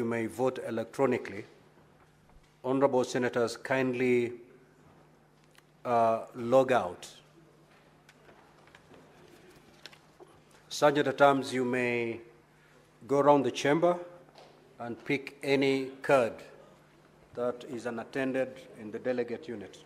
may vote electronically. Honorable Senators, kindly log out. Sergeant at Arms, you may go around the chamber and pick any card that is unattended in the delegate unit.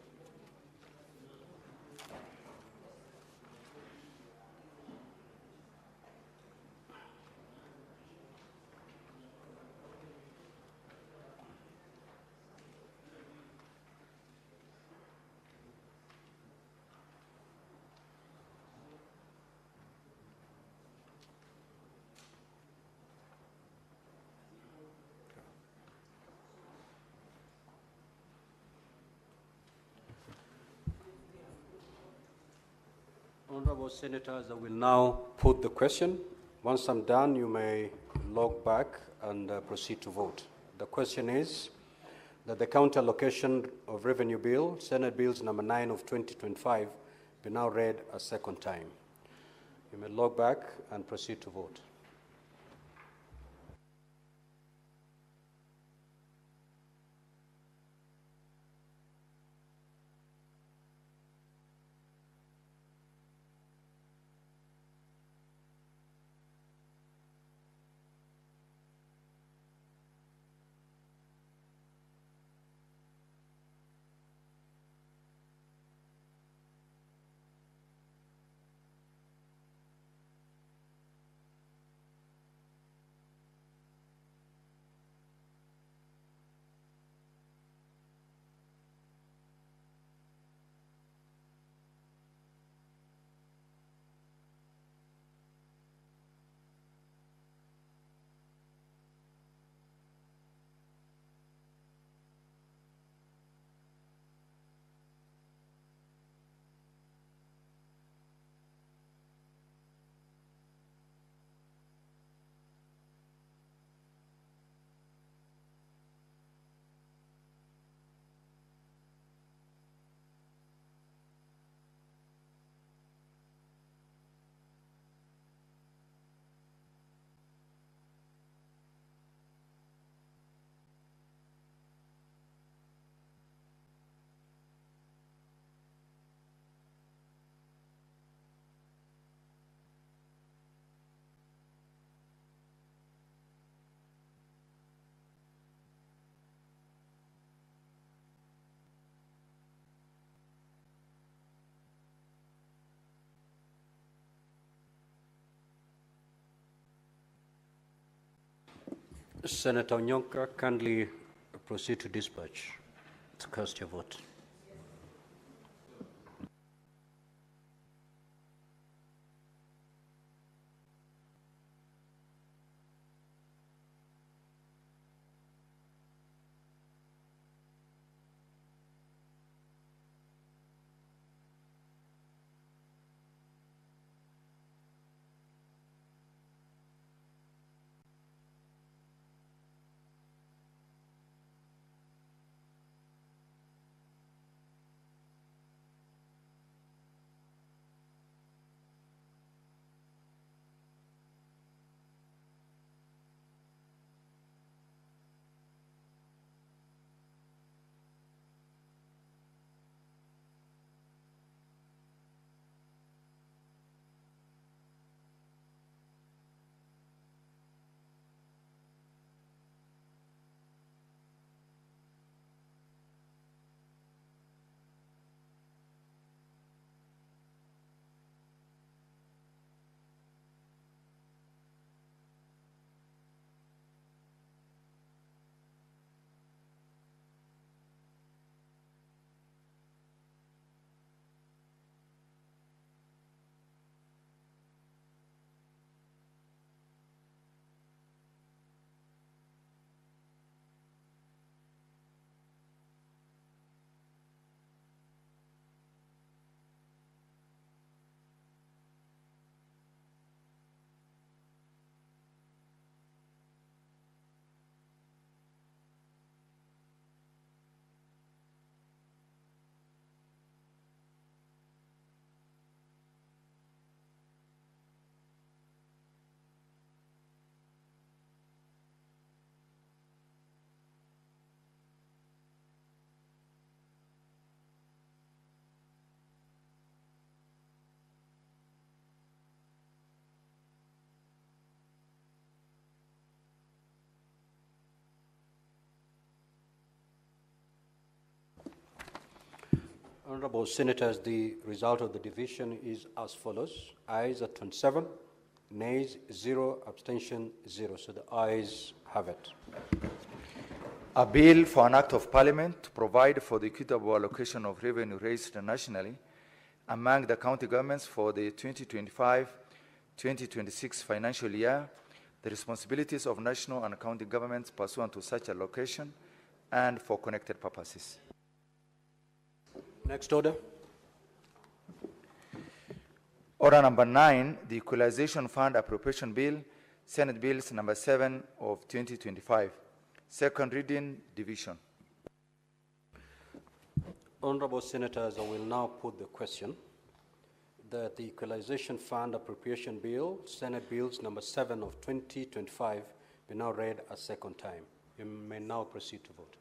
Honorable Senators, I will now put the question. Once I'm done, you may log back and proceed to vote. The question is that the county allocation of revenue bill, Senate Bills number 9 of 2025, be now read a second time. You may log back and proceed to vote. Senator Onyonka, kindly proceed to dispatch to cast your vote. Honorable Senators, the result of the division is as follows. Ayes are 27, nays 0, abstention 0. So the ayes have it. A bill for an act of parliament to provide for the equitable allocation of revenue raised nationally among the county governments for the 2025-2026 financial year, the responsibilities of national and county governments pursuant to such allocation, and for connected purposes. Next order. Order number 9, the Equalization Fund Appropriation Bill, Senate Bills number 7 of 2025. Second reading, division. Honorable Senators, I will now put the question that the Equalization Fund Appropriation Bill, Senate Bills number 7 of 2025, be now read a second time. You may now proceed to vote.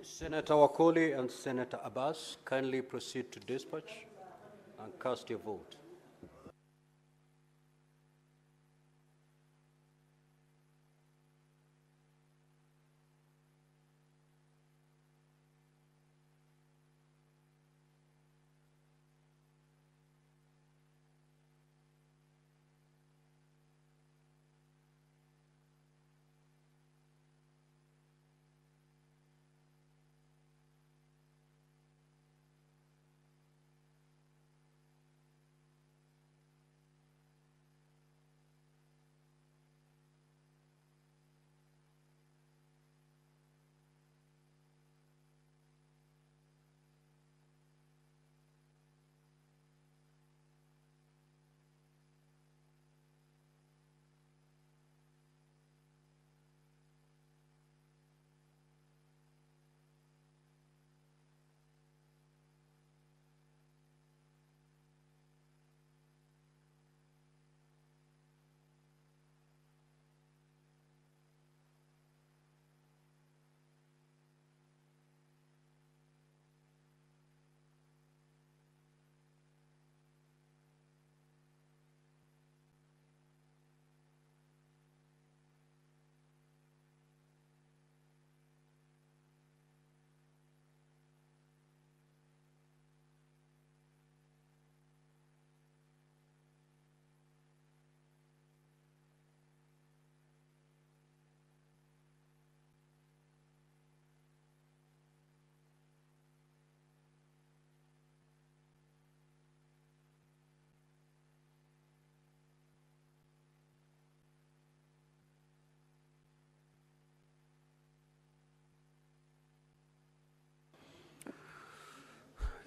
Senator Wakoli and Senator Abbas, kindly proceed to dispatch and cast your vote.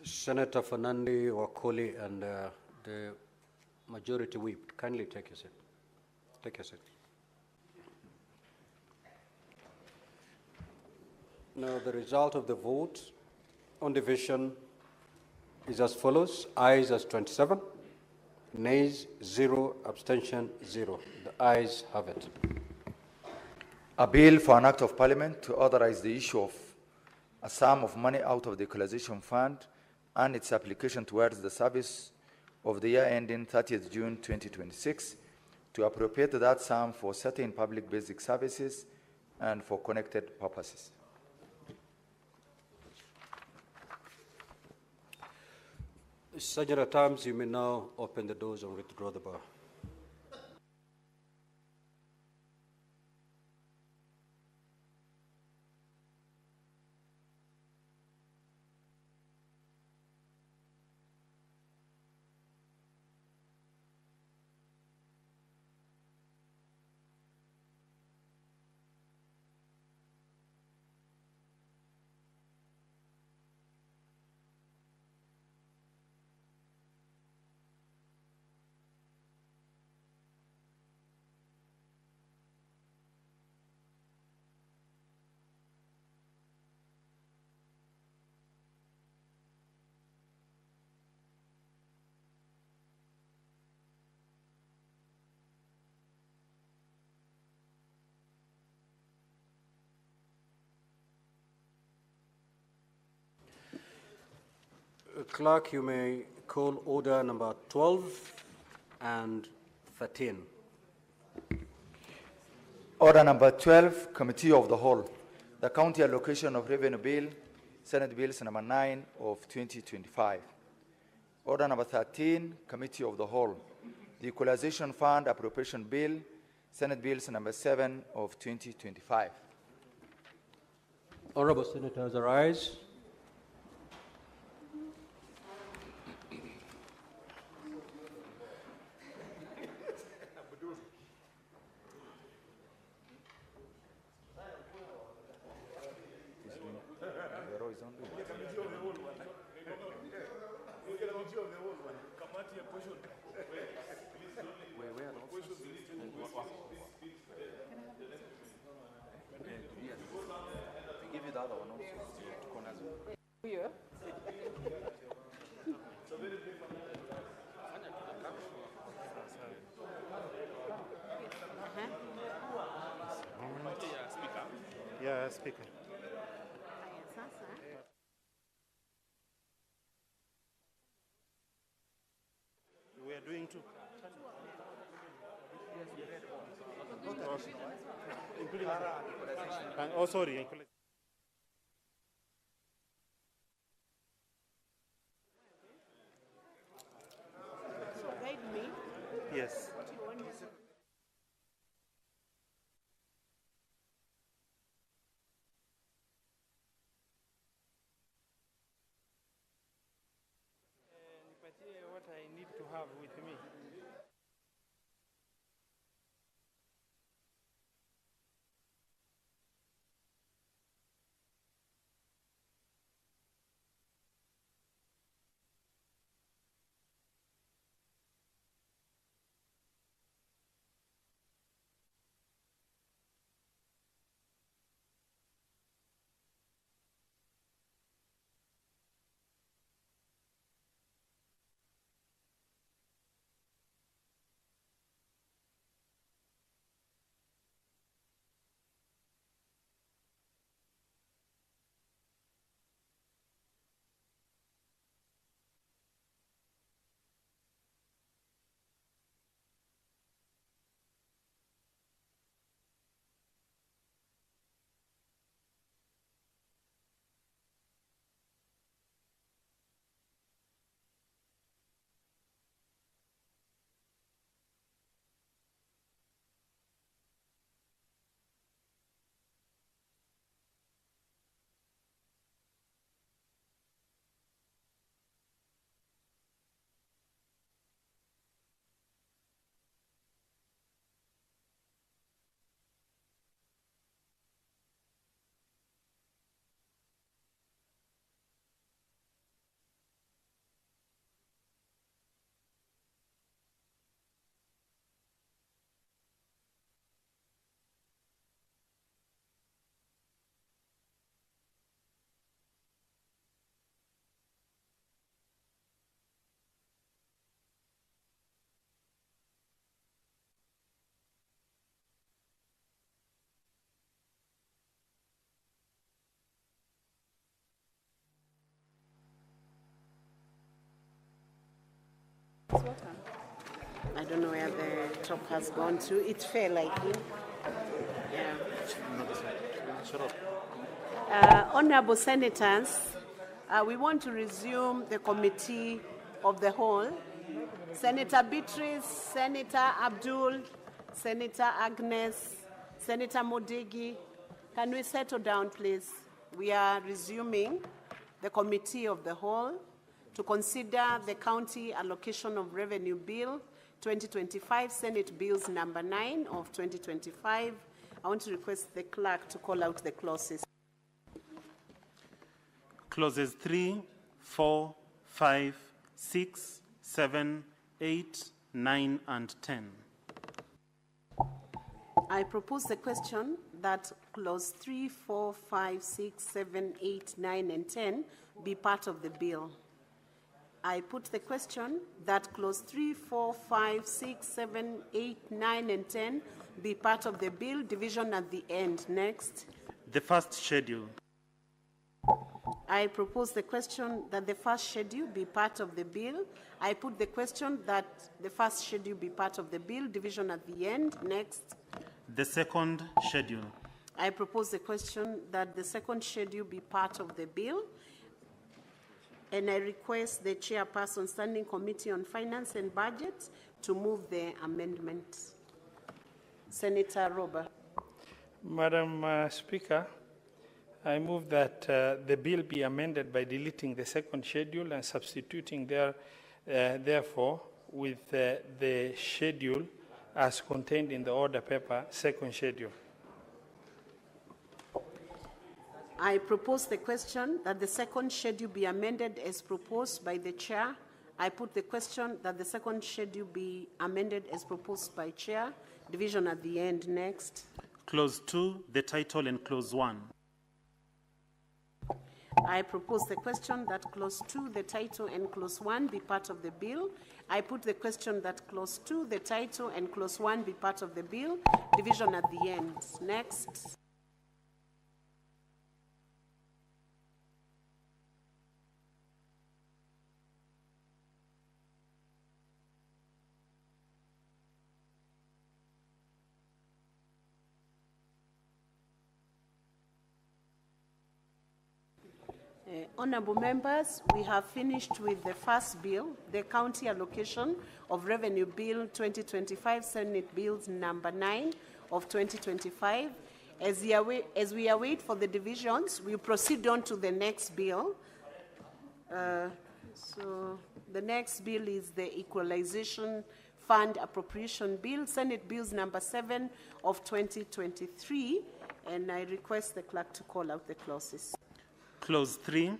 Senator Fernandi Wakoli and the majority whip, kindly take your seat. Take your seat. Now the result of the vote on division is as follows. Ayes as 27, nays 0, abstention 0. The ayes have it. A bill for an act of parliament to authorize the issue of a sum of money out of the Equalization Fund and its application towards the service of the year ending 30th June 2026, to appropriate that sum for certain public basic services and for connected purposes. Sergeant at Arms, you may now open the doors and withdraw the bar. Clerk, you may call order number 12 and 13. Order number 12, Committee of the Whole. The County Allocation of Revenue Bill, Senate Bills number 9 of 2025. Order number 13, Committee of the Whole. The Equalization Fund Appropriation Bill, Senate Bills number 7 of 2025. Honorable Senators, arise. Yeah, Speaker. We are doing two. Including oh, sorry. So guide me. Yes. What you want? What I need to have with me. I don't know where the top has gone to. It fell, I think. Yeah. Honorable Senators, we want to resume the committee of the whole. Senator Beatrice, Senator Abdul, Senator Agnes, Senator Modigi, can we settle down, please? We are resuming the committee of the whole to consider the County Allocation of Revenue Bill 2025, Senate Bills number 9 of 2025. I want to request the clerk to call out the clauses. Clauses 3, 4, 5, 6, 7, 8, 9, and 10. I propose the question that clause 3, 4, 5, 6, 7, 8, 9, and 10 be part of the bill. I put the question that clause 3, 4, 5, 6, 7, 8, 9, and 10 be part of the bill, division at the end. Next. The first schedule. I propose the question that the first schedule be part of the bill. I put the question that the first schedule be part of the bill, division at the end. Next. The second schedule. I propose the question that the second schedule be part of the bill. And I request the chairperson, Standing Committee on Finance and Budget, to move the amendment. Senator Robert. Madam Speaker, I move that the bill be amended by deleting the second schedule and substituting therefore with the schedule as contained in the order paper, second schedule. I propose the question that the second schedule be amended as proposed by the chair. I put the question that the second schedule be amended as proposed by chair. Division at the end. Next. Clause 2, the title, and clause 1. I propose the question that clause 2, the title, and clause 1 be part of the bill. I put the question that clause 2, the title, and clause 1 be part of the bill. Division at the end. Next. Honorable members, we have finished with the first bill, the County Allocation of Revenue Bill 2025, Senate Bills number 9 of 2025. As we await for the divisions, we proceed on to the next bill. So the next bill is the Equalization Fund Appropriation Bill, Senate Bills number 7 of 2023, and I request the clerk to call out the clauses. Clause 3.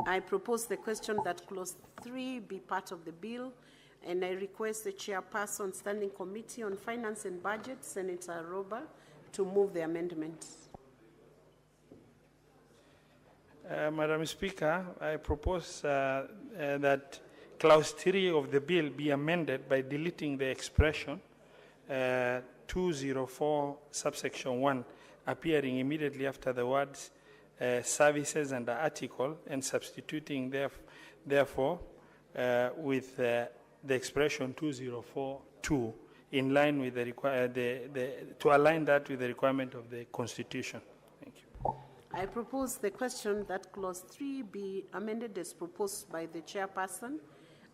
I propose the question that clause 3 be part of the bill, and I request the chairperson, Standing Committee on Finance and Budget, Senator Roba, to move the amendment. Madam Speaker, I propose that clause 3 of the bill be amended by deleting the expression 204 subsection 1 appearing immediately after the words services and the article, and substituting therefore with the expression 204.2 in line with to align that with the requirement of the Constitution. Thank you. I propose the question that clause 3 be amended as proposed by the chairperson.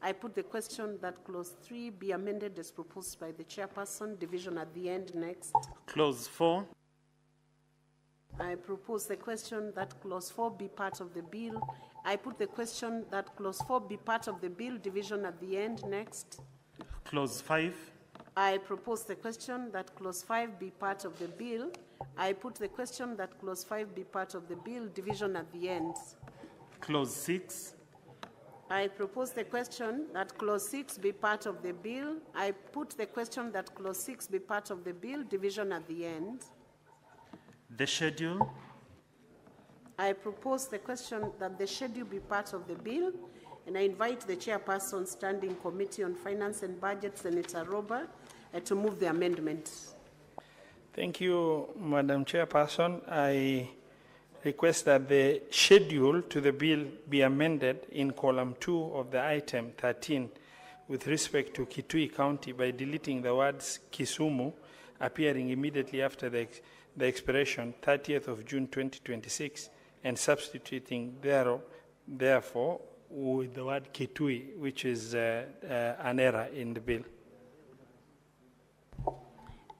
I put the question that clause 3 be amended as proposed by the chairperson. Division at the end. Next. Clause 4. I propose the question that clause 4 be part of the bill. I put the question that clause 4 be part of the bill. Division at the end. Next. Clause 5. I propose the question that clause 5 be part of the bill. I put the question that clause 5 be part of the bill. Division at the end. Clause 6. I propose the question that clause 6 be part of the bill. I put the question that clause 6 be part of the bill. Division at the end. The schedule. I propose the question that the schedule be part of the bill, and I invite the chairperson, Standing Committee on Finance and Budget, Senator Roba, to move the amendment. Thank you, Madam Chairperson. I request that the schedule to the bill be amended in column 2 of the item 13 with respect to Kitui County by deleting the words Kisumu appearing immediately after the expiration 30th of June 2026 and substituting therefore with the word Kitui, which is an error in the bill.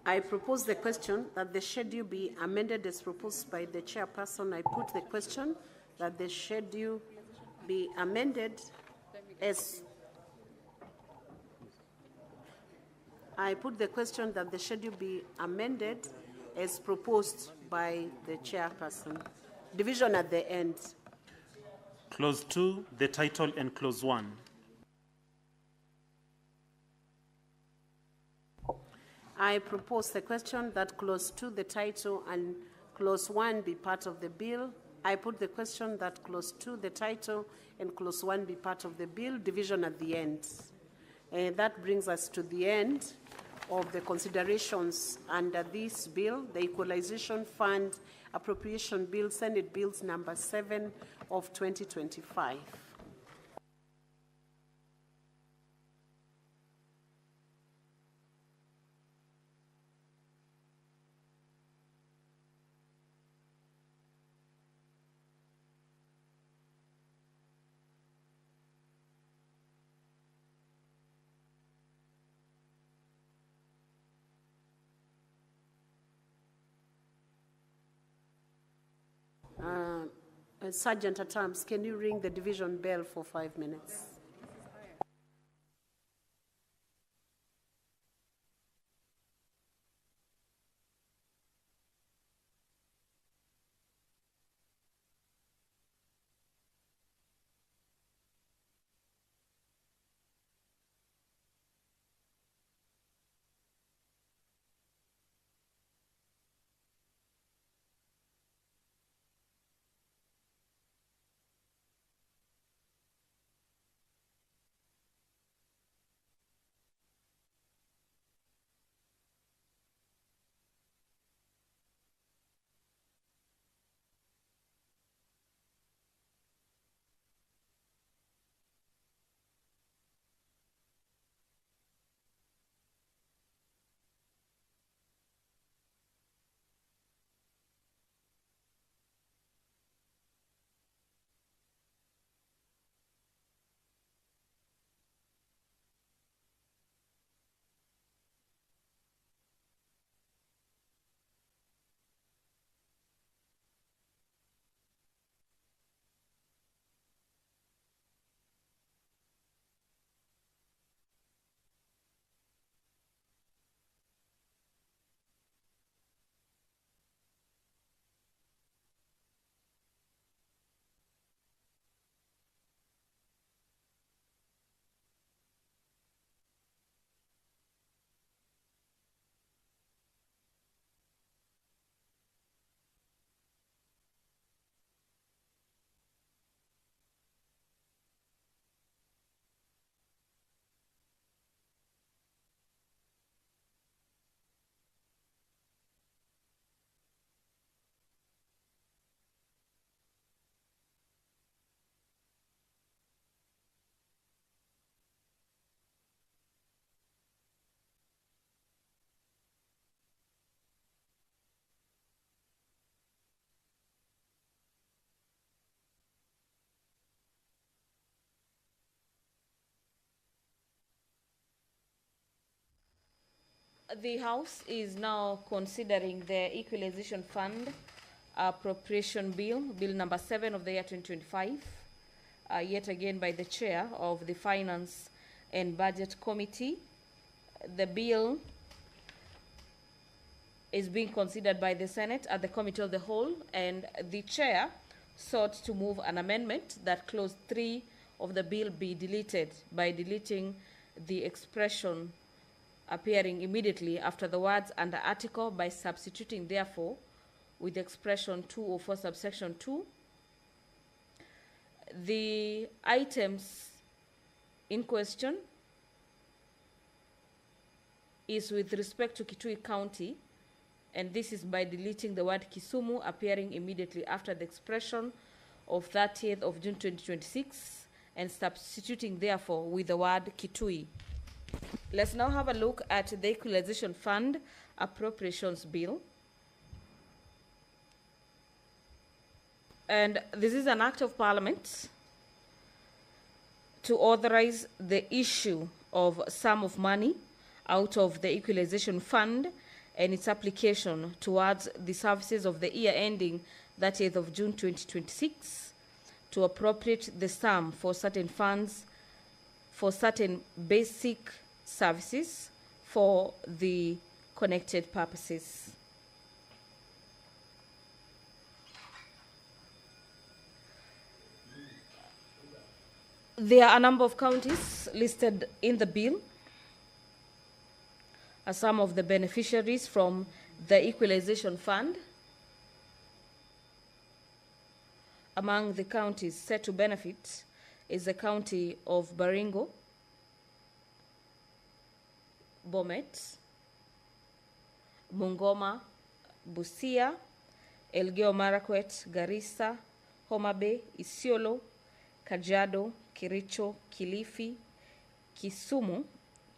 I propose the question that the schedule be amended as proposed by the chairperson. I put the question that the schedule be amended as proposed by the chairperson. Division at the end. Clause 2, the title, and Clause 1. I propose the question that Clause 2, the title, and Clause 1 be part of the bill. I put the question that Clause 2, the title, and Clause 1 be part of the bill. Division at the end. That brings us to the end of the considerations under this bill, the Equalization Fund Appropriation Bill, Senate Bills number 7 of 2025. Sergeant at Arms, can you ring the division bell for 5 minutes? The House is now considering the Equalization Fund Appropriation Bill, Bill number 7 of the year 2025, yet again by the Chair of the Finance and Budget Committee. The bill is being considered by the Senate at the Committee of the Whole, and the Chair sought to move an amendment that Clause 3 of the bill be deleted by deleting the expression appearing immediately after the words under article by substituting therefore with the expression 204 subsection 2. The items in question is with respect to Kitui County and this is by deleting the word Kisumu appearing immediately after the expression of 30th of June 2026 and substituting therefore with the word Kitui. Let's now have a look at the Equalization Fund Appropriations Bill. And this is an act of Parliament to authorize the issue of sum of money out of the Equalization Fund and its application towards the services of the year ending 30th of June 2026 to appropriate the sum for certain funds for certain basic services for the connected purposes. There are a number of counties listed in the bill as some of the beneficiaries from the Equalization Fund. Among the counties set to benefit is the county of Baringo, Bomet, Bungoma, Busia, Elgeyo Marakwet, Garissa, Homa Bay, Isiolo, Kajiado, Kericho, Kilifi, Kisumu,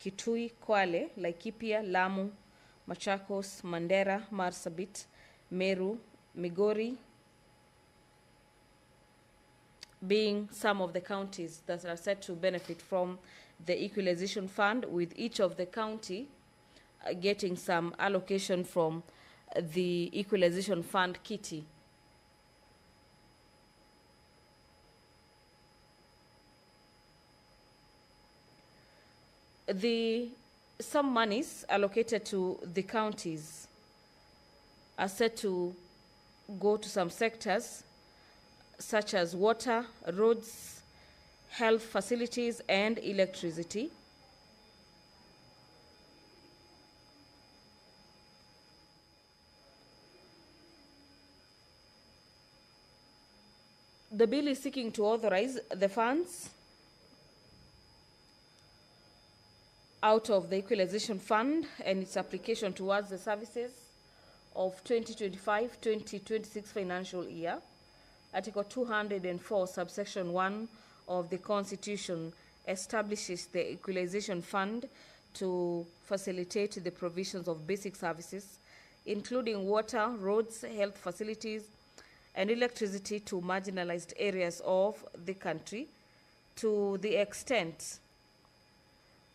Kitui, Kwale, Laikipia, Lamu, Machakos, Mandera, Marsabit, Meru, Migori, being some of the counties that are set to benefit from the Equalization Fund, with each of the county getting some allocation from the Equalization Fund kitty. Some monies allocated to the counties are set to go to some sectors such as water, roads, health facilities, and electricity. The bill is seeking to authorize the funds out of the Equalization Fund and its application towards the services of 2025-2026 financial year. Article 204, subsection 1 of the Constitution establishes the Equalization Fund to facilitate the provisions of basic services, including water, roads, health facilities, and electricity to marginalized areas of the country, to the extent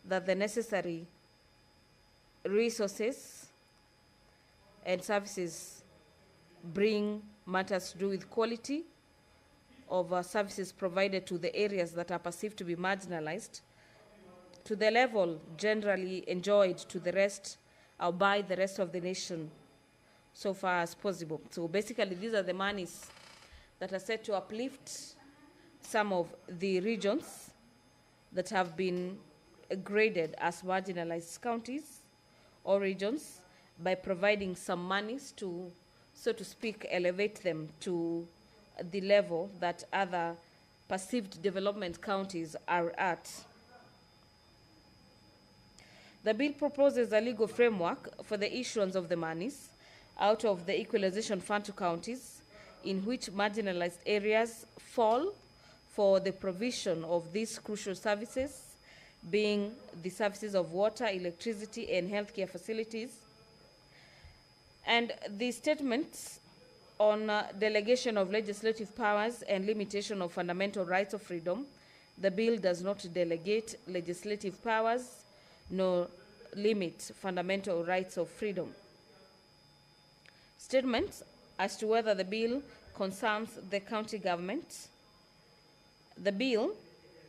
that the necessary resources and services bring matters to do with quality of services provided to the areas that are perceived to be marginalized to the level generally enjoyed to the rest or by the rest of the nation so far as possible. So basically these are the monies that are set to uplift some of the regions that have been graded as marginalized counties or regions by providing some monies to, so to speak, elevate them to the level that other perceived development counties are at. The bill proposes a legal framework for the issuance of the monies out of the Equalization Fund to counties in which marginalized areas fall for the provision of these crucial services, being the services of water, electricity, and healthcare facilities. And the statements on delegation of legislative powers and limitation of fundamental rights of freedom, the bill does not delegate legislative powers nor limit fundamental rights of freedom. Statements as to whether the bill concerns the county government. The bill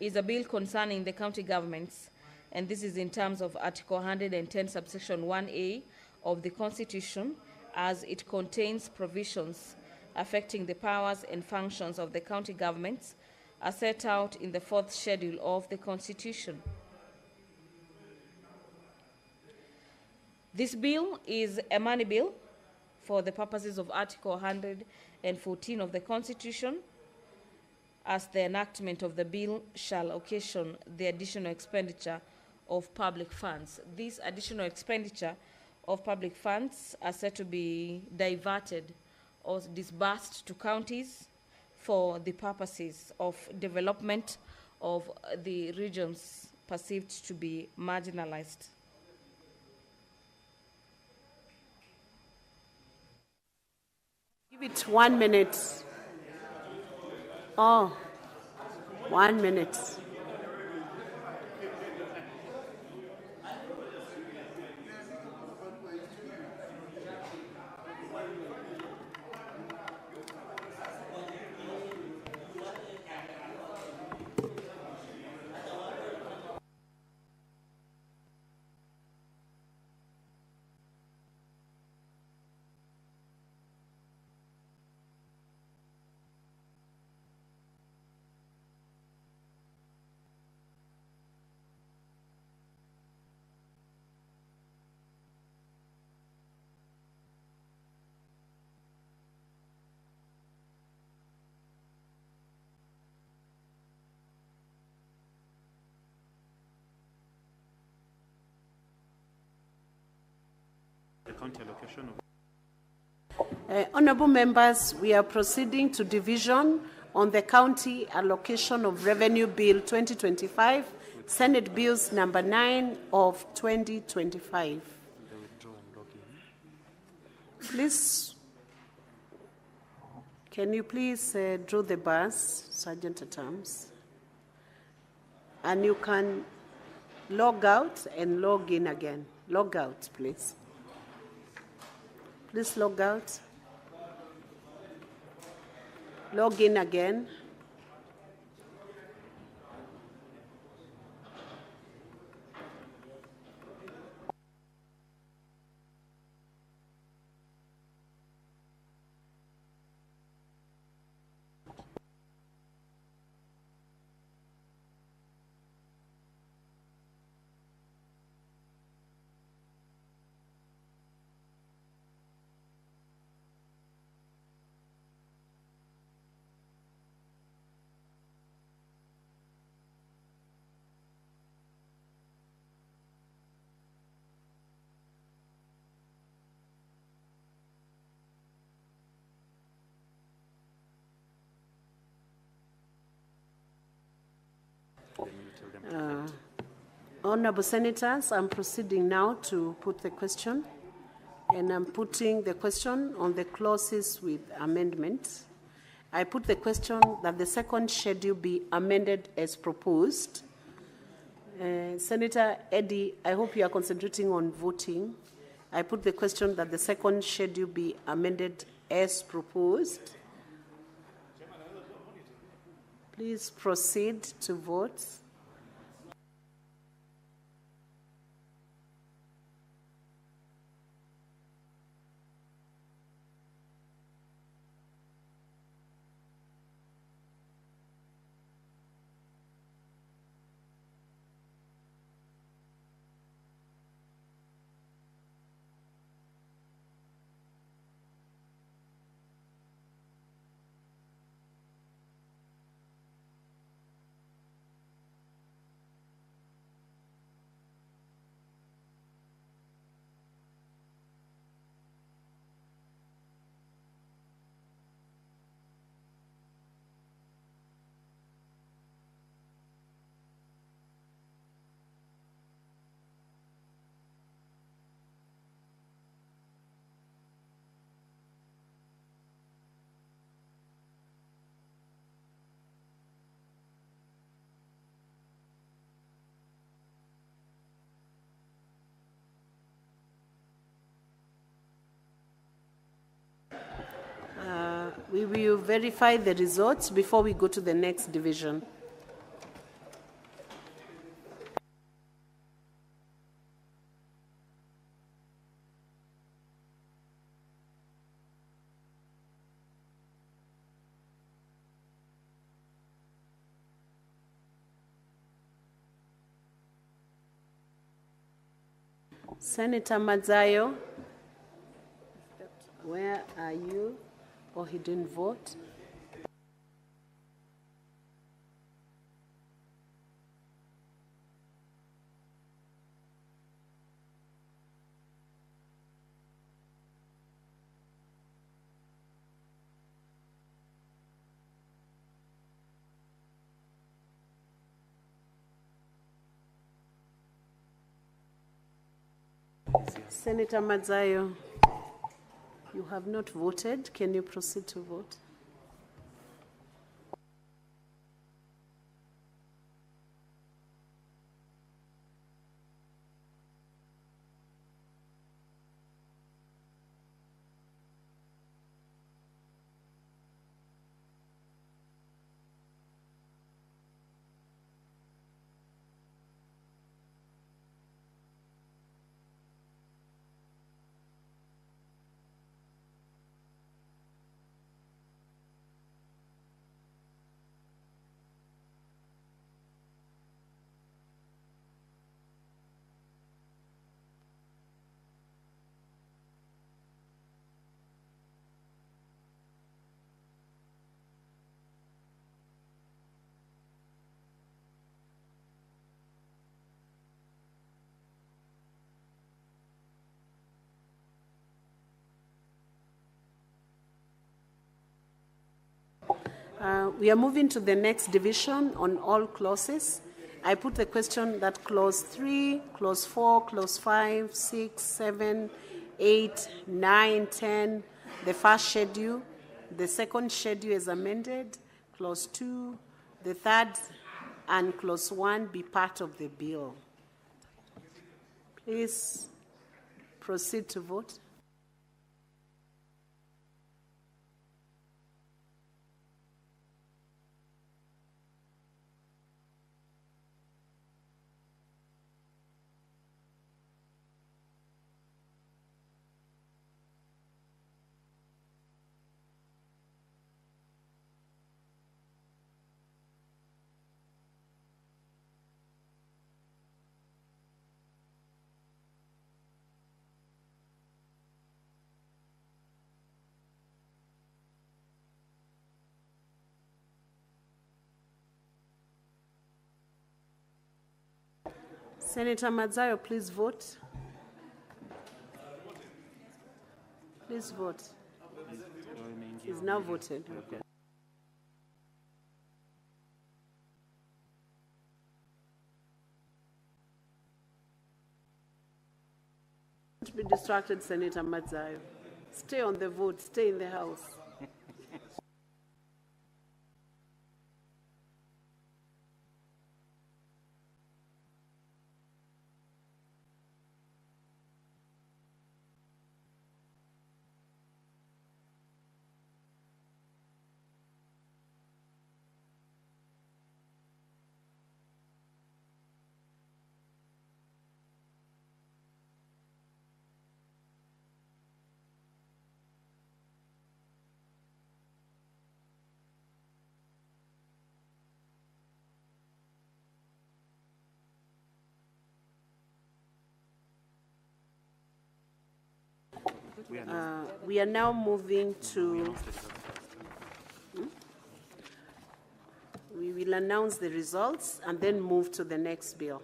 is a bill concerning the county governments, and this is in terms of Article 110, subsection 1A of the Constitution, as it contains provisions affecting the powers and functions of the county governments as set out in the 4th schedule of the Constitution. This bill is a money bill for the purposes of Article 114 of the Constitution, as the enactment of the bill shall occasion the additional expenditure of public funds. This additional expenditure of public funds are set to be diverted or disbursed to counties for the purposes of development of the regions perceived to be marginalized. Give it 1 minute. Oh, 1 minute. The county allocation of Honorable members, we are proceeding to division on the County Allocation of Revenue Bill 2025, Senate Bills number 9 of 2025. Please, can you please draw the bars, Sergeant at Arms? And you can log out and log in again. Log out, please. Please log out. Log in again. Honorable Senators, I'm proceeding now to put the question, and I'm putting the question on the clauses with amendments. I put the question that the second schedule be amended as proposed. Senator Eddy, I hope you are concentrating on voting. I put the question that the second schedule be amended as proposed. Please proceed to vote. We will verify the results before we go to the next division. Senator Mazayo, where are you? Or he didn't vote? Senator Madzayo, you have not voted. Can you proceed to vote? We are moving to the next division on all clauses. I put the question that clause 3, clause 4, clause 5, 6, 7, 8, 9, 10, the first schedule, the second schedule is amended, clause 2, the third, and clause 1 be part of the bill. Please proceed to vote. Senator Madzayo, please vote. Please vote. He's now voted. Okay. Don't be distracted, Senator Madzayo. Stay on the vote. Stay in the house. We are now moving to. We will announce the results and then move to the next bill.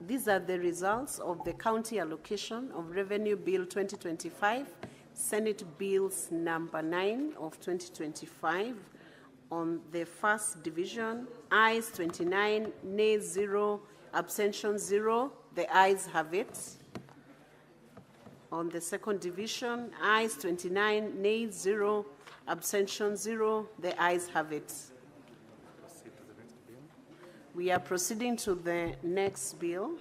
These are the results of the County Allocation of Revenue Bill 2025, Senate Bills number 9 of 2025. On the first division, ayes 29, nays 0, abstention 0. The ayes have it. On the second division, ayes 29, nays 0, abstention 0. The ayes have it. We are proceeding to the next bill,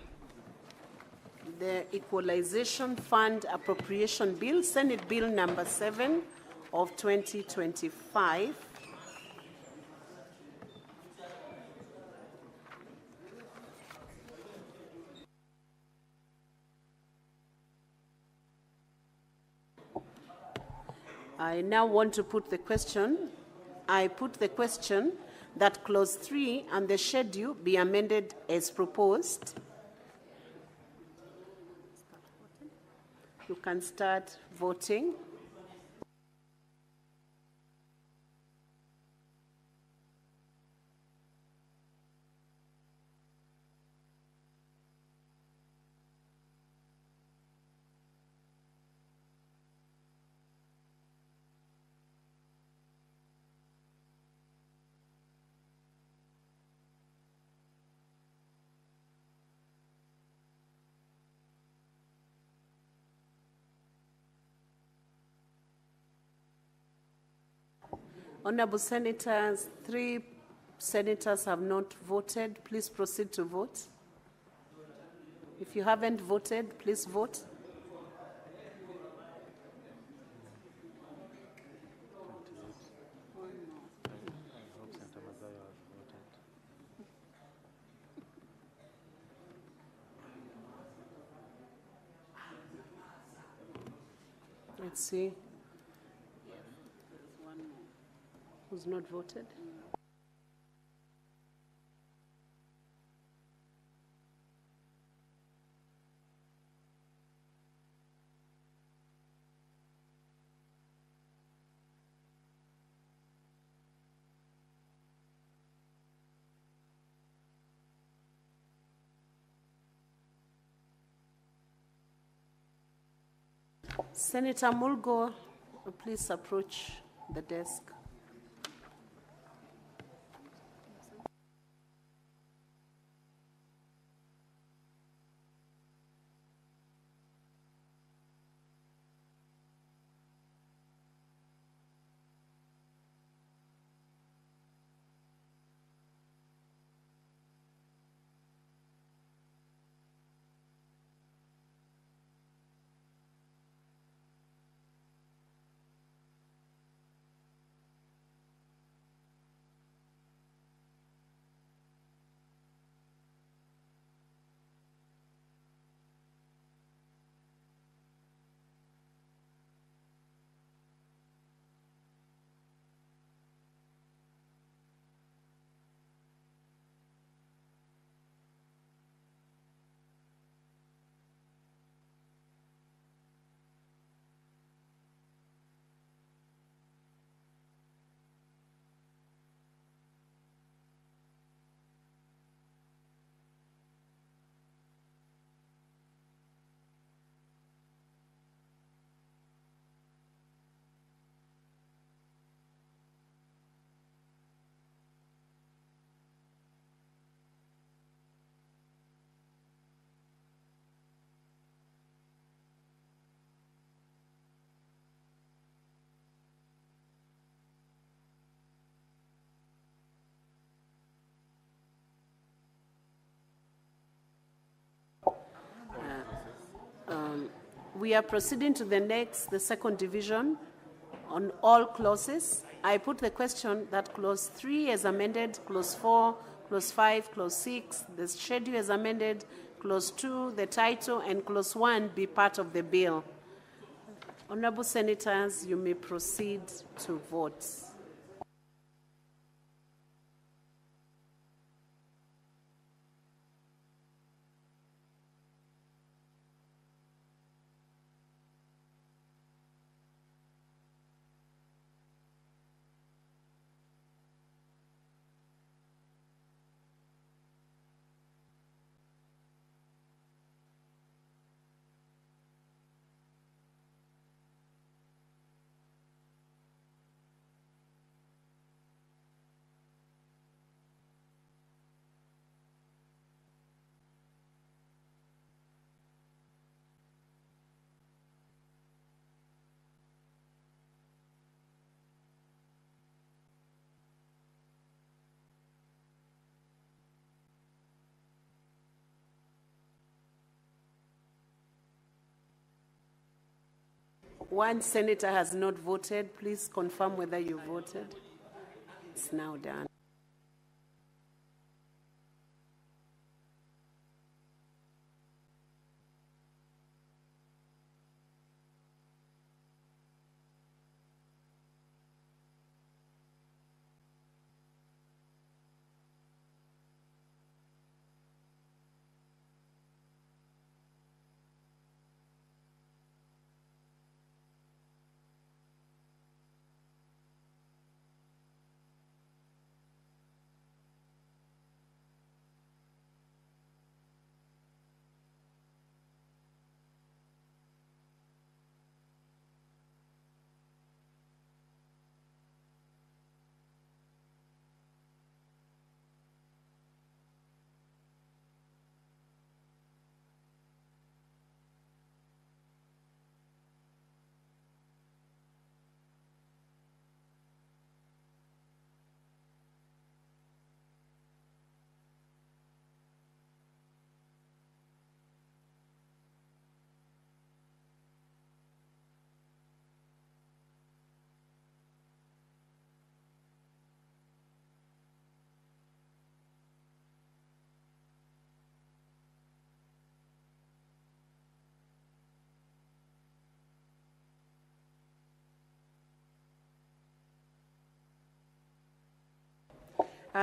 the Equalization Fund Appropriation Bill, Senate Bill number 7 of 2025. I now want to put the question. I put the question that clause 3 and the schedule be amended as proposed. can start voting. Honorable Senators, 3 senators have not voted. Please proceed to vote. If you haven't voted, please vote. Let's see. Who's not voted? Senator Mulgo, please approach the desk. We are proceeding to the second division on all clauses. I put the question that clause 3 is amended, clause 4, clause 5, clause 6, the schedule is amended, clause 2, the title, and clause 1 be part of the bill. Honorable Senators, you may proceed to vote. One senator has not voted. Please confirm whether you voted. It's now done.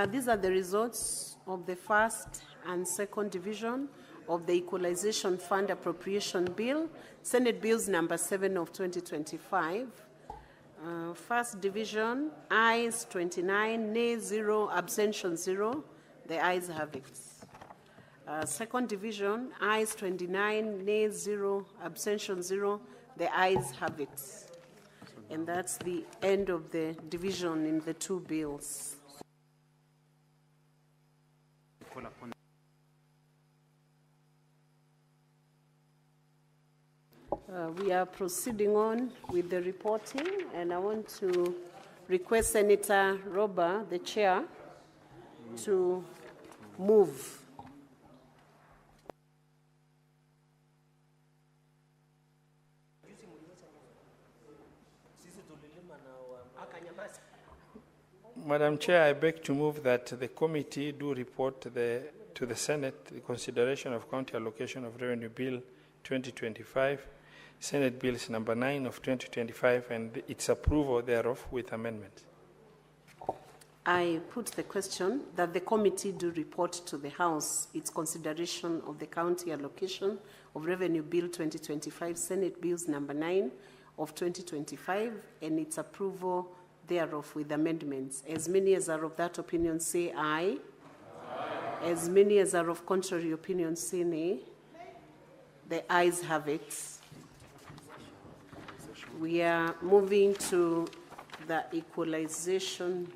These are the results of the first and second division of the Equalization Fund Appropriation Bill, Senate Bills number 7 of 2025. First division, ayes 29, nay 0, abstention 0. The ayes have it. Second division, ayes 29, nay 0, abstention 0. The ayes have it. And that's the end of the division in the two bills. We are proceeding on with the reporting, and I want to request Senator Roba, the chair, to move. Madam Chair, I beg to move that the committee do report to the Senate the consideration of County Allocation of Revenue Bill 2025, Senate Bills number 9 of 2025, and its approval thereof with amendments. I put the question that the committee do report to the House its consideration of the County Allocation of Revenue Bill 2025, Senate Bills number 9 of 2025, and its approval thereof with amendments. As many as are of that opinion say aye. Aye. As many as are of contrary opinion say nay. The ayes have it. We are moving to the Equalization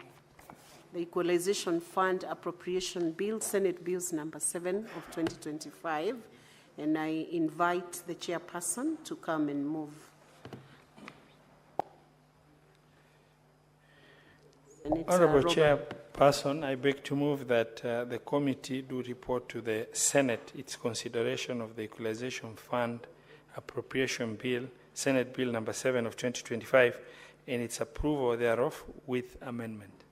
Fund Appropriation Bill, Senate Bills number 7 of 2025, and I invite the chairperson to come and move. Honorable Chairperson, I beg to move that the committee do report to the Senate its consideration of the Equalization Fund Appropriation Bill, Senate Bill number 7 of 2025, and its approval thereof with amendment.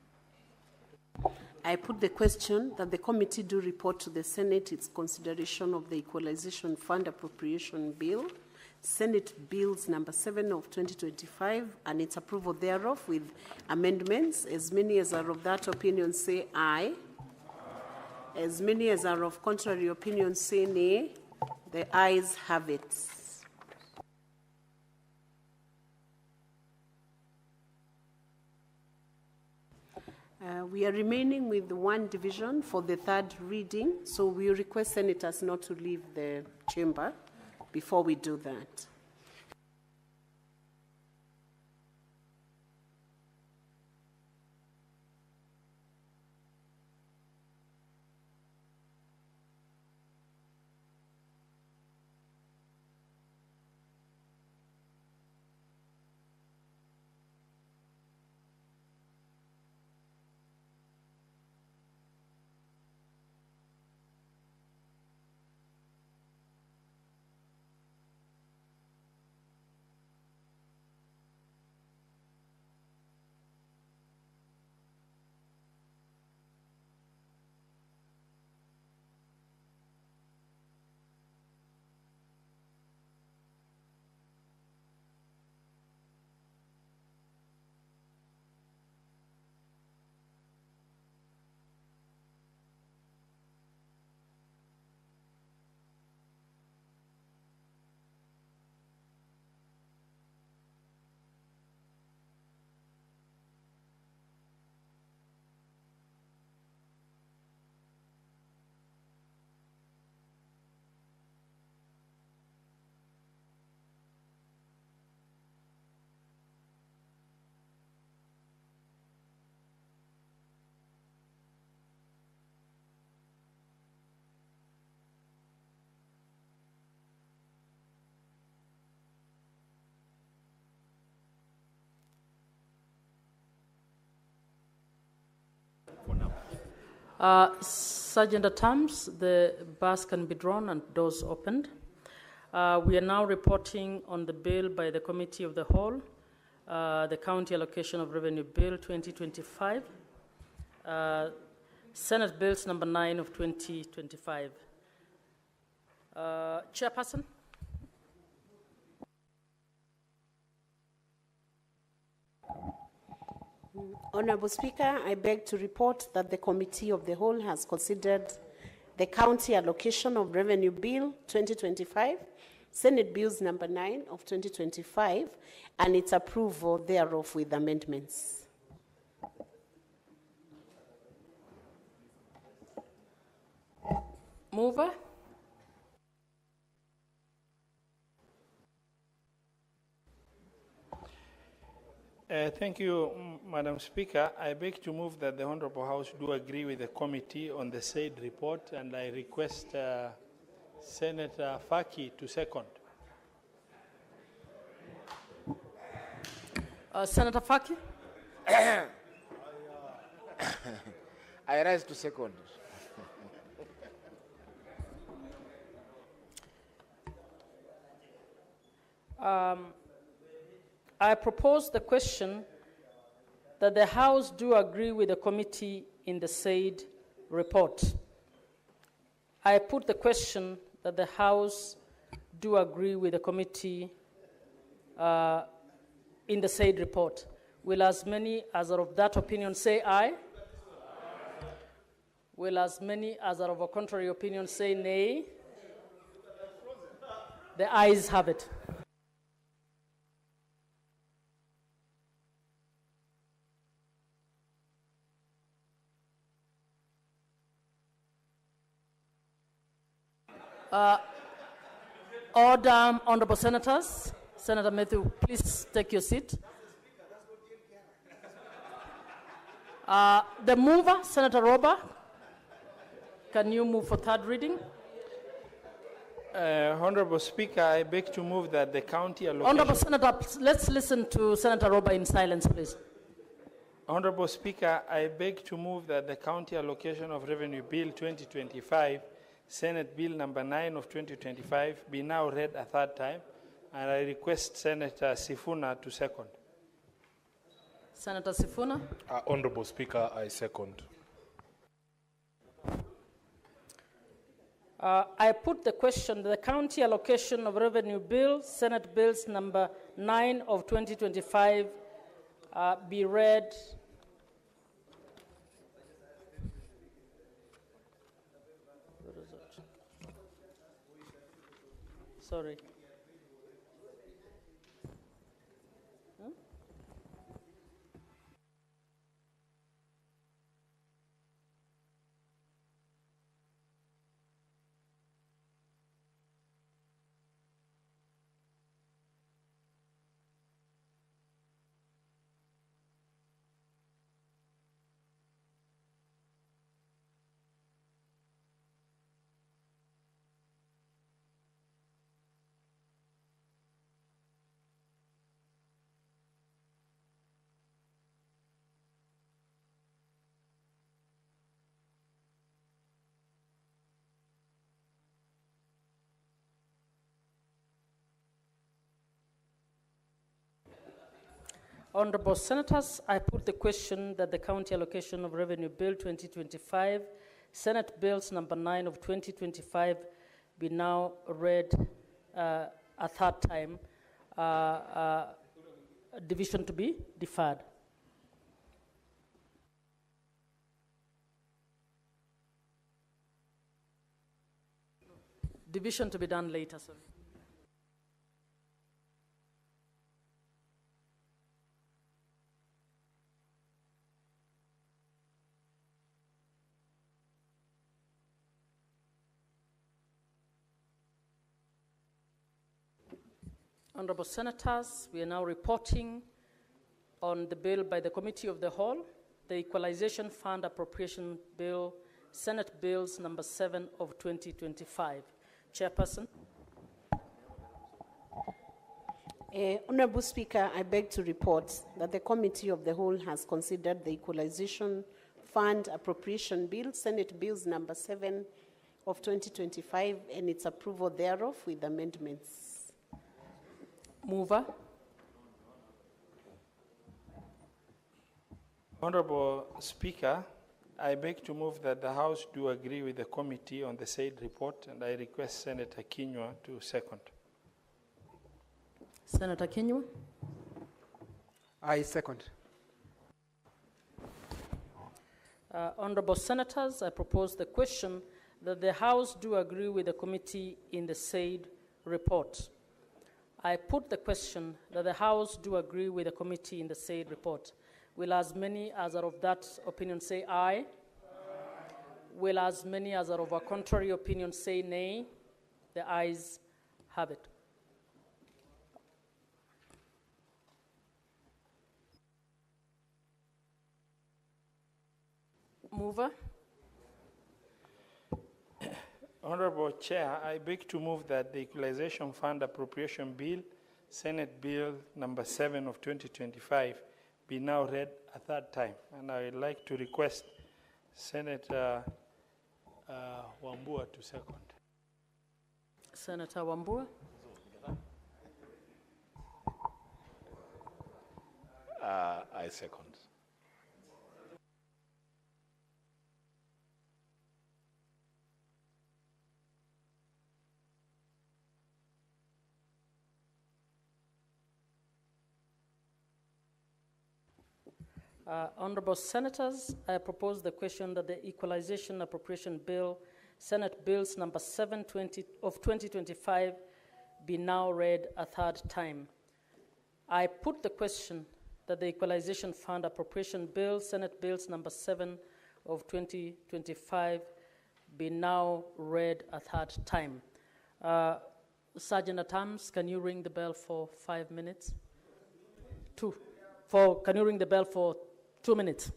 I put the question that the committee do report to the Senate its consideration of the Equalization Fund Appropriation Bill, Senate Bills number 7 of 2025, and its approval thereof with amendments. As many as are of that opinion say aye. As many as are of contrary opinion say nay. The ayes have it. We are remaining with one division for the third reading, so we request senators not to leave the chamber before we do that. Sergeant at Arms, the bars can be drawn and doors opened. We are now reporting on the bill by the Committee of the Whole, the County Allocation of Revenue Bill 2025, Senate Bills number 9 of 2025. Chairperson? Honorable Speaker, I beg to report that the Committee of the Whole has considered the County Allocation of Revenue Bill 2025, Senate Bills number 9 of 2025, and its approval thereof with amendments. Mover. Thank you, Madam Speaker. I beg to move that the Honorable House do agree with the committee on the said report, and I request Senator Faki to second. Senator Faki. I rise to second. I propose the question that the House do agree with the committee in the said report. I put the question that the House do agree with the committee in the said report. Will as many as are of that opinion say aye? Will as many as are of a contrary opinion say nay? The ayes have it. Order, honorable senators. Senator Matthew, please take your seat. The mover, Senator Roba, can you move for third reading? Honorable Speaker, I beg to move that the county allocation... Honorable Senator, let's listen to Senator Roba in silence, please. Honorable Speaker, I beg to move that the County Allocation of Revenue Bill 2025, Senate Bill number 9 of 2025, be now read a third time, and I request Senator Sifuna to second. Senator Sifuna. Honorable Speaker, I second. I put the question that the County Allocation of Revenue Bill, Senate Bills number 9 of 2025, be read. Where is it? Sorry. Huh? Honorable Senators, I put the question that the County Allocation of Revenue Bill 2025, Senate Bills number 9 of 2025, be now read a third time, division to be deferred. Division to be done later, sorry. Honorable Senators, we are now reporting on the bill by the Committee of the Whole, the Equalization Fund Appropriation Bill, Senate Bills number 7 of 2025. Chairperson. Honorable Speaker, I beg to report that the Committee of the Whole has considered the Equalization Fund Appropriation Bill, Senate Bills number 7 of 2025, and its approval thereof with amendments. Mover. Honorable Speaker, I beg to move that the House do agree with the committee on the said report, and I request Senator Kinyua to second. Senator Kinyua. I second. Honorable Senators, I propose the question that the House do agree with the committee in the said report. I put the question that the House do agree with the committee in the said report. Will as many as are of that opinion say aye? Will as many as are of a contrary opinion say nay? The ayes have it. Mover. Honorable Chair, I beg to move that the Equalization Fund Appropriation Bill, Senate Bill number 7 of 2025, be now read a third time. And I would like to request Senator Wambua to second. Senator Wambua. I second. Honorable Senators, I propose the question that the Equalization Appropriation Bill, Senate Bills number 7 of 2025, be now read a third time. I put the question that the Equalization Fund Appropriation Bill, Senate Bills number 7 of 2025, be now read a third time. Sergeant at Arms, can you ring the bell for 5 minutes? Can you ring the bell for 2 minutes?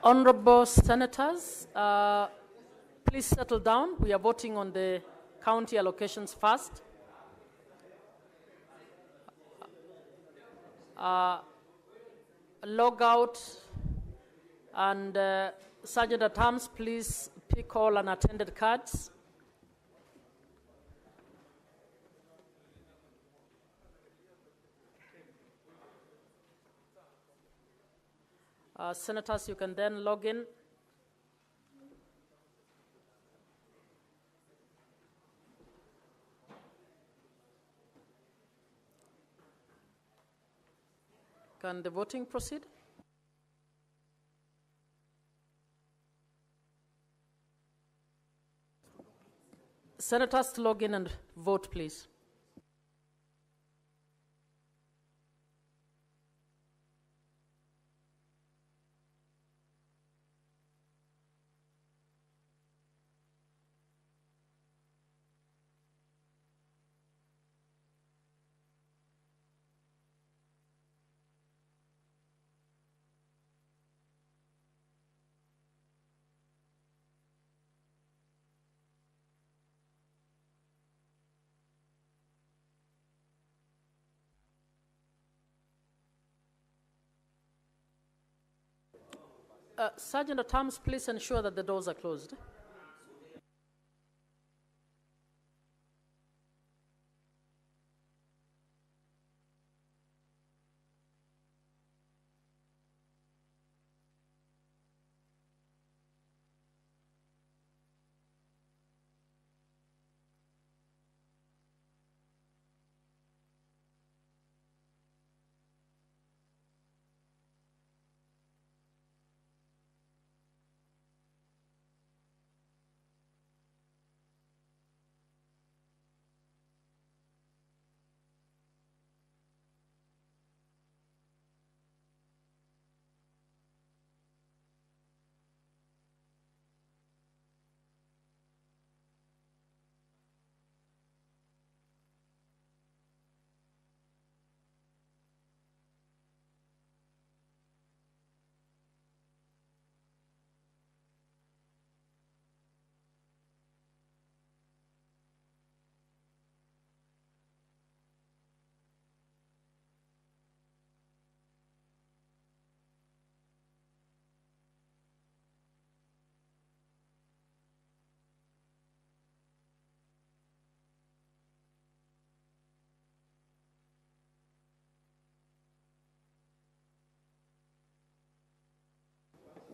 Honorable Senators, please settle down. We are voting on the county allocations first. Log out and Sergeant at Arms, please pick all unattended cards. Senators, you can then log in. Can the voting proceed? Senators, to log in and vote, please. Sergeant at Arms, please ensure that the doors are closed.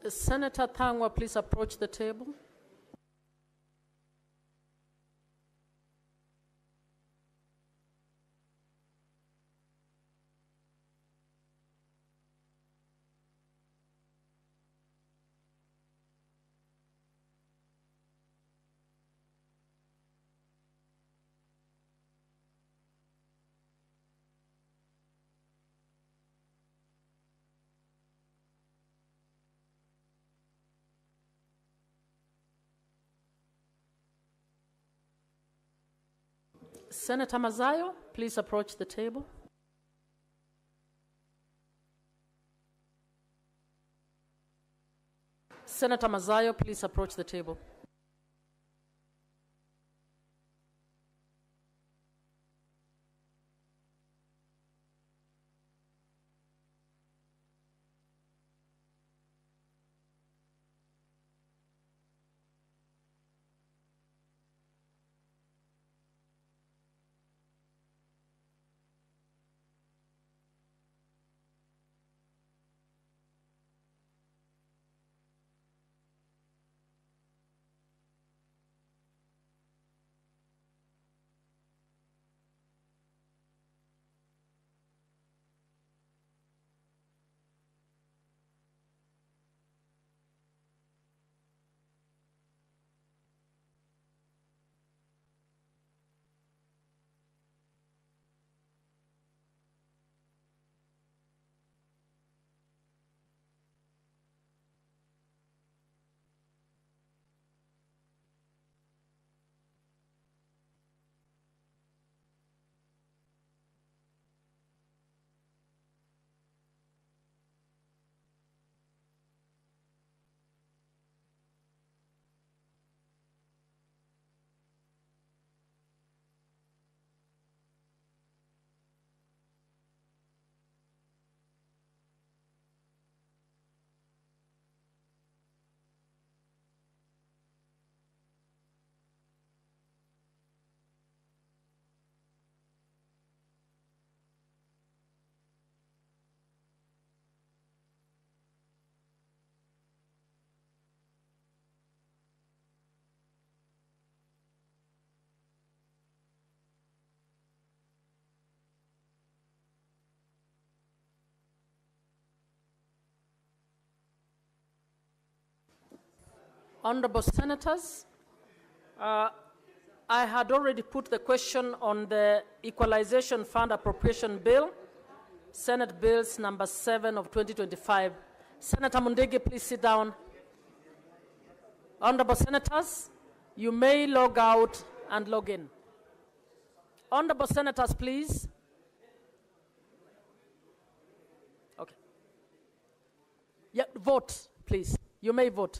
Senator Thangwa, please approach the table. Senator Mazayo, please approach the table. Senator Mazayo, please approach the table. Honorable Senators, I had already put the question on the Equalization Fund Appropriation Bill, Senate Bills number 7 of 2025. Senator Mundege, please sit down. Honorable Senators, you may log out and log in. Honorable Senators, please. Okay. Yeah, vote, please. You may vote.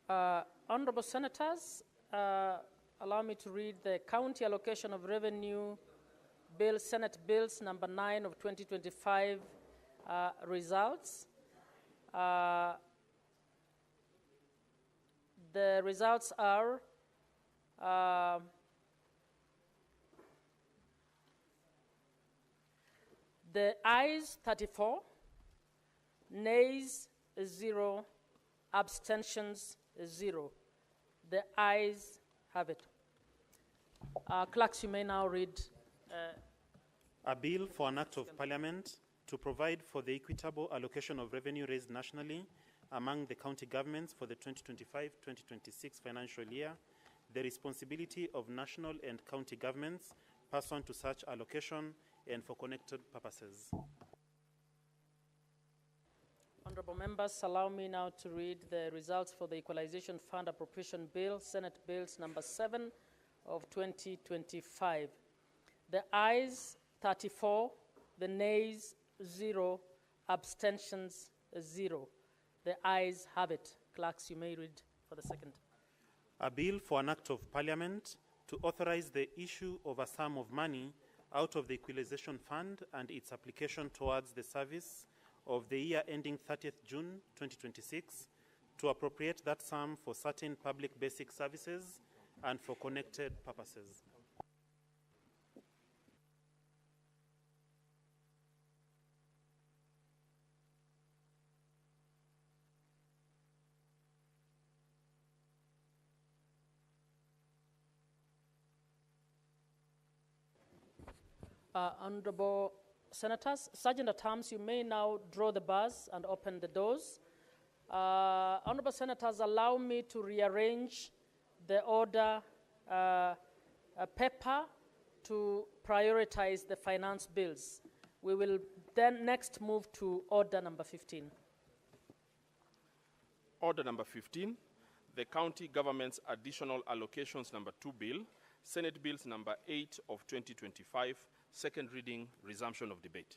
Honorable Senators, allow me to read the County Allocation of Revenue Bill, Senate Bills number 9 of 2025 results. The results are the ayes 34, nays 0, abstentions 0. The ayes have it. Clerks, you may now read. A bill for an act of parliament to provide for the equitable allocation of revenue raised nationally among the county governments for the 2025-2026 financial year, the responsibility of national and county governments pursuant to such allocation and for connected purposes. Honorable members, allow me now to read the results for the Equalization Fund Appropriation Bill, Senate Bills number 7 of 2025. The ayes 34, the nays 0, abstentions 0. The ayes have it. Clerks, you may read for the second. A bill for an act of parliament to authorize the issue of a sum of money out of the Equalization Fund and its application towards the service of the year ending 30th June 2026 to appropriate that sum for certain public basic services and for connected purposes. Honorable Senators, Sergeant at Arms, you may now draw the bars and open the doors. Honorable Senators, allow me to rearrange the order paper to prioritize the finance bills. We will then next move to order number 15. Order number 15, the County Government's Additional Allocations number 2 bill, Senate Bills number 8 of 2025, second reading, resumption of debate.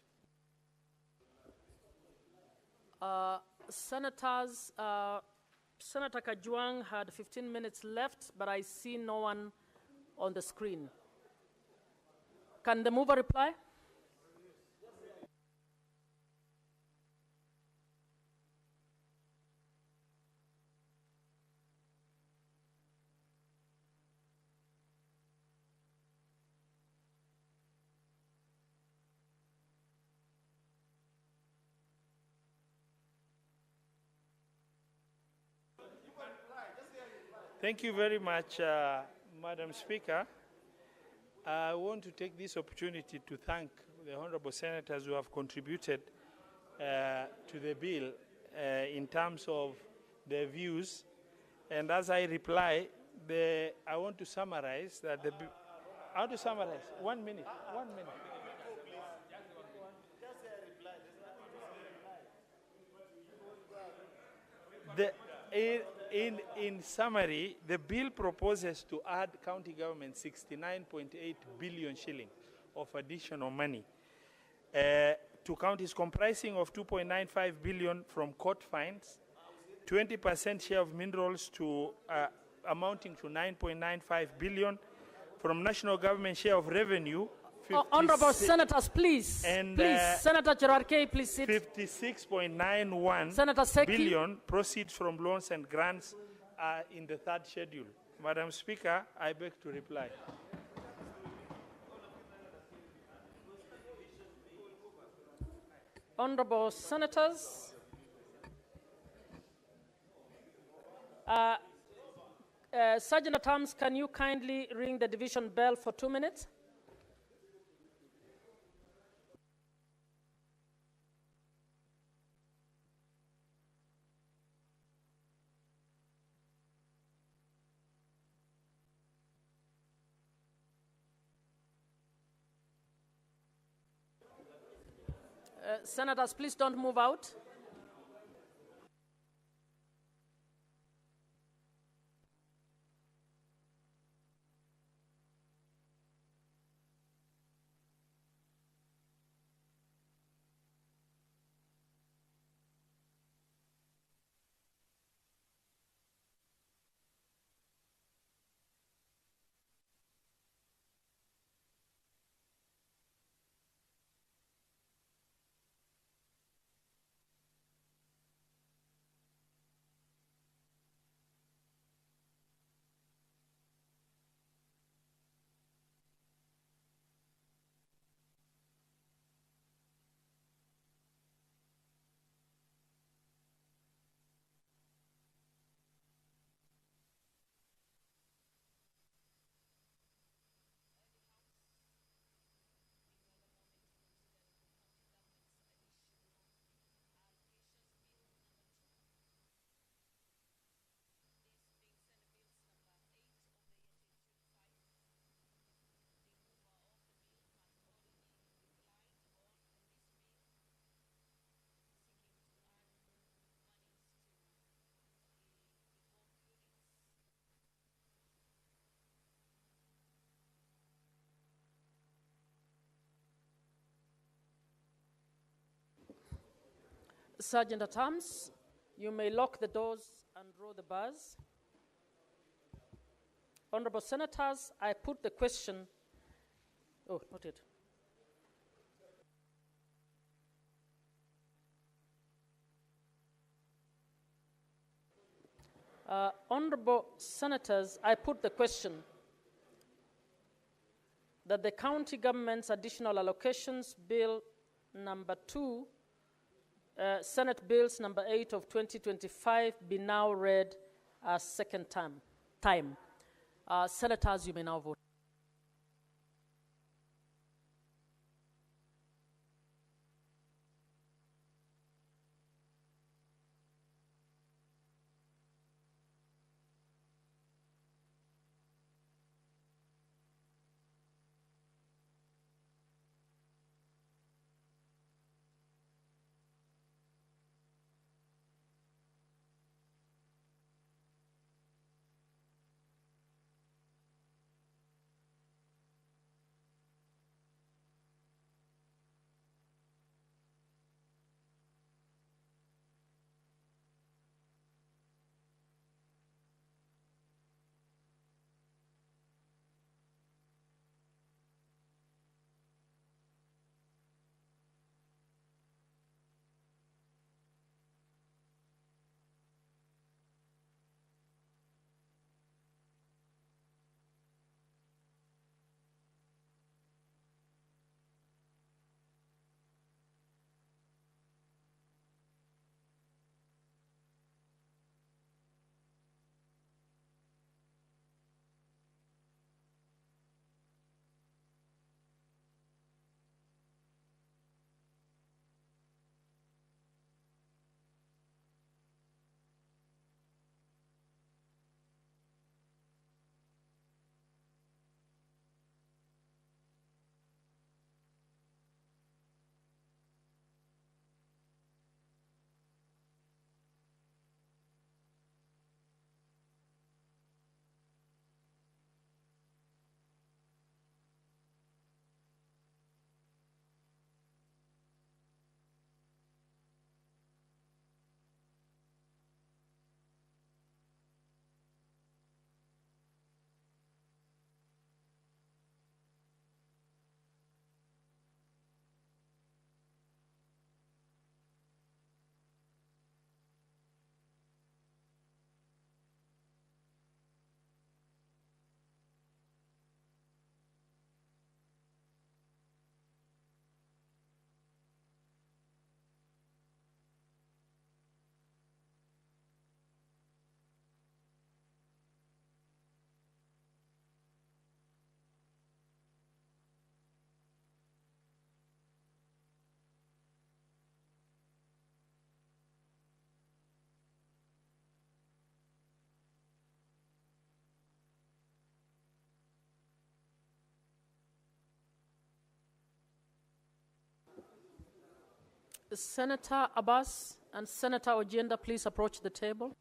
Senators, Senator Kajwang had 15 minutes left, but I see no one on the screen. Can the mover reply? Thank you very much, Madam Speaker. I want to take this opportunity to thank the honorable senators who have contributed to the bill in terms of their views. And as I reply, I want to summarize that how to summarize? 1 minute. 1 minute. In summary, the bill proposes to add county government 69.8 billion shilling of additional money to counties, comprising of 2.95 billion from court fines, 20% share of minerals to amounting to 9.95 billion from national government share of revenue. Honorable Senators, please. And, please, Senator Gerard K., please sit. 56.91 billion proceeds from loans and grants are in the third schedule. Madam Speaker, I beg to reply. Honorable Senators, Sergeant at Arms, can you kindly ring the division bell for 2 minutes? Senators, please don't move out. Sergeant at Arms, you may lock the doors and draw the bars. Honorable Senators, I put the question. Oh, not yet. Honorable Senators, I put the question that the county government's additional allocations bill number 2, Senate bills number 8 of 2025 be now read a second time. Senators, you may now vote. Senator Abbas and Senator Ojenda, please approach the table.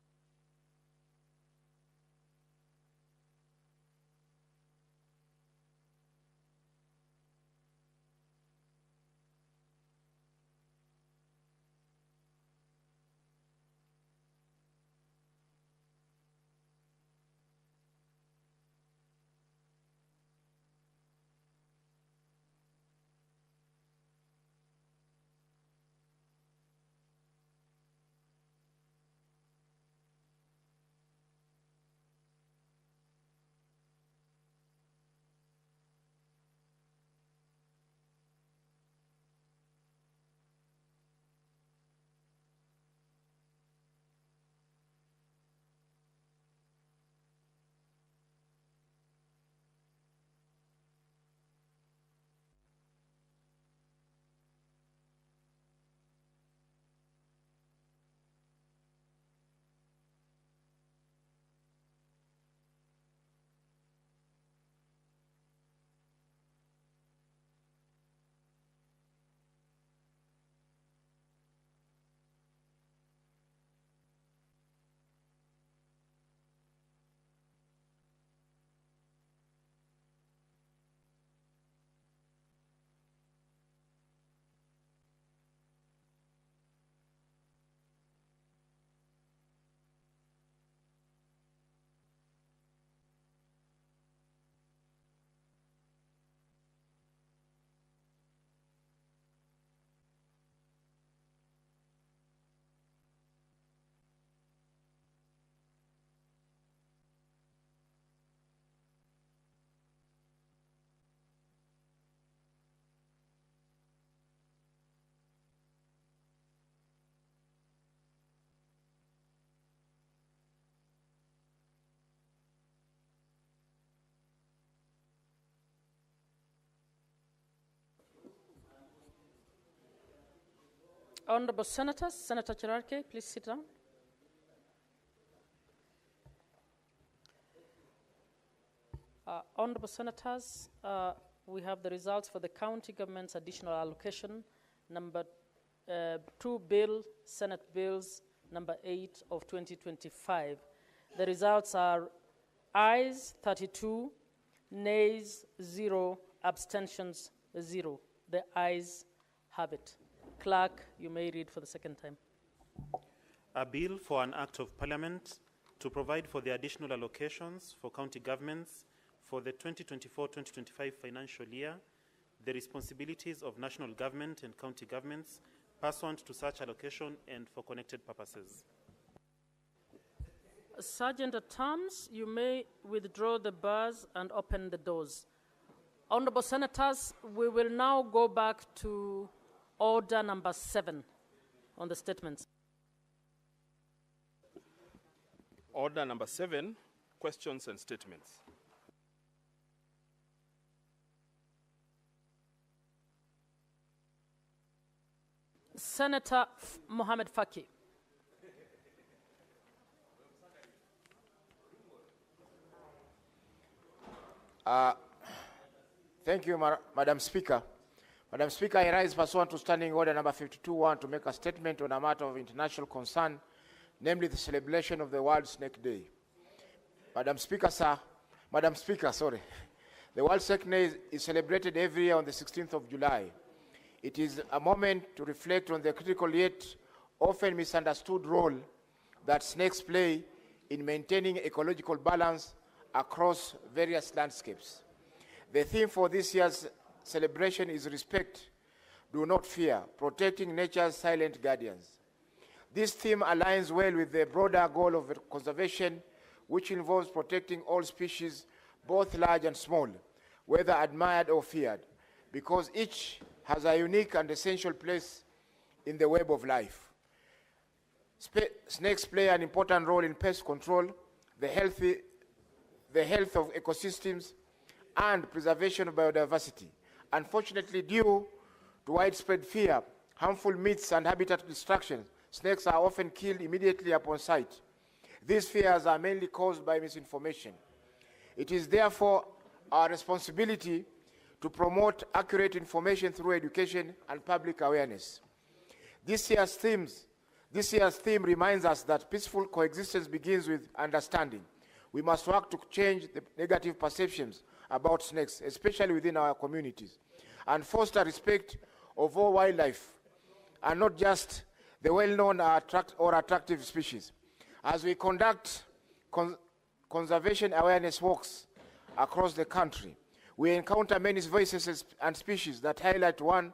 Honorable Senators, Senator Cherarke, please sit down. Honorable Senators, we have the results for the county government's additional allocation, number 2 bill, Senate bills, number 8 of 2025. The results are ayes 32, nays 0, abstentions 0. The ayes have it. Clerk, you may read for the second time. A bill for an act of parliament to provide for the additional allocations for county governments for the 2024-2025 financial year, the responsibilities of national government and county governments pursuant to such allocation and for connected purposes. Sergeant at Arms, you may withdraw the bars and open the doors. Honorable Senators, we will now go back to order number 7 on the statements. Order number 7, questions and statements. Senator Mohamed Faki. Thank you, Madam Speaker. Madam Speaker, I rise pursuant to Standing Order number 52-1 to make a statement on a matter of international concern, namely the celebration of the World Snake Day. Madam Speaker, the World Snake Day is celebrated every year on the 16th of July. It is a moment to reflect on the critical yet often misunderstood role that snakes play in maintaining ecological balance across various landscapes. The theme for this year's celebration is respect, do not fear, protecting nature's silent guardians. This theme aligns well with the broader goal of conservation, which involves protecting all species, both large and small, whether admired or feared, because each has a unique and essential place in the web of life. Snakes play an important role in pest control, the health of ecosystems, and preservation of biodiversity. Unfortunately, due to widespread fear, harmful myths, and habitat destruction, snakes are often killed immediately upon sight. These fears are mainly caused by misinformation. It is therefore our responsibility to promote accurate information through education and public awareness. This year's theme reminds us that peaceful coexistence begins with understanding. We must work to change the negative perceptions about snakes, especially within our communities, and foster respect of all wildlife, and not just the well-known or attractive species. As we conduct conservation awareness walks across the country, we encounter many voices and species that highlight one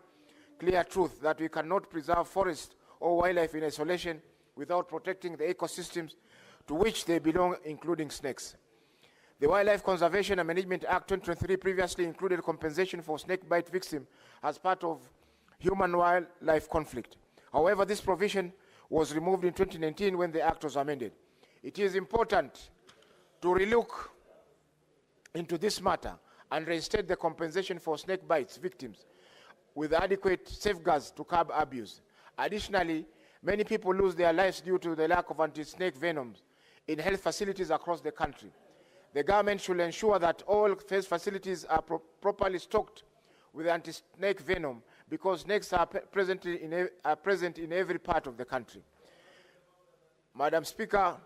clear truth, that we cannot preserve forests or wildlife in isolation without protecting the ecosystems to which they belong, including snakes. The Wildlife Conservation and Management Act 2023 previously included compensation for snake bite victims as part of human-wildlife conflict. However, this provision was removed in 2019 when the Act was amended. It is important to relook into this matter and reinstate the compensation for snake bites victims with adequate safeguards to curb abuse. Additionally, many people lose their lives due to the lack of anti-snake venoms in health facilities across the country. The government should ensure that all health facilities are properly stocked with anti-snake venom, because snakes are present in every part of the country. Madam Speaker,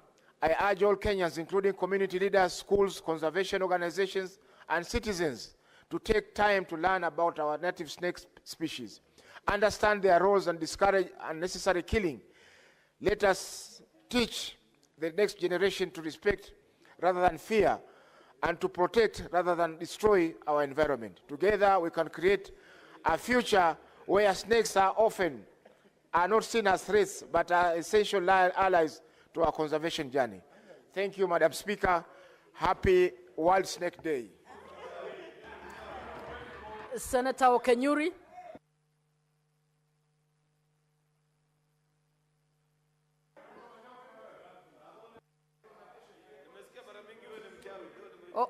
I urge all Kenyans, including community leaders, schools, conservation organizations, and citizens, to take time to learn about our native snake species, understand their roles, and discourage unnecessary killing. Let us teach the next generation to respect rather than fear, and to protect rather than destroy our environment. Together, we can create a future where snakes are not seen as threats, but are essential allies to our conservation journey. Thank you, Madam Speaker. Happy World Snake Day. Senator Okenyuri.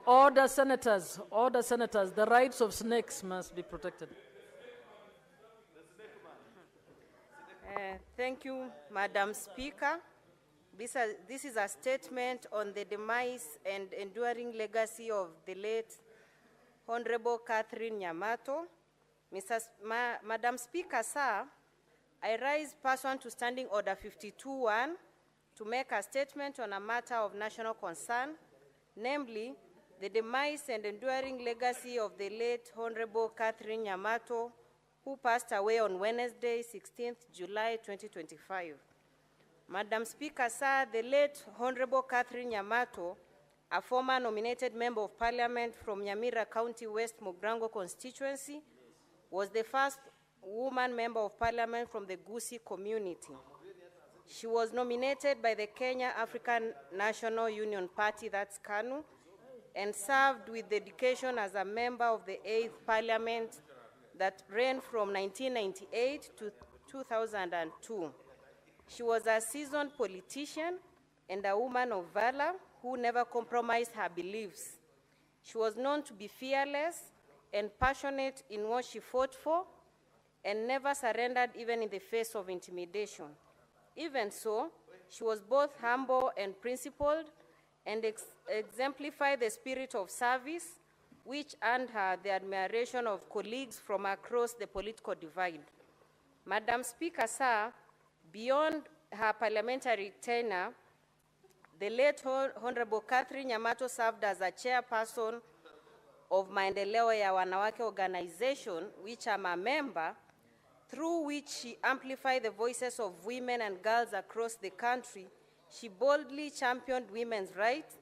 Order, senators. Order, senators. The rights of snakes must be protected. Thank you, Madam Speaker. This is a statement on the demise and enduring legacy of the late Honorable Catherine Nyamato. Madam Speaker, sir, I rise pursuant to Standing Order 52.1 to make a statement on a matter of national concern, namely the demise and enduring legacy of the late Honorable Catherine Nyamato, who passed away on Wednesday, 16th July 2025. Madam Speaker, sir, the late Honorable Catherine Nyamato, a former nominated Member of Parliament from Nyamira County, West Mugrango constituency, was the first woman Member of Parliament from the Gusii community. She was nominated by the Kenya African National Union Party, that's KANU, and served with dedication as a member of the 8th Parliament that ran from 1998 to 2002. She was a seasoned politician and a woman of valor who never compromised her beliefs. She was known to be fearless and passionate in what she fought for and never surrendered even in the face of intimidation. Even so, she was both humble and principled and exemplified the spirit of service, which earned her the admiration of colleagues from across the political divide. Madam Speaker, sir, beyond her parliamentary tenure, the late Honorable Catherine Nyamato served as a chairperson of Maendeleo ya Wanawake organization, which I'm a member, through which she amplified the voices of women and girls across the country. She boldly championed women's rights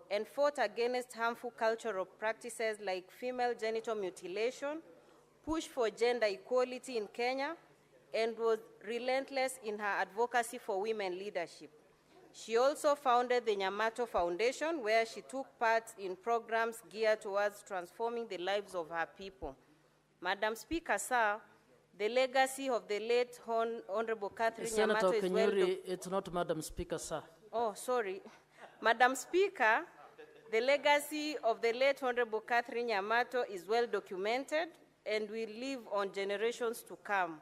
and fought against harmful cultural practices like female genital mutilation, pushed for gender equality in Kenya, and was relentless in her advocacy for women leadership. She also founded the Nyamato Foundation, where she took part in programs geared towards transforming the lives of her people. Madam Speaker, sir, the legacy of the late Honorable Catherine Senator Nyamato is well Kenyuri, it's not Madam Speaker, sir. Oh, sorry. Madam Speaker, the legacy of the late Honorable Catherine Nyamato is well documented and will live on generations to come.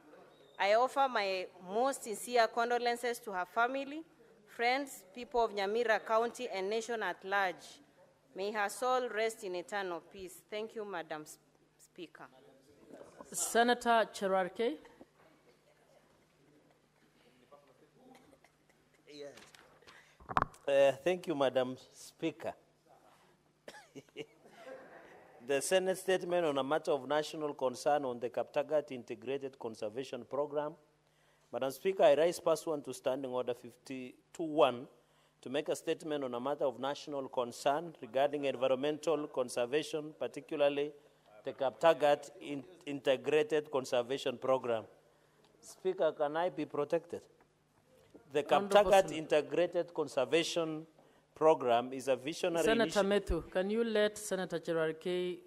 I offer my most sincere condolences to her family, friends, people of Nyamira County, and nation at large. May her soul rest in eternal peace. Thank you, Madam Speaker. Senator Cherarke. Thank you, Madam Speaker. The Senate statement on a matter of national concern on the Kaptagat Integrated Conservation Program. Madam Speaker, I rise pursuant to Standing Order 52.1 to make a statement on a matter of national concern regarding environmental conservation, particularly the Kaptagat Integrated Conservation Program. Speaker, can I be protected? The Kaptagat Integrated Conservation Program is a visionary Senator Methu, can you let Senator Cherarke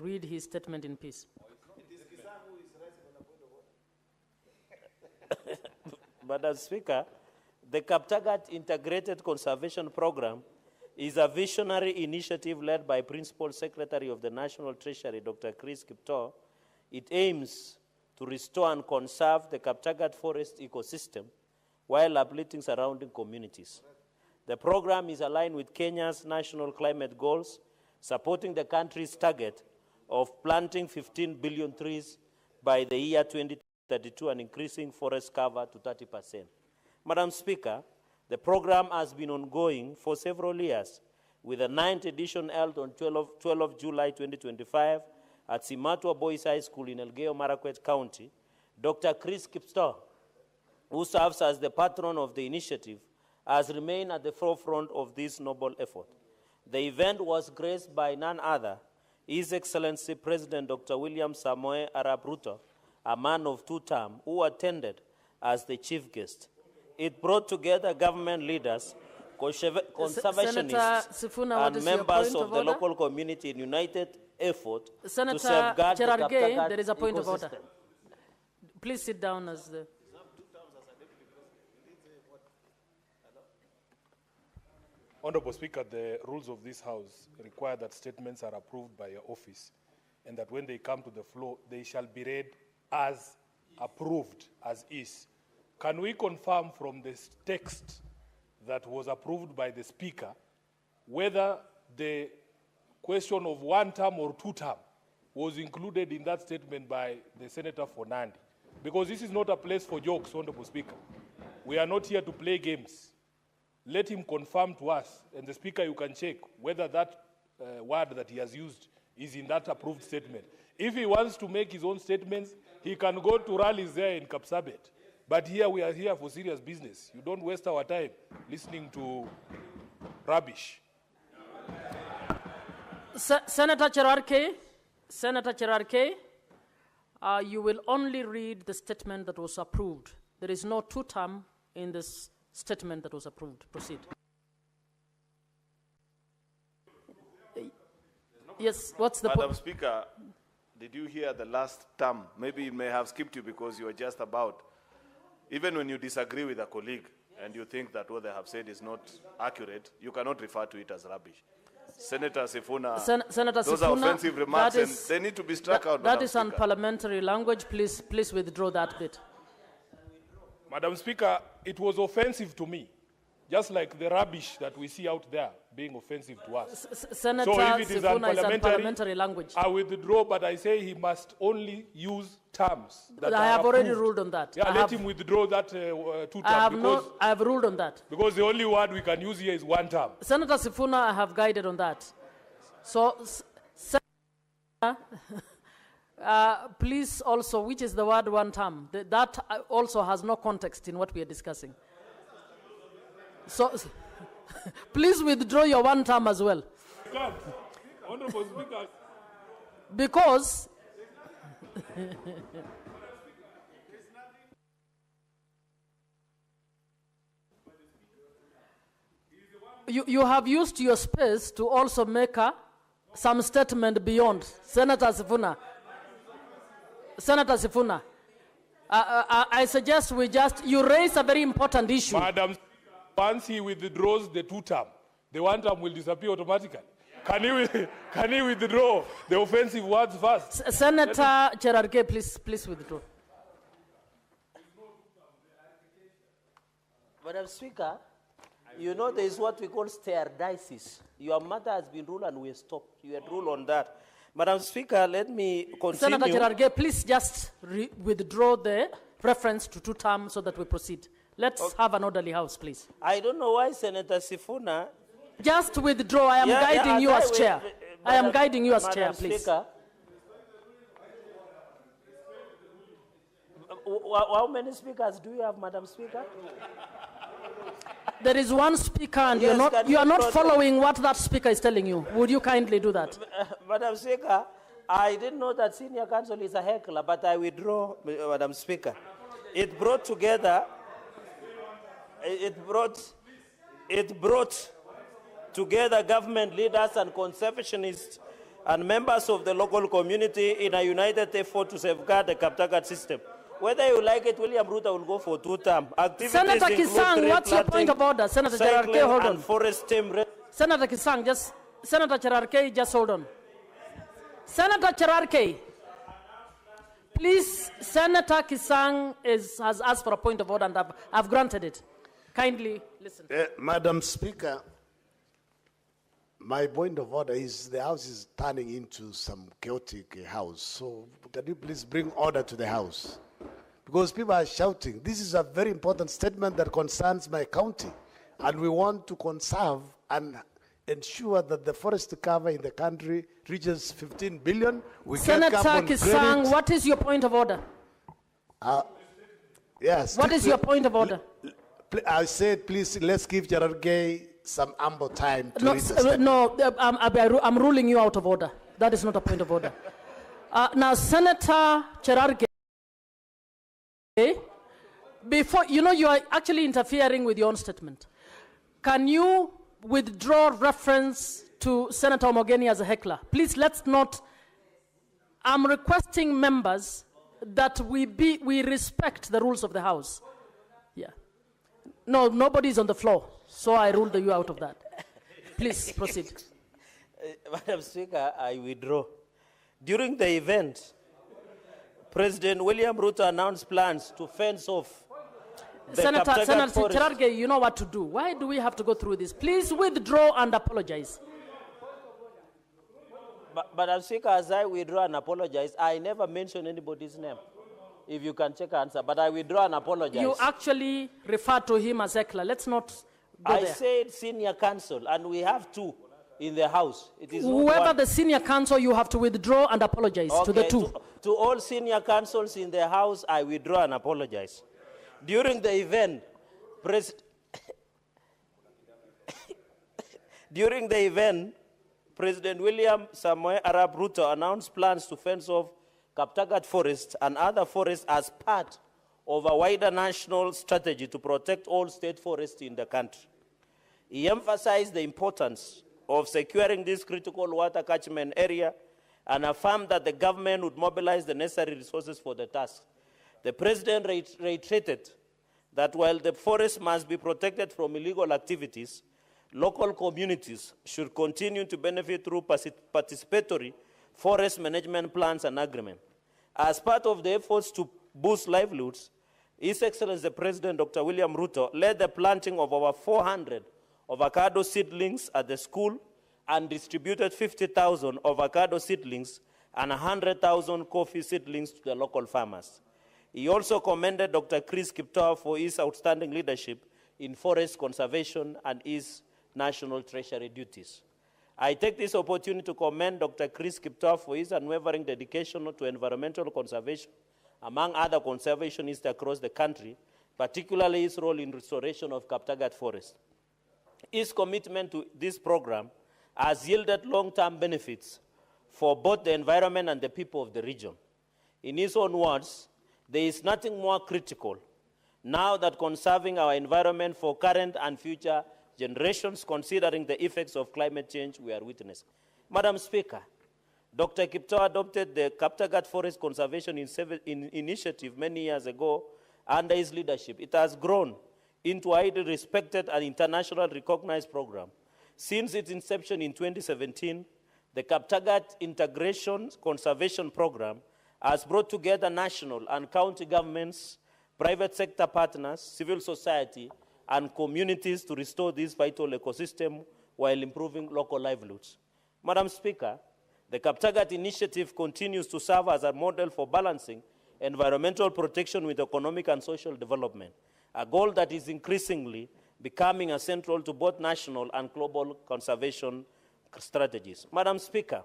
read his statement in peace? Madam Speaker, the Kaptagat Integrated Conservation Program is a visionary initiative led by Principal Secretary of the National Treasury, Dr. Chris Kiptoo. It aims to restore and conserve the Kaptagat forest ecosystem while uplifting surrounding communities. The program is aligned with Kenya's national climate goals, supporting the country's target of planting 15 billion trees by the year 2032 and increasing forest cover to 30%. Madam Speaker, the program has been ongoing for several years, with the 9th edition held on 12 July 2025 at Simatwa Boys High School in Elgeyo Marakwet County. Dr. Chris Kiptoo, who serves as the patron of the initiative, has remained at the forefront of this noble effort. The event was graced by none other, His Excellency President Dr. William Samoei Arap Ruto, a man of two terms, who attended as the chief guest. It brought together government leaders, conservationists, and members of the local community in united effort to safeguard the Kaptagat there is a point ecosystem. of order. Please sit down as the... Honorable Speaker, the rules of this House require that statements are approved by your office and that when they come to the floor, they shall be read as approved as is. can we confirm from this text that was approved by the Speaker whether the question of 1 term or 2 term was included in that statement by the Senator for Nandi? Because this is not a place for jokes, Honorable Speaker. We are not here to play games. Let him confirm to us, and the Speaker, you can check whether that word that he has used is in that approved statement. If he wants to make his own statements, he can go to rallies there in Kapsabet. But here we are here for serious business. You don't waste our time listening to rubbish. Senator Cherarke, you will only read the statement that was approved. There is no 2 term in this statement that was approved. Proceed. Yes, what's the point? Madam Speaker, did you hear the last term? Maybe it may have skipped you because you were just about. Even when you disagree with a colleague and you think that what they have said is not accurate, you cannot refer to it as rubbish. Senator Sifuna, Senator those Sifuna, are offensive remarks that and is, they need to be struck out. That is unparliamentary language. Please withdraw that bit. Madam Speaker, it was offensive to me, just like the rubbish that we see out there being offensive to us. Senator So if it is Sifuna is unparliamentary language. I withdraw, but I say he must only use terms that I are have already approved. ruled on that. Yeah, let him withdraw that 2 terms. I have ruled on that. Because the only word we can use here is 1 term. Senator Sifuna, I have guided on that. So, please also, which is the word 1 term? That also has no context in what we are discussing. So, please withdraw your 1 term as well. Honorable Speaker. Because you have used your space to also make some statement beyond. Senator Sifuna. I suggest you raise a very important issue. Madam, once he withdraws the 2 term, the 1 term will disappear automatically. Can he withdraw the offensive words first? Senator Cherarke, please withdraw. Madam Speaker, you know there is what we call stereodices. Your matter has been ruled and we stopped. You had ruled on that. Madam Speaker, let me continue. Senator Cherarke, please just withdraw the reference to 2 terms so that we proceed. Let's have an orderly house, please. I don't know why Senator Sifuna. Just withdraw. I am guiding you as chair. I am guiding you as chair, please. Speaker, how many speakers do you have, Madam Speaker? There is 1 speaker and Yes, you are not following what that speaker is telling you. Would you kindly do that? Madam Speaker, I didn't know that senior counsel is a heckler, but I withdraw, Madam Speaker. It brought together government leaders and conservationists and members of the local community in a united effort to safeguard the Kaptagat system. Whether you like it, William Ruto will go for 2 terms. Senator Kisang, what's your point of order? Senator Cherarke, hold on. Senator Kisang, Senator Cherarke, just hold on. Senator Cherarke, please, Senator Kisang has asked for a point of order and I've granted it. Kindly listen. Madam Speaker, my point of order is the House is turning into some chaotic house. So can you please bring order to the House? Because people are shouting. This is a very important statement that concerns my county. And we want to conserve and ensure that the forest cover in the country reaches 15 billion. Senator Kisang, what is your point of order? Yes. What is your point of order? I said, please, let's give Cherarke some ample time to read the statement. I'm ruling you out of order. That is not a point of order. Now, Senator Cherarke, before, you are actually interfering with your own statement. Can you withdraw reference to Senator Omogeni as a heckler? Please, let's not. I'm requesting members that we respect the rules of the House. Yeah. No, nobody's on the floor, so I ruled you out of that. Please proceed. Madam Speaker, I withdraw. During the event, President William Ruto announced plans to fence off Senator Forest- Cherargei, you know what to do. Why do we have to go through this? Please withdraw and apologize. But Madam Speaker, as I withdraw and apologize, I never mentioned anybody's name. If you can check answer, but I withdraw and apologize. You actually refer to him as Ekla. Let's not go I there. said senior counsel, and we have two in the House. It is not Whoever one. the senior counsel, you have to withdraw and apologize to the Okay, two. To all senior counsels in the House, I withdraw and apologize. During the event, during the event, President William Samoei Arap Ruto announced plans to fence off Kaptagat Forest and other forests as part of a wider national strategy to protect all state forests in the country. He emphasized the importance of securing this critical water catchment area and affirmed that the government would mobilize the necessary resources for the task. The President reiterated that while the forest must be protected from illegal activities, local communities should continue to benefit through participatory forest management plans and agreements. As part of the efforts to boost livelihoods, His Excellency the President, Dr. William Ruto, led the planting of over 400 avocado seedlings at the school and distributed 50,000 avocado seedlings and 100,000 coffee seedlings to the local farmers. He also commended Dr. Chris Kiptoo for his outstanding leadership in forest conservation and his national treasury duties. I take this opportunity to commend Dr. Chris Kiptoo for his unwavering dedication to environmental conservation, among other conservationists across the country, particularly his role in restoration of Kaptagat Forest. His commitment to this program has yielded long-term benefits for both the environment and the people of the region. In his own words, there is nothing more critical now that conserving our environment for current and future generations, considering the effects of climate change we are witnessing. Madam Speaker, Dr. Kiptoo adopted the Kaptagat Forest Conservation Initiative many years ago under his leadership. It has grown into a highly respected and internationally recognized program. Since its inception in 2017, the Kaptagat Integration Conservation Program has brought together national and county governments, private sector partners, civil society, and communities to restore this vital ecosystem while improving local livelihoods. Madam Speaker, the Kaptagat initiative continues to serve as a model for balancing environmental protection with economic and social development, a goal that is increasingly becoming central to both national and global conservation strategies. Madam Speaker,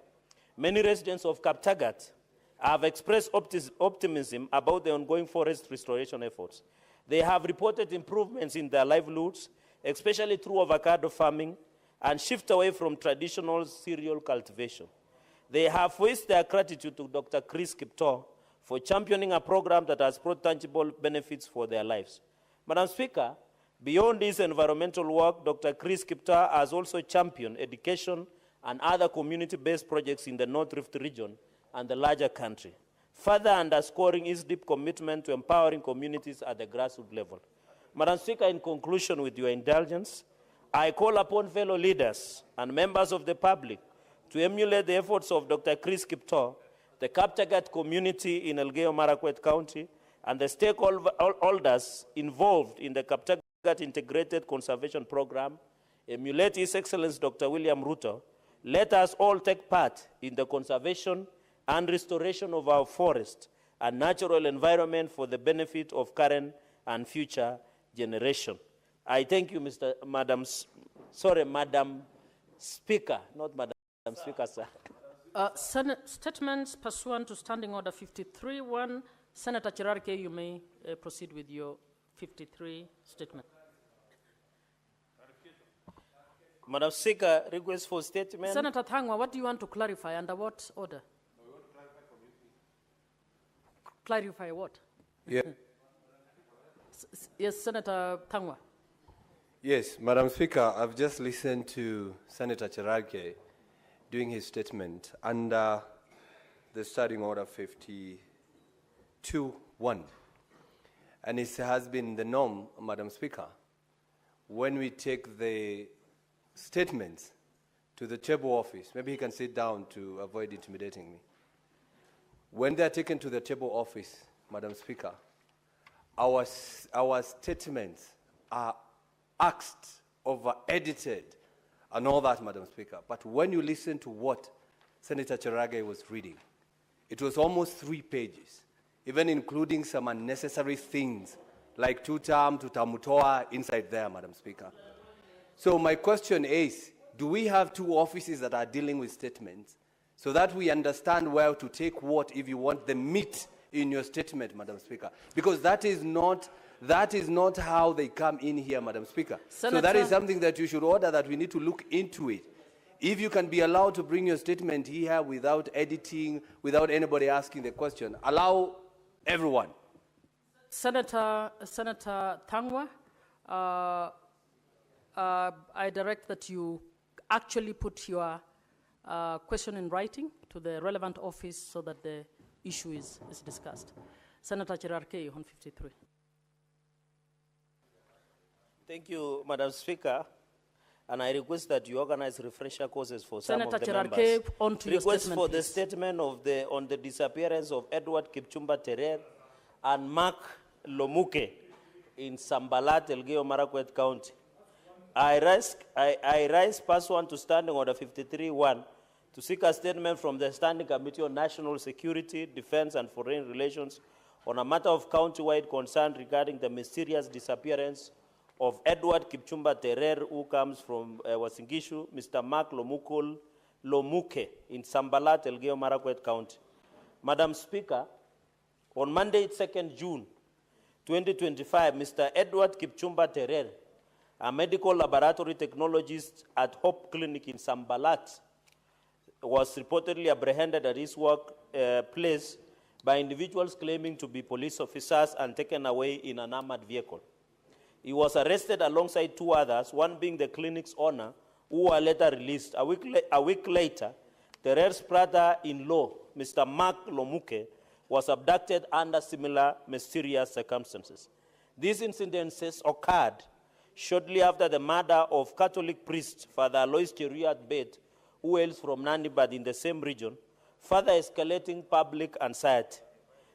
many residents of Kaptagat have expressed optimism about the ongoing forest restoration efforts. They have reported improvements in their livelihoods, especially through avocado farming, and shift away from traditional cereal cultivation. They have voiced their gratitude to Dr. Chris Kiptoo for championing a program that has brought tangible benefits for their lives. Madam Speaker, beyond this environmental work, Dr. Chris Kiptoo has also championed education and other community-based projects in the North Rift region and the larger country, further underscoring his deep commitment to empowering communities at the grassroots level. Madam Speaker, in conclusion, with your indulgence, I call upon fellow leaders and members of the public to emulate the efforts of Dr. Chris Kiptoo, the Kaptagat community in Elgeyo Marakwet County, and the stakeholders involved in the Kaptagat Integrated Conservation Program. Emulate His Excellency Dr. William Ruto. Let us all take part in the conservation and restoration of our forest and natural environment for the benefit of current and future generation. I thank you, Madam Speaker, not Madam Speaker, sir. Senate statements pursuant to Standing Order 53.1. Senator Cherargei, you may proceed with your 53 statement. Madam Speaker, request for statement. Senator Thangwa, what do you want to clarify? Under what order? Clarify what? Yeah. Yes, Senator Thangwa. Yes, Madam Speaker, I've just listened to Senator Cherargei doing his statement under the Standing Order 52.1. And it has been the norm, Madam Speaker, when we take the statements to the table office, maybe he can sit down to avoid intimidating me. When they are taken to the table office, Madam Speaker, our statements are axed, over-edited, and all that, Madam Speaker. But when you listen to what Senator Cherage was reading, it was almost 3 pages, even including some unnecessary things like two-term to tamutoa inside there, Madam Speaker. So my question is, do we have 2 offices that are dealing with statements so that we understand where to take what if you want the meat in your statement, Madam Speaker? Because that is not how they come in here, Madam Speaker. Senator, so that is something that you should order, that we need to look into it. If you can be allowed to bring your statement here without editing, without anybody asking the question, allow everyone. Senator Thangwa, I direct that you actually put your question in writing to the relevant office so that the issue is discussed. Senator Cherarkei on 53. Thank you, Madam Speaker. And I request that you organize refresher courses for some Senator of the Cherarkei, members. on to your Request statement, for the please. statement on the disappearance of Edward Kipchumba Terer and Mark Lomuke in Sambalat, Elgeyo Marakwet County. I rise pursuant to Standing Order 53-1 to seek a statement from the Standing Committee on National Security, Defense and Foreign Relations on a matter of county-wide concern regarding the mysterious disappearance of Edward Kipchumba Terer, who comes from Wasingishu, Mr. Mark Lomuke in Sambalat, Elgeyo Marakwet County. Madam Speaker, on Monday, 2nd June 2025, Mr. Edward Kipchumba Terer, a medical laboratory technologist at Hope Clinic in Sambalat, was reportedly apprehended at his work place by individuals claiming to be police officers and taken away in an armored vehicle. He was arrested alongside 2 others, one being the clinic's owner, who were later released. A week later, Terer's brother-in-law, Mr. Mark Lomuke, was abducted under similar mysterious circumstances. These incidences occurred shortly after the murder of Catholic priest Father Alois Cheruiyot Bett, who hails from Nandibad in the same region, further escalating public anxiety.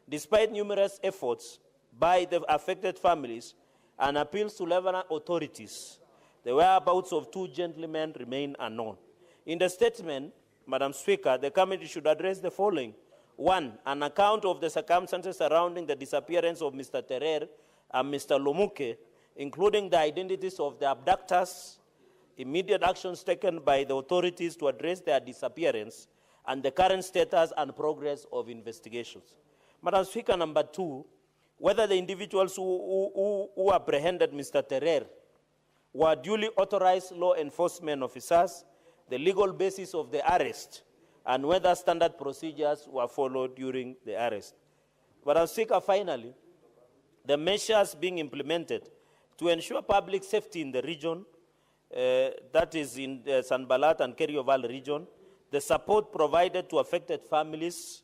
Despite numerous efforts by the affected families and appeals to Lebanon authorities, the whereabouts of 2 gentlemen remain unknown. In the statement, Madam Speaker, the committee should address the following. 1, an account of the circumstances surrounding the disappearance of Mr. Terer and Mr. Lomuke, including the identities of the abductors, immediate actions taken by the authorities to address their disappearance, and the current status and progress of investigations. Madam Speaker, number 2, whether the individuals who apprehended Mr. Terer were duly authorized law enforcement officers, the legal basis of the arrest, and whether standard procedures were followed during the arrest. Madam Speaker, finally, the measures being implemented to ensure public safety in the region, that is in the Sanbalat and Kerio Valley region, the support provided to affected families,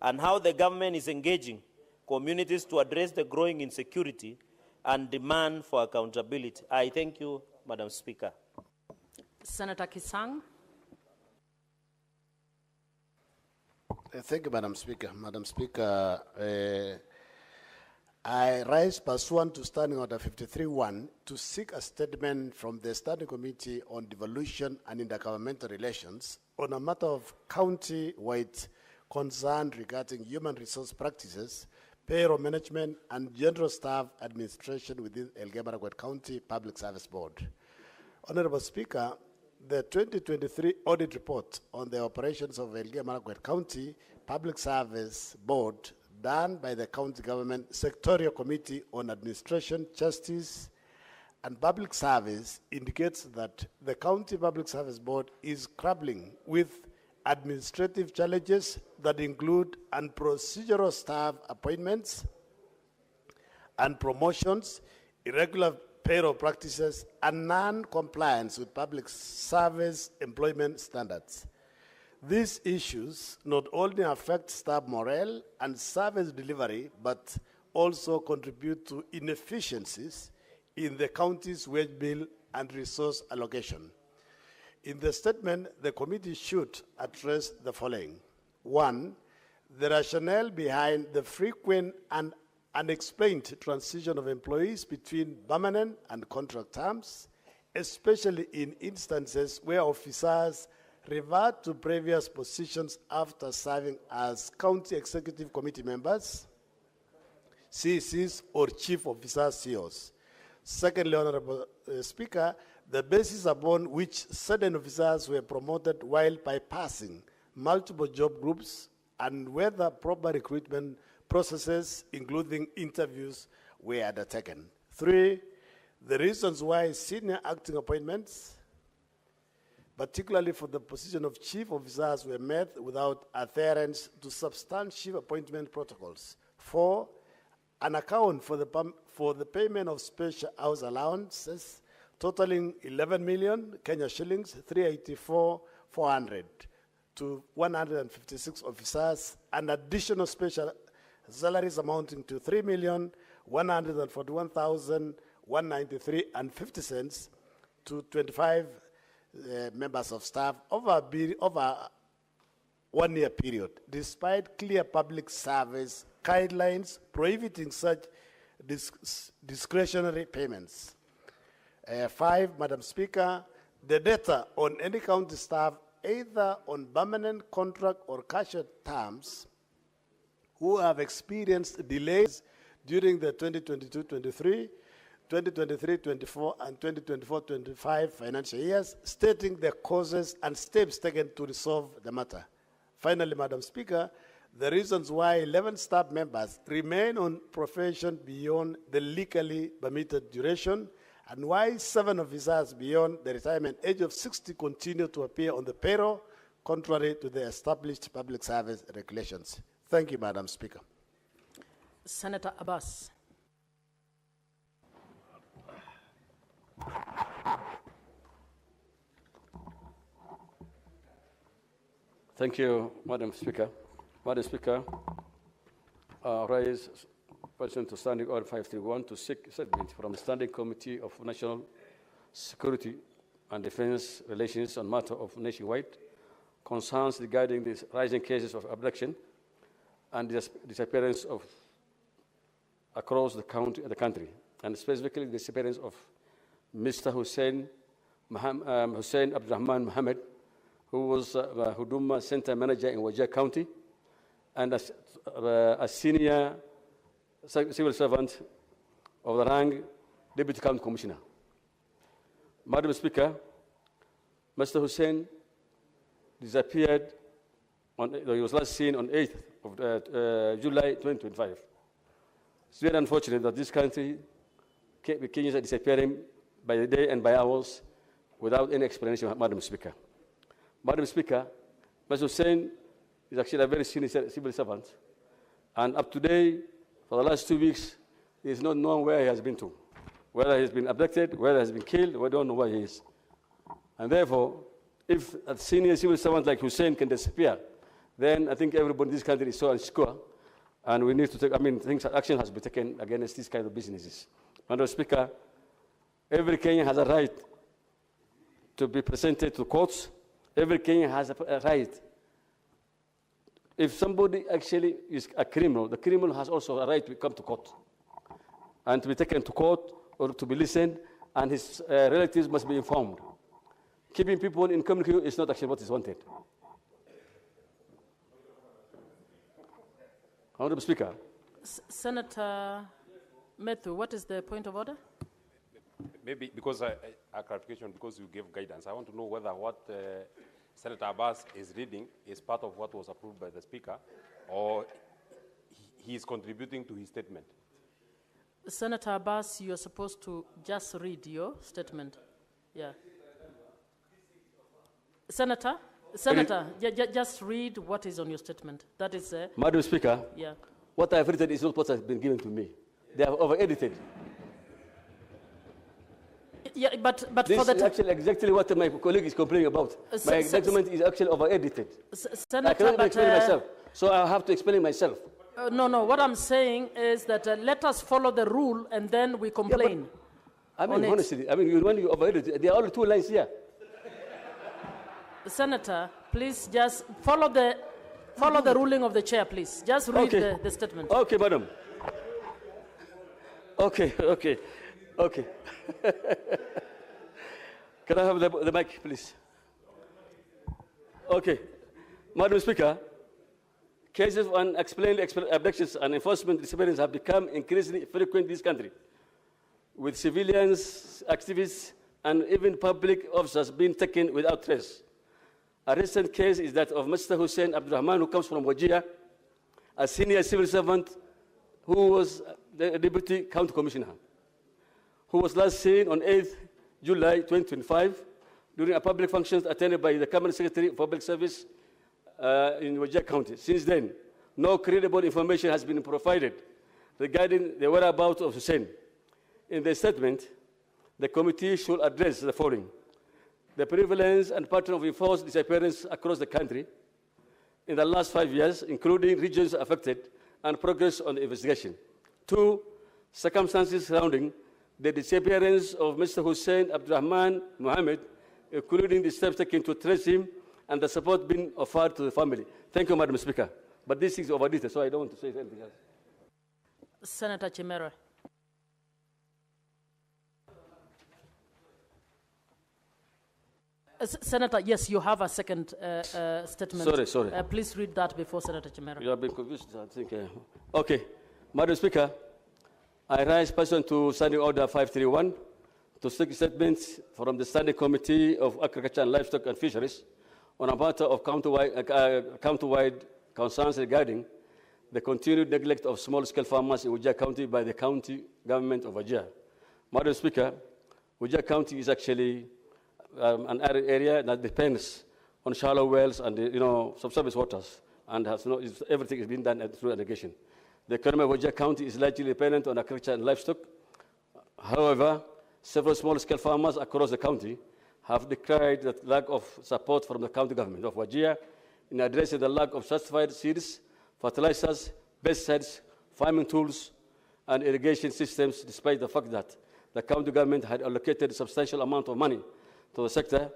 and how the government is engaging communities to address the growing insecurity and demand for accountability. I thank you, Madam Speaker. Senator Kisang. Thank you, Madam Speaker. Madam Speaker, I rise pursuant to Standing Order 53-1 to seek a statement from the Standing Committee on Devolution and Intergovernmental Relations on a matter of county-wide concern regarding human resource practices, payroll management, and general staff administration within Elgeyo Marakwet County Public Service Board. Honorable Speaker, the 2023 audit report on the operations of Elgeyo Marakwet County Public Service Board done by the County Government Sectorial Committee on Administration, Justice, and Public Service indicates that the County Public Service Board is grappling with administrative challenges that include procedural staff appointments and promotions, irregular payroll practices, and non-compliance with public service employment standards. These issues not only affect staff morale and service delivery, but also contribute to inefficiencies in the county's wage bill and resource allocation. In the statement, the committee should address the following. 1, the rationale behind the frequent and and explained transition of employees between permanent and contract terms, especially in instances where officers revert to previous positions after serving as county executive committee members, CECs, or chief officers, CEOs. Secondly, Honorable Speaker, the basis upon which certain officers were promoted while bypassing multiple job groups and whether proper recruitment processes, including interviews, were undertaken. 3, the reasons why senior acting appointments, particularly for the position of chief officers, were made without adherence to substantive appointment protocols. 4, an account for the payment of special house allowances totaling 11 million Kenya shillings, 384,400 to 156 officers, and additional special salaries amounting to 3,141,193 and 50 cents to 25 members of staff over a 1-year period, despite clear public service guidelines prohibiting such discretionary payments. 5, Madam Speaker, the data on any county staff, either on permanent contract or casual terms, who have experienced delays during the 2022-23, 2023-24, and 2024-25 financial years, stating the causes and steps taken to resolve the matter. Finally, Madam Speaker, the reasons why 11 staff members remain on profession beyond the legally permitted duration, and why 7 officers beyond the retirement age of 60 continue to appear on the payroll, contrary to the established public service regulations. Thank you, Madam Speaker. Senator Abbas. Thank you, Madam Speaker. Madam Speaker, raise question to Standing Order 531 to seek statement from the Standing Committee of National Security and Defense Relations on matter of nationwide concerns regarding the rising cases of abduction and disappearance of across the country, and specifically the disappearance of Mr. Hussein Abdurrahman Mohammed, who was Huduma Center Manager in Wajir County, and a senior civil servant of the rank Deputy County Commissioner. Madam Speaker, Mr. Hussein disappeared, he was last seen on 8th of July 2025. It's very unfortunate that this country, Kenyans are disappearing by the day and by hours without any explanation, Madam Speaker. Madam Speaker, Mr. Hussein is actually a very senior civil servant, and up to date, for the last 2 weeks, he is not known where he has been to, whether he has been abducted, whether he has been killed, we don't know where he is. And therefore, if a senior civil servant like Hussein can disappear, then I think everybody in this country is so unsecure, and we need to take, action has been taken against these kind of businesses. Madam Speaker, every Kenyan has a right to be presented to courts. Every Kenyan has a right. If somebody actually is a criminal, the criminal has also a right to come to court and to be taken to court or to be listened, and his relatives must be informed. Keeping people in community is not actually what is wanted. Honorable Speaker. Senator Methu, what is the point of order? Maybe because a clarification, because you gave guidance, I want to know whether what Senator Abbas is reading is part of what was approved by the Speaker, or he is contributing to his statement. Senator Abbas, you're supposed to just read your statement. Yeah. Senator, just read what is on your statement. That is. Madam Speaker, yeah. What I've written is not what has been given to me. They have over-edited. Yeah, but this for the is actually exactly what my colleague is complaining about. My document is actually over-edited. I cannot explain myself, so I have to explain myself. No. What I'm saying is that let us follow the rule, and then we complain. Yeah, honestly, when you over-edit, there are only 2 lines here. Senator, please just follow the ruling of the chair, please. Just read the statement. Okay, madam. Okay. Can I have the mic, please? Okay. Madam Speaker, cases of unexplained abductions and enforcement disappearances have become increasingly frequent in this country, with civilians, activists, and even public officers being taken without trace. A recent case is that of Mr. Hussein Abdurrahman, who comes from Wajir, a senior civil servant who was the Deputy County Commissioner, who was last seen on 8th July 2025 during a public function attended by the Cabinet Secretary of Public Service in Wajir County. Since then, no credible information has been provided regarding the whereabouts of Hussein. In the statement, the committee should address the following: the prevalence and pattern of enforced disappearance across the country in the last 5 years, including regions affected, and progress on the investigation. 2, circumstances surrounding the disappearance of Mr. Hussein Abdurrahman Mohammed, including the steps taken to trace him and the support being offered to the family. Thank you, Madam Speaker. But this is over-detailed, so I don't want to say anything else. Senator Chimera. Senator, yes, you have a second statement. Sorry. Please read that before Senator Chimera. You have been confused, I think. Okay. Madam Speaker, I rise pursuant to Standing Order 531 to seek statements from the Standing Committee of Agriculture and Livestock and Fisheries on a matter of county-wide concerns regarding the continued neglect of small-scale farmers in Wajir County by the county government of Wajir. Madam Speaker, Wajir County is actually an arid area that depends on shallow wells and subsurface waters, and has everything is being done through irrigation. The economy of Wajir County is largely dependent on agriculture and livestock. However, several small-scale farmers across the county have declared that lack of support from the county government of Wajir in addressing the lack of certified seeds, fertilizers, pesticides, farming tools, and irrigation systems, despite the fact that the county government had allocated a substantial amount of money to the sector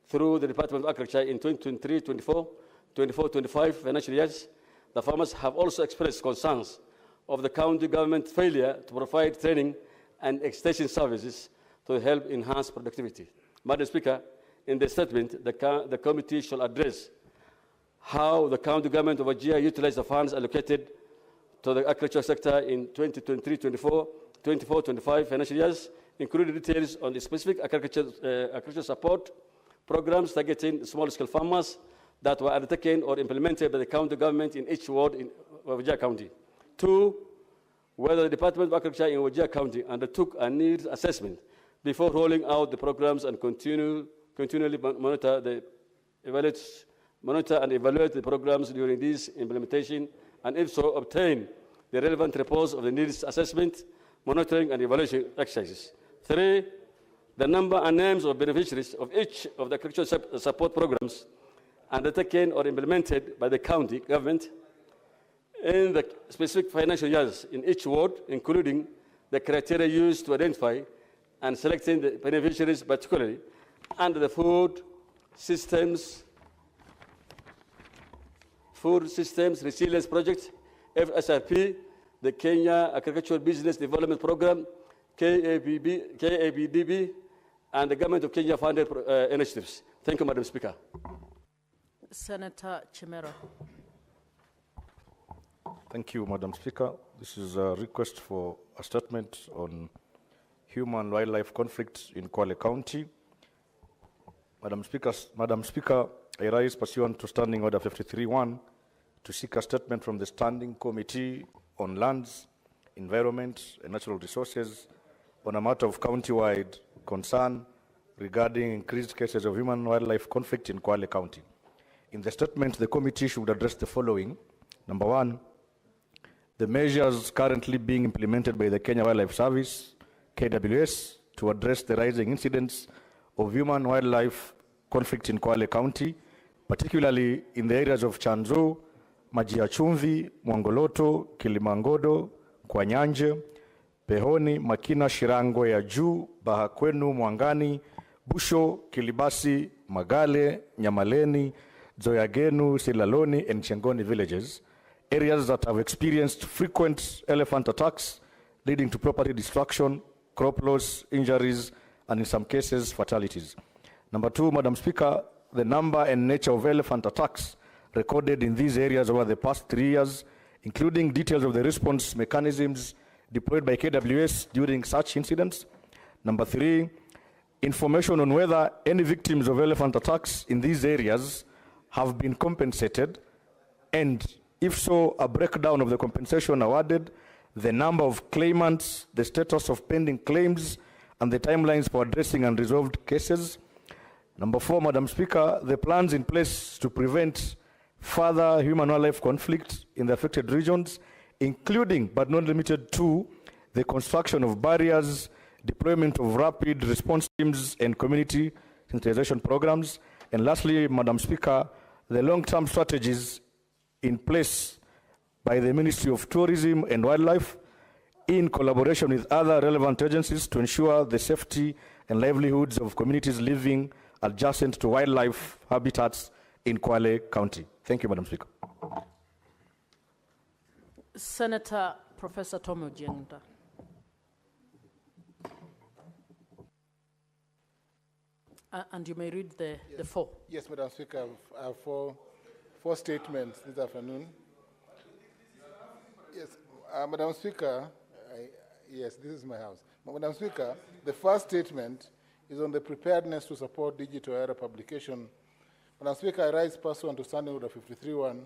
through the Department of Agriculture in 2023-24, 24-25 financial years. The farmers have also expressed concerns of the county government's failure to provide training and extension services to help enhance productivity. Madam Speaker, in the statement, the committee shall address how the county government of Wajir utilized the funds allocated to the agriculture sector in 2023-24, 24-25 financial years, including details on the specific agriculture support programs targeting small-scale farmers that were undertaken or implemented by the county government in each ward in Wajir County. 2, whether the Department of Agriculture in Wajir County undertook a needs assessment before rolling out the programs and continually monitor and evaluate the programs during this implementation, and if so, obtain the relevant reports of the needs assessment, monitoring, and evaluation exercises. 3, the number and names of beneficiaries of each of the agricultural support programs undertaken or implemented by the county government in the specific financial years in each ward, including the criteria used to identify and selecting the beneficiaries, particularly under the Food Systems Resilience Project, FSRP, the Kenya Agricultural Business Development Program, KABDB, and the Government of Kenya funded initiatives. Thank you, Madam Speaker. Senator Chimera. Thank you, Madam Speaker. This is a request for a statement on human-wildlife conflicts in Kwale County. Madam Speaker, I rise pursuant to Standing Order 53-1 to seek a statement from the Standing Committee on Lands, Environment, and Natural Resources on a matter of county-wide concern regarding increased cases of human-wildlife conflict in Kwale County. In the statement, the committee should address the following. Number 1, the measures currently being implemented by the Kenya Wildlife Service, KWS, to address the rising incidents of human-wildlife conflict in Kwale County, particularly in the areas of Chanzo, Maji ya Chumvi, Mwangoloto, Kilimangodo, Kwanyanje, Pehoni, Makina, Shirango ya Juu, Bahakwenu, Mwangani, Busho, Kilibasi, Magale, Nyamaleni, Zoyagenu, Silaloni, and Chengoni villages, areas that have experienced frequent elephant attacks leading to property destruction, crop loss, injuries, and in some cases, fatalities. Number two, Madam Speaker, the number and nature of elephant attacks recorded in these areas over the past 3 years, including details of the response mechanisms deployed by KWS during such incidents. Number three, information on whether any victims of elephant attacks in these areas have been compensated, and if so, a breakdown of the compensation awarded, the number of claimants, the status of pending claims, and the timelines for addressing unresolved cases. Number four, Madam Speaker, the plans in place to prevent further human-wildlife conflict in the affected regions, including but not limited to the construction of barriers, deployment of rapid response teams and community sensitization programs. And lastly, Madam Speaker, the long-term strategies in place by the Ministry of Tourism and Wildlife in collaboration with other relevant agencies to ensure the safety and livelihoods of communities living adjacent to wildlife habitats in Kwale County. Thank you, Madam Speaker. Senator Professor Tom Ojiengda. And you may read the four. Yes, Madam Speaker, I have four statements this afternoon. Yes, Madam Speaker, yes, this is my house. Madam Speaker, the first statement is on the preparedness to support digital era publication. Madam Speaker, I rise pursuant to Standing Order 53.1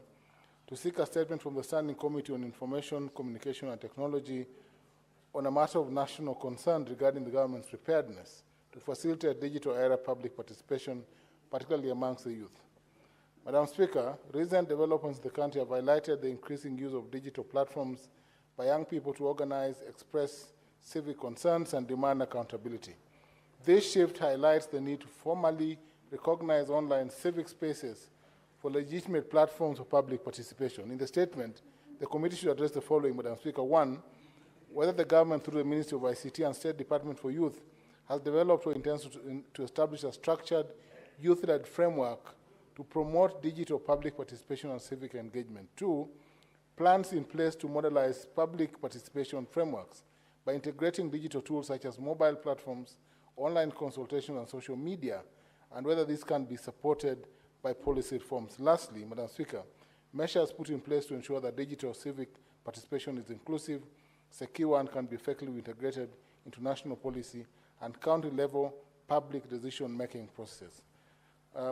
to seek a statement from the Standing Committee on Information, Communication and Technology on a matter of national concern regarding the government's preparedness to facilitate digital era public participation, particularly amongst the youth. Madam Speaker, recent developments in the country have highlighted the increasing use of digital platforms by young people to organize, express civic concerns, and demand accountability. This shift highlights the need to formally recognize online civic spaces for legitimate platforms of public participation. In the statement, the committee should address the following, Madam Speaker. One, whether the government through the Ministry of ICT and State Department for Youth has developed or intends to establish a structured youth-led framework to promote digital public participation and civic engagement. Two, plans in place to modelize public participation frameworks by integrating digital tools such as mobile platforms, online consultation, and social media, and whether this can be supported by policy reforms. Lastly, Madam Speaker, measures put in place to ensure that digital civic participation is inclusive, secure, and can be effectively integrated into national policy and county-level public decision-making processes.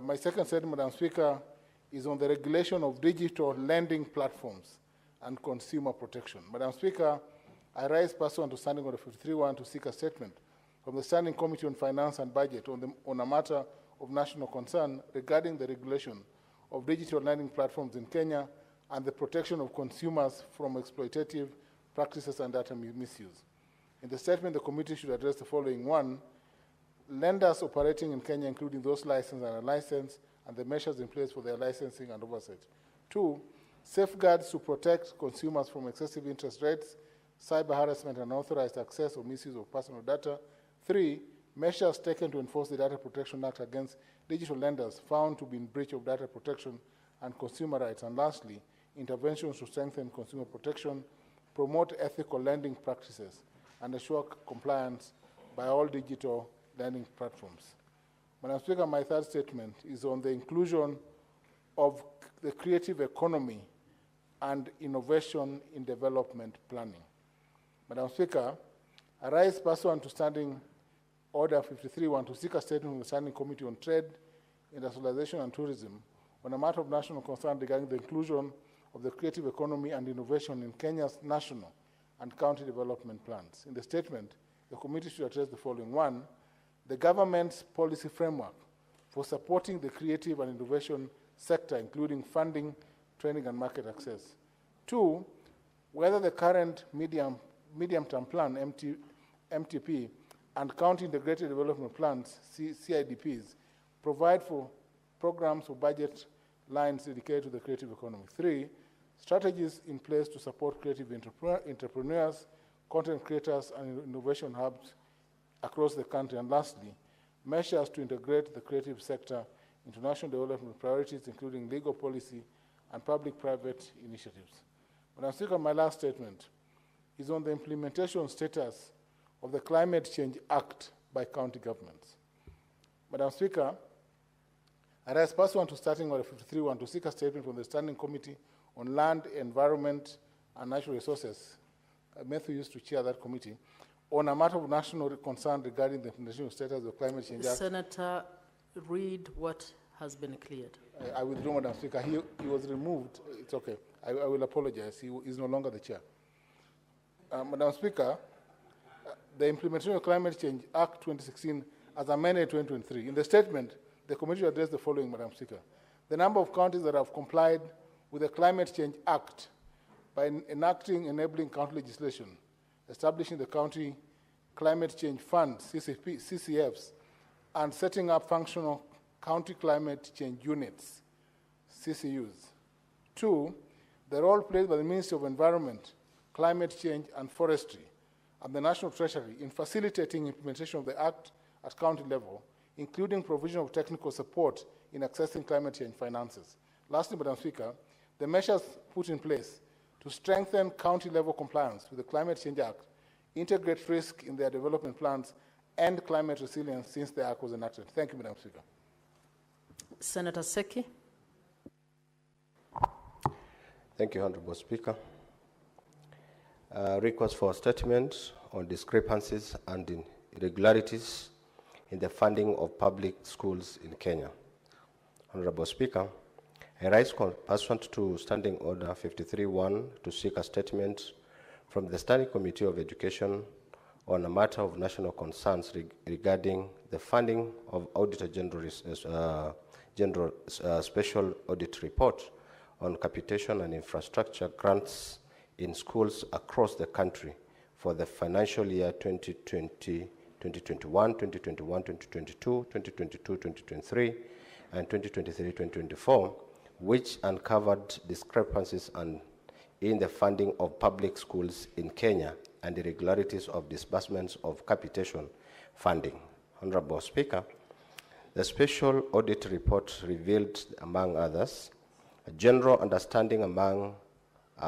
My second statement, Madam Speaker, is on the regulation of digital lending platforms and consumer protection. Madam Speaker, I rise pursuant to Standing Order 53.1 to seek a statement from the Standing Committee on Finance and Budget on a matter of national concern regarding the regulation of digital lending platforms in Kenya and the protection of consumers from exploitative practices and data misuse. In the statement, the committee should address the following. One, lenders operating in Kenya, including those licensed and unlicensed, and the measures in place for their licensing and oversight. Two, safeguards to protect consumers from excessive interest rates, cyber harassment, and unauthorized access or misuse of personal data. Three, measures taken to enforce the Data Protection Act against digital lenders found to be in breach of data protection and consumer rights. And lastly, interventions to strengthen consumer protection, promote ethical lending practices, and assure compliance by all digital lending platforms. Madam Speaker, my third statement is on the inclusion of the creative economy and innovation in development planning. Madam Speaker, I rise pursuant to Standing Order 53.1 to seek a statement from the Standing Committee on Trade, Industrialization and Tourism on a matter of national concern regarding the inclusion of the creative economy and innovation in Kenya's national and county development plans. In the statement, the committee should address the following. One, the government's policy framework for supporting the creative and innovation sector, including funding, training, and market access. Two, whether the current medium-term plan, MTP, and county integrated development plans, CIDPs, provide for programs or budget lines dedicated to the creative economy. Three, strategies in place to support creative entrepreneurs, content creators, and innovation hubs across the country. And lastly, measures to integrate the creative sector into national development priorities, including legal policy and public-private initiatives. Madam Speaker, my last statement is on the implementation status of the Climate Change Act by county governments. Madam Speaker, I rise pursuant to starting order 53.1 to seek a statement from the Standing Committee on Land, Environment and Natural Resources. Matthew used to chair that committee, on a matter of national concern regarding the implementation status of the Climate Change Act. Senator, read what has been cleared. I withdraw, Madam Speaker. He was removed. It's okay. I will apologize. He is no longer the chair. Madam Speaker, the implementation of Climate Change Act 2016 as amended in 2023. In the statement, the committee addressed the following, Madam Speaker. The number of counties that have complied with the Climate Change Act by enacting enabling county legislation, establishing the County Climate Change Fund, CCFs, and setting up functional county climate change units, CCUs. 2, the role played by the Ministry of Environment, Climate Change and Forestry and the National Treasury in facilitating implementation of the Act at county level, including provision of technical support in accessing climate change finances. Lastly, Madam Speaker, the measures put in place to strengthen county-level compliance with the Climate Change Act, integrate risk in their development plans, and climate resilience since the Act was enacted. Thank you, Madam Speaker. Senator Seki. Thank you, Honorable Speaker. Request for a statement on discrepancies and irregularities in the funding of public schools in Kenya. Honorable Speaker, I rise pursuant to Standing Order 53.1 to seek a statement from the Standing Committee of Education on a matter of national concerns regarding the funding of Auditor General Special Audit Report on capitation and infrastructure grants in schools across the country for the financial year 2020, 2021, 2021, 2022, 2022, 2023, and 2023, 2024, which uncovered discrepancies in the funding of public schools in Kenya and irregularities of disbursements of capitation funding. Honorable Speaker, the special audit report revealed, among others, a general understanding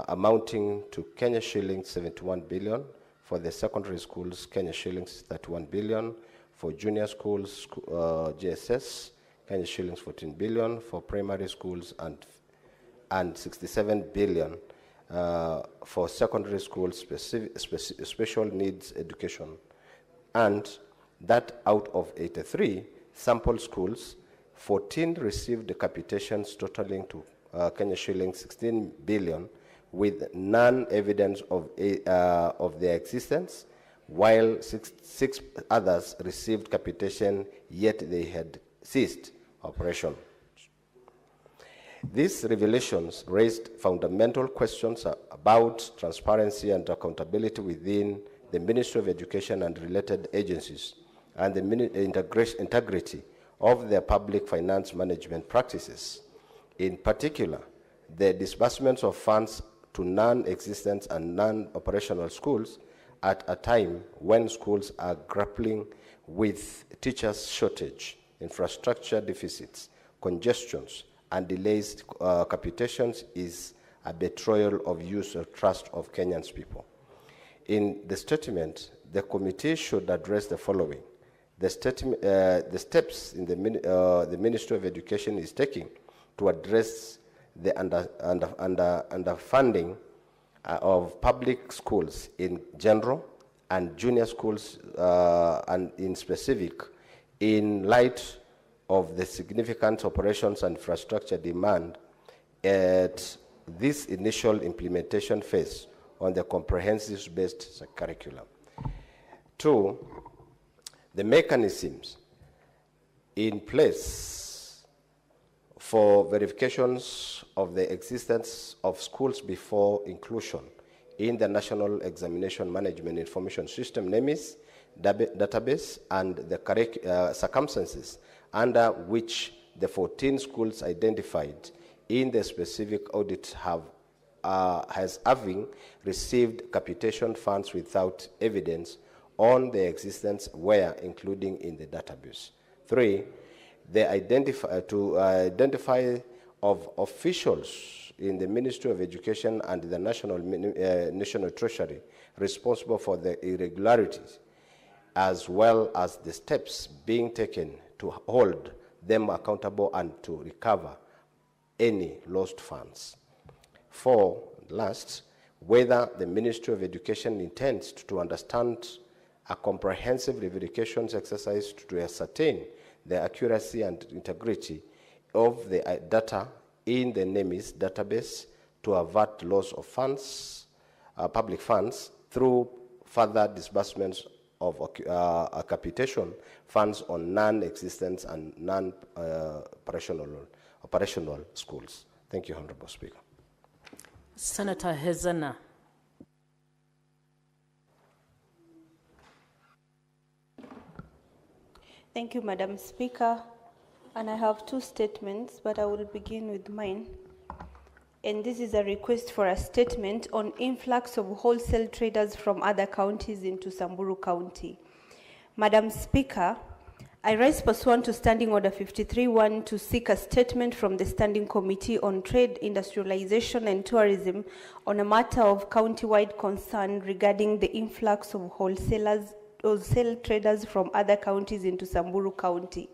amounting to Kenya shillings 71 billion for the secondary schools, Kenya shillings 31 billion, for junior schools, JSS, Kenya shillings 14 billion, for primary schools, and 67 billion for secondary schools, special needs education. And that out of 83 sample schools, 14 received the capitations totaling to Kenya shillings 16 billion, with none evidence of their existence, while six others received capitation, yet they had ceased operation. These revelations raised fundamental questions about transparency and accountability within the Ministry of Education and related agencies, and the integrity of their public finance management practices. In particular, the disbursements of funds to non-existent and non-operational schools at a time when schools are grappling with teachers' shortage, infrastructure deficits, congestions, and delays capitations is a betrayal of use of trust of Kenyans people. In the statement, the committee should address the following. The steps in the Ministry of Education is taking to address the underfunding of public schools in general and junior schools and in specific, in light of the significant operations and infrastructure demand at this initial implementation phase on the comprehensive-based curriculum. 2, the mechanisms in place for verifications of the existence of schools before inclusion in the National Examination Management Information System, NEMIS, database, and the circumstances under which the 14 schools identified in the specific audit has having received capitation funds without evidence on their existence were including in the database. 3, the identify of officials in the Ministry of Education and the National Treasury responsible for the irregularities, as well as the steps being taken to hold them accountable and to recover any lost funds. 4, last, whether the Ministry of Education intends to understand a comprehensive verification exercise to ascertain the accuracy and integrity of the data in the NEMIS database to avert loss of funds, public funds, through further disbursements of capitation funds on non-existent and non-operational schools. Thank you, Honorable Speaker. Senator Hezana. Thank you, Madam Speaker. And I have 2 statements, but I will begin with mine. And this is a request for a statement on influx of wholesale traders from other counties into Samburu County. Madam Speaker, I rise pursuant to Standing Order 53-1 to seek a statement from the Standing Committee on Trade, Industrialization and Tourism on a matter of county-wide concern regarding the influx of wholesale traders from other counties into Samburu County.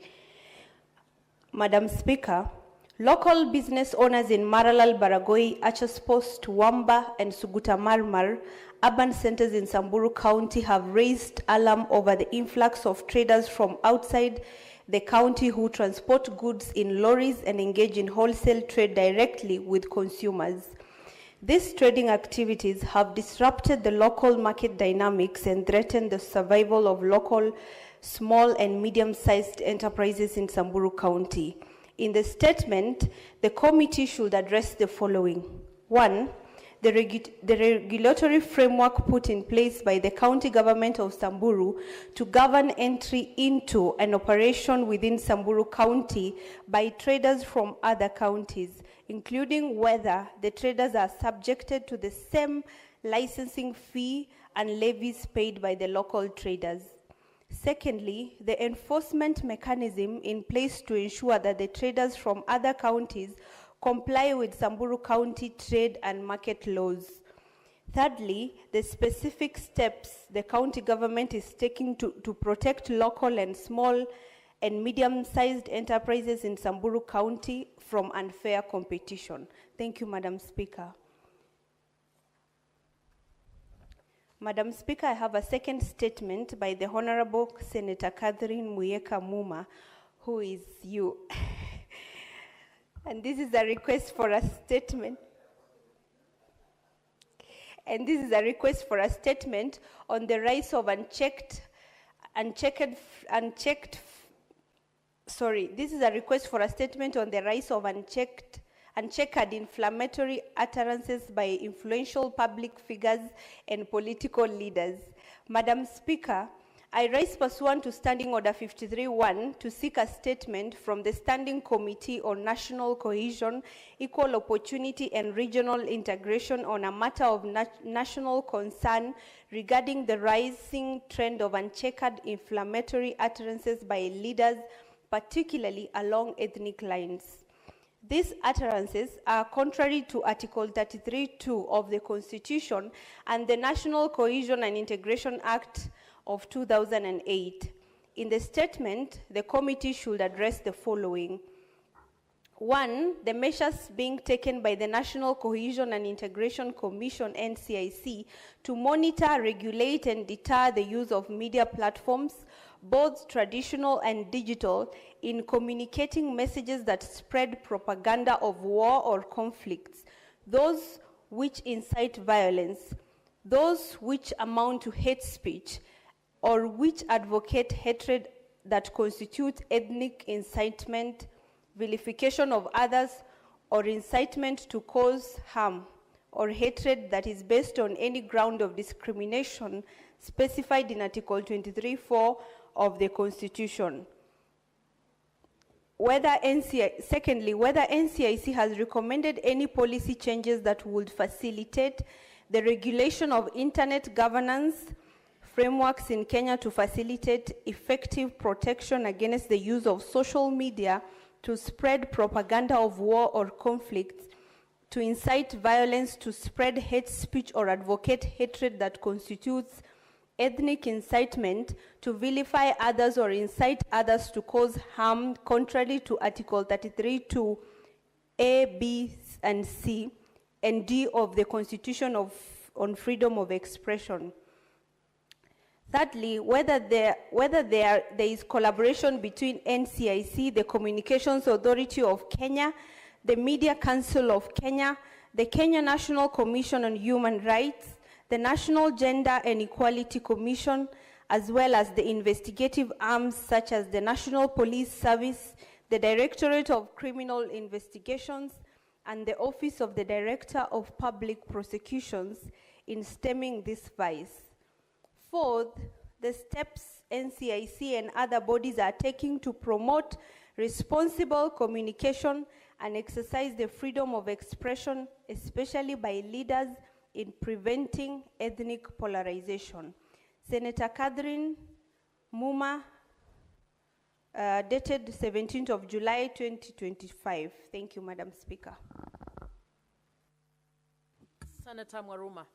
Madam Speaker, local business owners in Maralal, Baragoi, Achas Post, Wamba, and Suguta Marmar, urban centers in Samburu County, have raised alarm over the influx of traders from outside the county who transport goods in lorries and engage in wholesale trade directly with consumers. These trading activities have disrupted the local market dynamics and threatened the survival of local small and medium-sized enterprises in Samburu County. In the statement, the committee should address the following. 1, the regulatory framework put in place by the county government of Samburu to govern entry into an operation within Samburu County by traders from other counties, including whether the traders are subjected to the same licensing fee and levies paid by the local traders. Secondly, the enforcement mechanism in place to ensure that the traders from other counties comply with Samburu County trade and market laws. Thirdly, the specific steps the county government is taking to protect local and small and medium-sized enterprises in Samburu County from unfair competition. Thank you, Madam Speaker. Madam Speaker, I have a second statement by the Honorable Senator Catherine Muyeka Muma, who is you. And this is a request for a statement. And this is a request for a statement on the rise of uncheckered inflammatory utterances by influential public figures and political leaders. Madam Speaker, I rise pursuant to Standing Order 53-1 to seek a statement from the Standing Committee on National Cohesion, Equal Opportunity and Regional Integration on a matter of national concern regarding the rising trend of uncheckered inflammatory utterances by leaders, particularly along ethnic lines. These utterances are contrary to Article 33(2) of the Constitution and the National Cohesion and Integration Act of 2008. In the statement, the committee should address the following. 1, the measures being taken by the National Cohesion and Integration Commission, NCIC, to monitor, regulate, and deter the use of media platforms, both traditional and digital, in communicating messages that spread propaganda of war or conflicts, those which incite violence, those which amount to hate speech, or which advocate hatred that constitute ethnic incitement, vilification of others, or incitement to cause harm, or hatred that is based on any ground of discrimination specified in Article 23(4) of the Constitution. Secondly, whether NCIC has recommended any policy changes that would facilitate the regulation of internet governance frameworks in Kenya to facilitate effective protection against the use of social media to spread propaganda of war or conflicts, to incite violence, to spread hate speech or advocate hatred that constitutes ethnic incitement, to vilify others or incite others to cause harm contrary to Article 33(2) A, B, and C, and D of the Constitution on Freedom of Expression. Thirdly, whether there is collaboration between NCIC, the Communications Authority of Kenya, the Media Council of Kenya, the Kenya National Commission on Human Rights, the National Gender and Equality Commission, as well as the investigative arms such as the National Police Service, the Directorate of Criminal Investigations, and the Office of the Director of Public Prosecutions in stemming this vice. Fourth, the steps NCIC and other bodies are taking to promote responsible communication and exercise the freedom of expression, especially by leaders in preventing ethnic polarization. Senator Catherine Muma, dated 17th of July 2025. Thank you, Madam Speaker. Senator Mwaruma.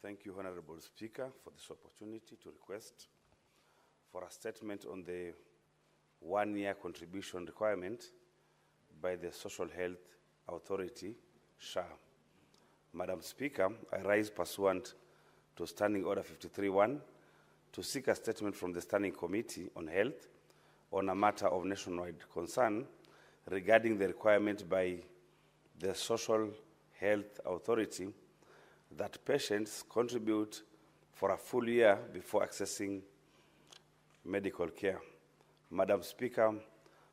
Thank you, Honorable Speaker, for this opportunity to request for a statement on the one-year contribution requirement by the Social Health Authority, SHA. Madam Speaker, I rise pursuant to Standing Order 53-1 to seek a statement from the Standing Committee on Health on a matter of nationwide concern regarding the requirement by the Social Health Authority that patients contribute for a full year before accessing medical care. Madam Speaker,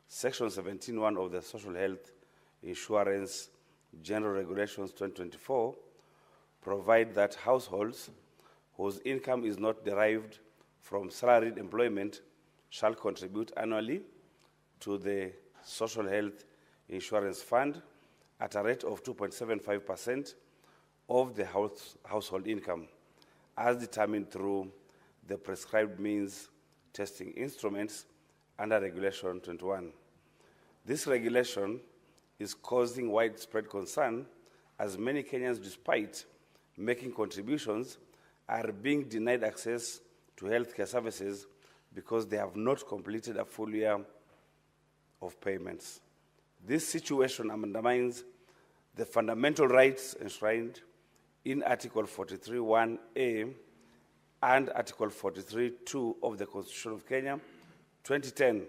Section 17(1) of the Social Health Insurance General Regulations 2024 provide that households whose income is not derived from salaried employment shall contribute annually to the Social Health Insurance Fund at a rate of 2.75% of the household income, as determined through the prescribed means testing instruments under Regulation 21. This regulation is causing widespread concern as many Kenyans, despite making contributions, are being denied access to healthcare services because they have not completed a full year of payments. This situation undermines the fundamental rights enshrined in Article 43(1)A and Article 43(2) of the Constitution of Kenya, 2010,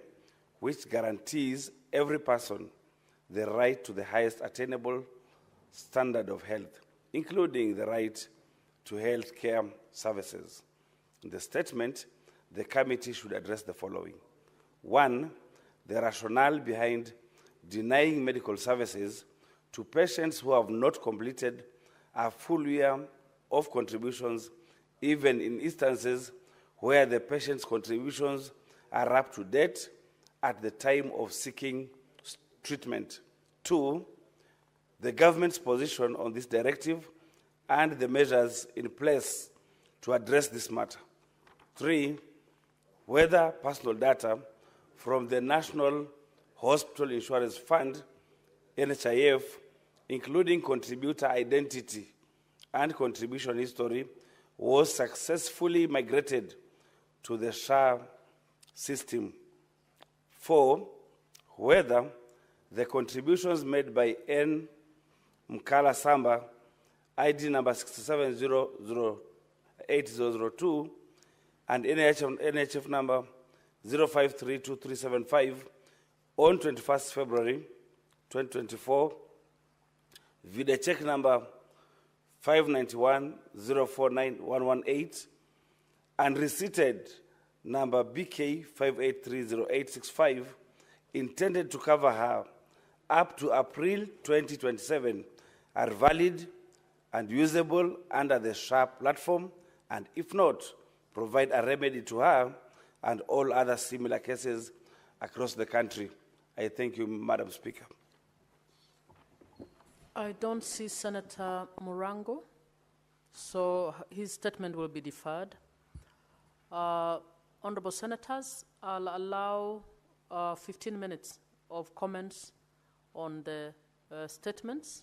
which guarantees every person the right to the highest attainable standard of health, including the right to health care services. In the statement, the committee should address the following. One, the rationale behind denying medical services to patients who have not completed a full year of contributions, even in instances where the patient's contributions are up to date at the time of seeking treatment. Two, the government's position on this directive and the measures in place to address this matter. Three, whether personal data from the National Hospital Insurance Fund, NHIF, including contributor identity and contribution history, was successfully migrated to the SHA system. Four, whether the contributions made by N. Mkala Samba, ID number 67008002, and NHF number 05323375 on 21st February 2024, with a check number 591049118 and receipted number BK 5830865, intended to cover her up to April 2027, are valid and usable under the SHA platform, and if not, provide a remedy to her and all other similar cases across the country. I thank you, Madam Speaker. I don't see Senator Murango, so his statement will be deferred. Honorable Senators, I'll allow 15 minutes of comments on the statements,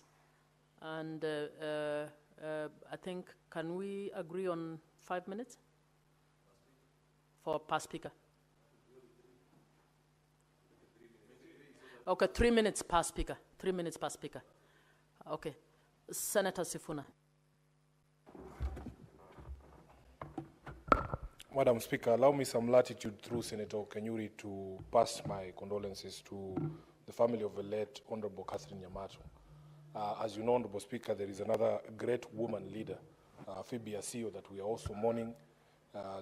and I think, can we agree on 5 minutes for per speaker? Okay, 3 minutes per speaker. 3 minutes per speaker. Okay. Senator Sifuna. Madam Speaker, allow me some latitude through Senator Kenyuri to pass my condolences to the family of the late Honorable Catherine Nyamato. As you know, Honorable Speaker, there is another great woman leader, Phoebe Asio, that we are also mourning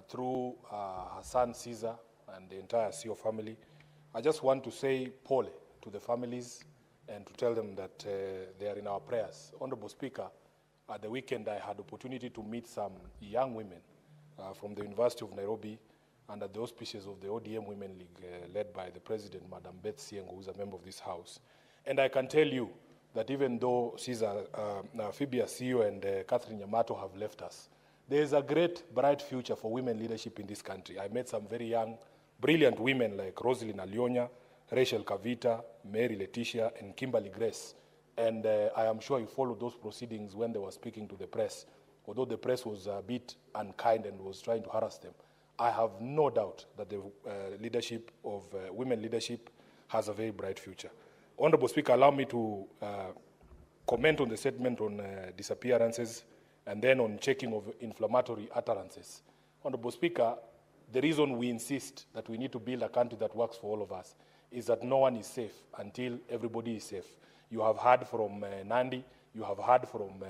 through her son Caesar and the entire Asio family. I just want to say pole to the families and to tell them that they are in our prayers. Honorable Speaker, at the weekend I had the opportunity to meet some young women from the University of Nairobi under the auspices of the ODM Women League led by the President, Madam Beth Siengo, who is a member of this House. And I can tell you that even though Caesar, Phoebe Asio and Catherine Nyamato have left us, there is a great, bright future for women leadership in this country. I met some very young, brilliant women like Rosalind Alionya, Rachel Kavita, Mary Letitia, and Kimberly Grace. And I am sure you followed those proceedings when they were speaking to the press. Although the press was a bit unkind and was trying to harass them, I have no doubt that the leadership of women leadership has a very bright future. Honorable Speaker, allow me to comment on the statement on disappearances and then on checking of inflammatory utterances. Honorable Speaker, the reason we insist that we need to build a country that works for all of us is that no one is safe until everybody is safe. You have heard from Nandi, you have heard from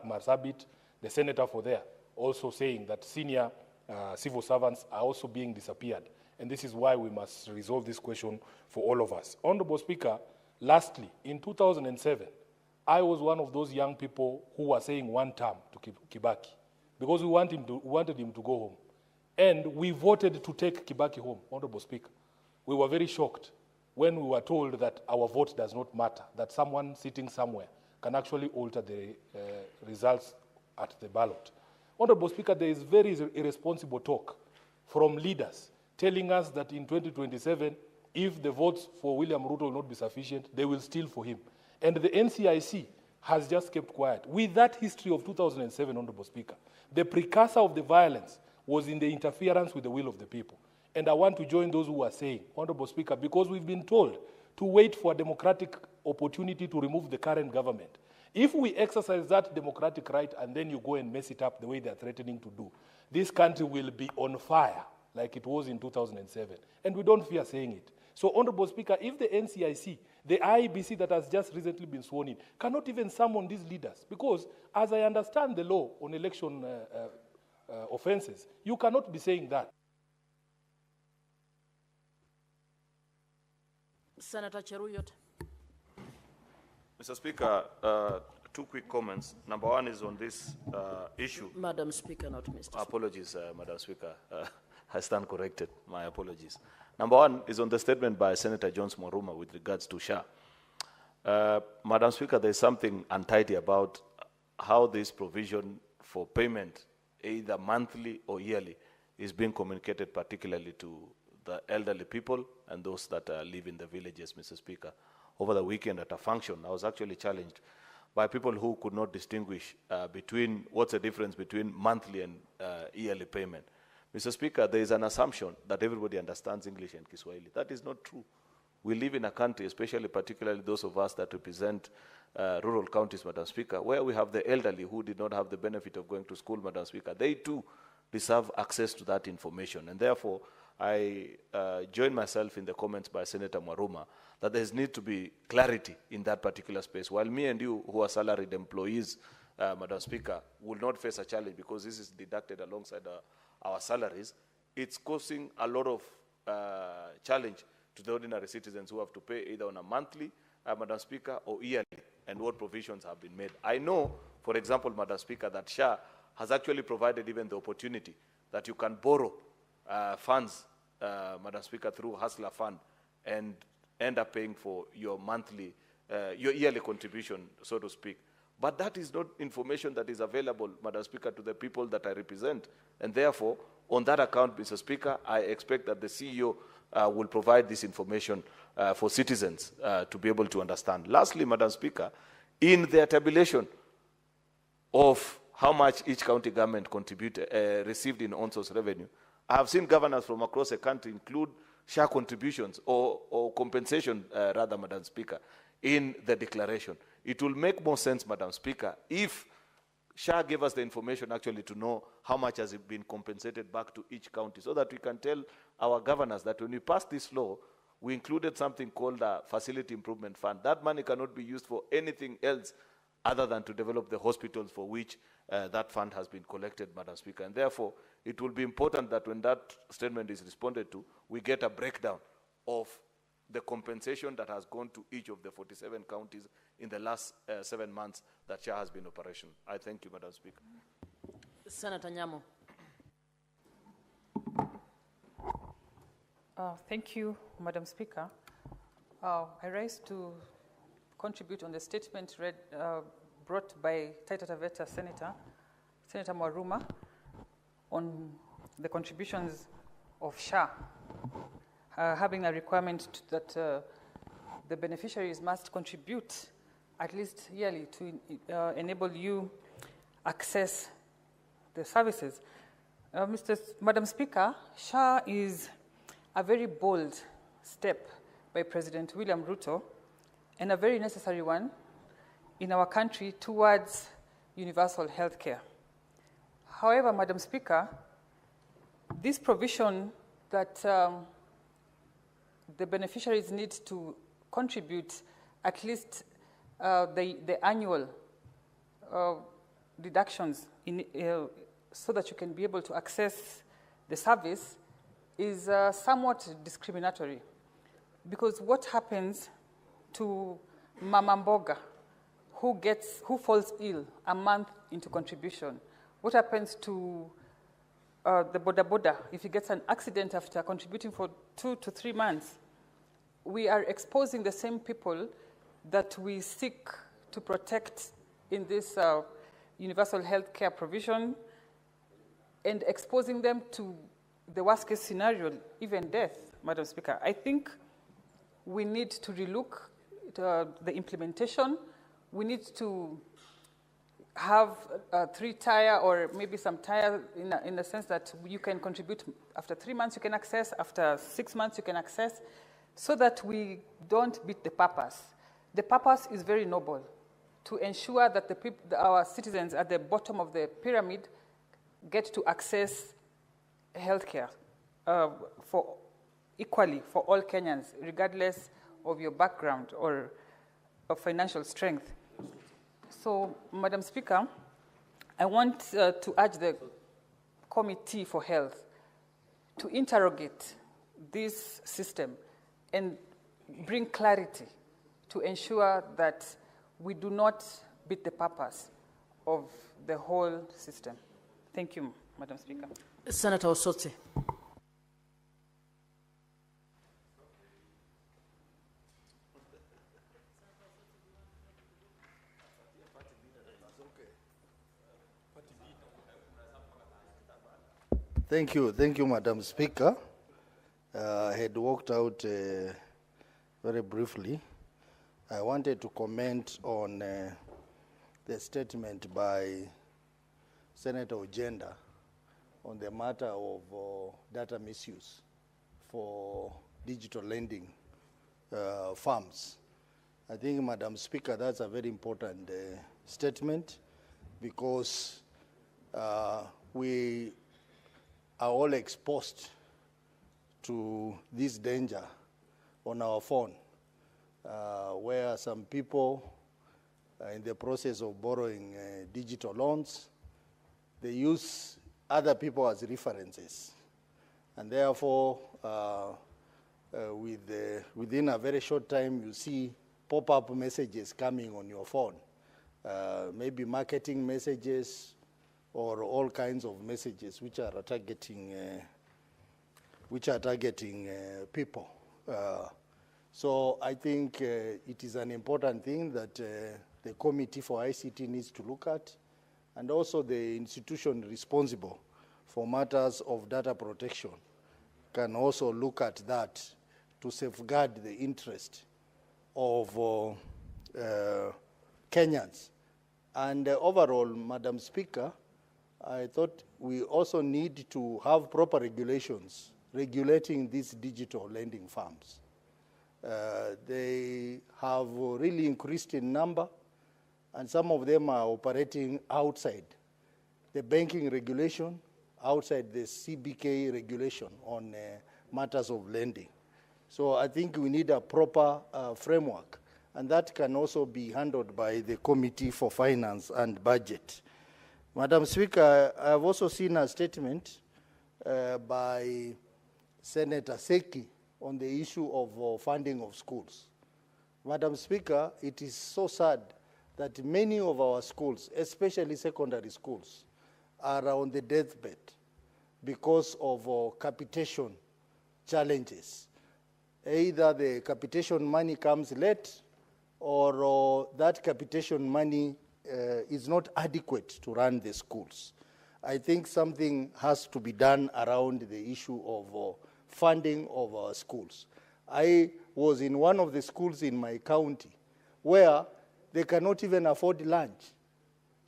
Marsabit, the senator for there, also saying that senior civil servants are also being disappeared. And this is why we must resolve this question for all of us. Honorable Speaker, lastly, in 2007, I was one of those young people who were saying one term to Kibaki because we wanted him to go home. And we voted to take Kibaki home, Honorable Speaker. We were very shocked when we were told that our vote does not matter, that someone sitting somewhere can actually alter the results at the ballot. Honorable Speaker, there is very irresponsible talk from leaders telling us that in 2027, if the votes for William Ruto will not be sufficient, they will steal for him. And the NCIC has just kept quiet. With that history of 2007, Honorable Speaker, the precursor of the violence was in the interference with the will of the people. And I want to join those who are saying, Honorable Speaker, because we've been told to wait for a democratic opportunity to remove the current government. If we exercise that democratic right and then you go and mess it up the way they're threatening to do, this country will be on fire like it was in 2007. And we don't fear saying it. So, Honorable Speaker, if the NCIC, the IEBC that has just recently been sworn in, cannot even summon these leaders, because as I understand the law on election offenses, you cannot be saying that. Senator Cheruyot. Mr. Speaker, two quick comments. Number one is on this issue. Madam Speaker, not Mr. Speaker. Apologies, Madam Speaker. I stand corrected. My apologies. Number one is on the statement by Senator Jones Mwaruma with regards to SHA. Madam Speaker, there's something untidy about how this provision for payment, either monthly or yearly, is being communicated particularly to the elderly people and those that live in the villages, Mr. Speaker. Over the weekend at a function, I was actually challenged by people who could not distinguish between what's the difference between monthly and yearly payment. Mr. Speaker, there is an assumption that everybody understands English and Kiswahili. That is not true. We live in a country, especially particularly those of us that represent rural counties, Madam Speaker, where we have the elderly who did not have the benefit of going to school, Madam Speaker. They too deserve access to that information. And therefore, I join myself in the comments by Senator Mwaruma that there needs to be clarity in that particular space. While me and you, who are salaried employees, Madam Speaker, will not face a challenge because this is deducted alongside our salaries, it's causing a lot of challenge to the ordinary citizens who have to pay either on a monthly, Madam Speaker, or yearly, and what provisions have been made. I know, for example, Madam Speaker, that SHA has actually provided even the opportunity that you can borrow funds, Madam Speaker, through Hustler Fund and end up paying for your monthly, your yearly contribution, so to speak. But that is not information that is available, Madam Speaker, to the people that I represent. And therefore, on that account, Mr. Speaker, I expect that the CEO will provide this information for citizens to be able to understand. Lastly, Madam Speaker, in their tabulation of how much each county government received in on-source revenue, I have seen governors from across the country include share contributions or compensation, rather, Madam Speaker, in the declaration. It will make more sense, Madam Speaker, if SHA gave us the information actually to know how much has it been compensated back to each county, so that we can tell our governors that when we passed this law, we included something called a facility improvement fund. That money cannot be used for anything else other than to develop the hospitals for which that fund has been collected, Madam Speaker. And therefore, it will be important that when that statement is responded to, we get a breakdown of the compensation that has gone to each of the 47 counties in the last 7 months that SHA has been operational. I thank you, Madam Speaker. Senator Nyamo. Thank you, Madam Speaker. I rise to contribute on the statement brought by Taita Taveta Senator Mwaruma, on the contributions of SHA, having a requirement that the beneficiaries must contribute at least yearly to enable you access the services. Madam Speaker, SHA is a very bold step by President William Ruto, and a very necessary one in our country towards universal health care. However, Madam Speaker, this provision that the beneficiaries need to contribute at least the annual deductions so that you can be able to access the service is somewhat discriminatory, because what happens to Mama Mboga who falls ill a month into contribution? What happens to the boda if he gets an accident after contributing for 2 to 3 months? We are exposing the same people that we seek to protect in this universal health care provision, and exposing them to the worst case scenario, even death, Madam Speaker. I think we need to relook the implementation. We need to have a 3-tier or maybe some tier in the sense that you can contribute after 3 months, you can access, after 6 months, you can access, so that we don't beat the purpose. The purpose is very noble, to ensure that our citizens at the bottom of the pyramid get to access healthcare equally for all Kenyans, regardless of your background or of financial strength. So, Madam Speaker, I want to urge the Committee for Health to interrogate this system and bring clarity to ensure that we do not beat the purpose of the whole system. Thank you, Madam Speaker. Senator Osotsi. Thank you, Madam Speaker. I had walked out very briefly. I wanted to comment on the statement by Senator Ojenda on the matter of data misuse for digital lending firms. I think, Madam Speaker, that's a very important statement, because we are all exposed to this danger on our phone, where some people, in the process of borrowing digital loans, they use other people as references. And therefore, within a very short time, you see pop-up messages coming on your phone, maybe marketing messages or all kinds of messages which are targeting people. So I think it is an important thing that the Committee for ICT needs to look at, and also the institution responsible for matters of data protection can also look at that to safeguard the interest of Kenyans. And overall, Madam Speaker, I thought we also need to have proper regulations regulating these digital lending firms. They have really increased in number, and some of them are operating outside the banking regulation, outside the CBK regulation on matters of lending. So I think we need a proper framework, and that can also be handled by the Committee for Finance and Budget. Madam Speaker, I have also seen a statement by Senator Seki on the issue of funding of schools. Madam Speaker, it is so sad that many of our schools, especially secondary schools, are on the deathbed because of capitation challenges. Either the capitation money comes late, or that capitation money is not adequate to run the schools. I think something has to be done around the issue of funding of our schools. I was in one of the schools in my county where they cannot even afford lunch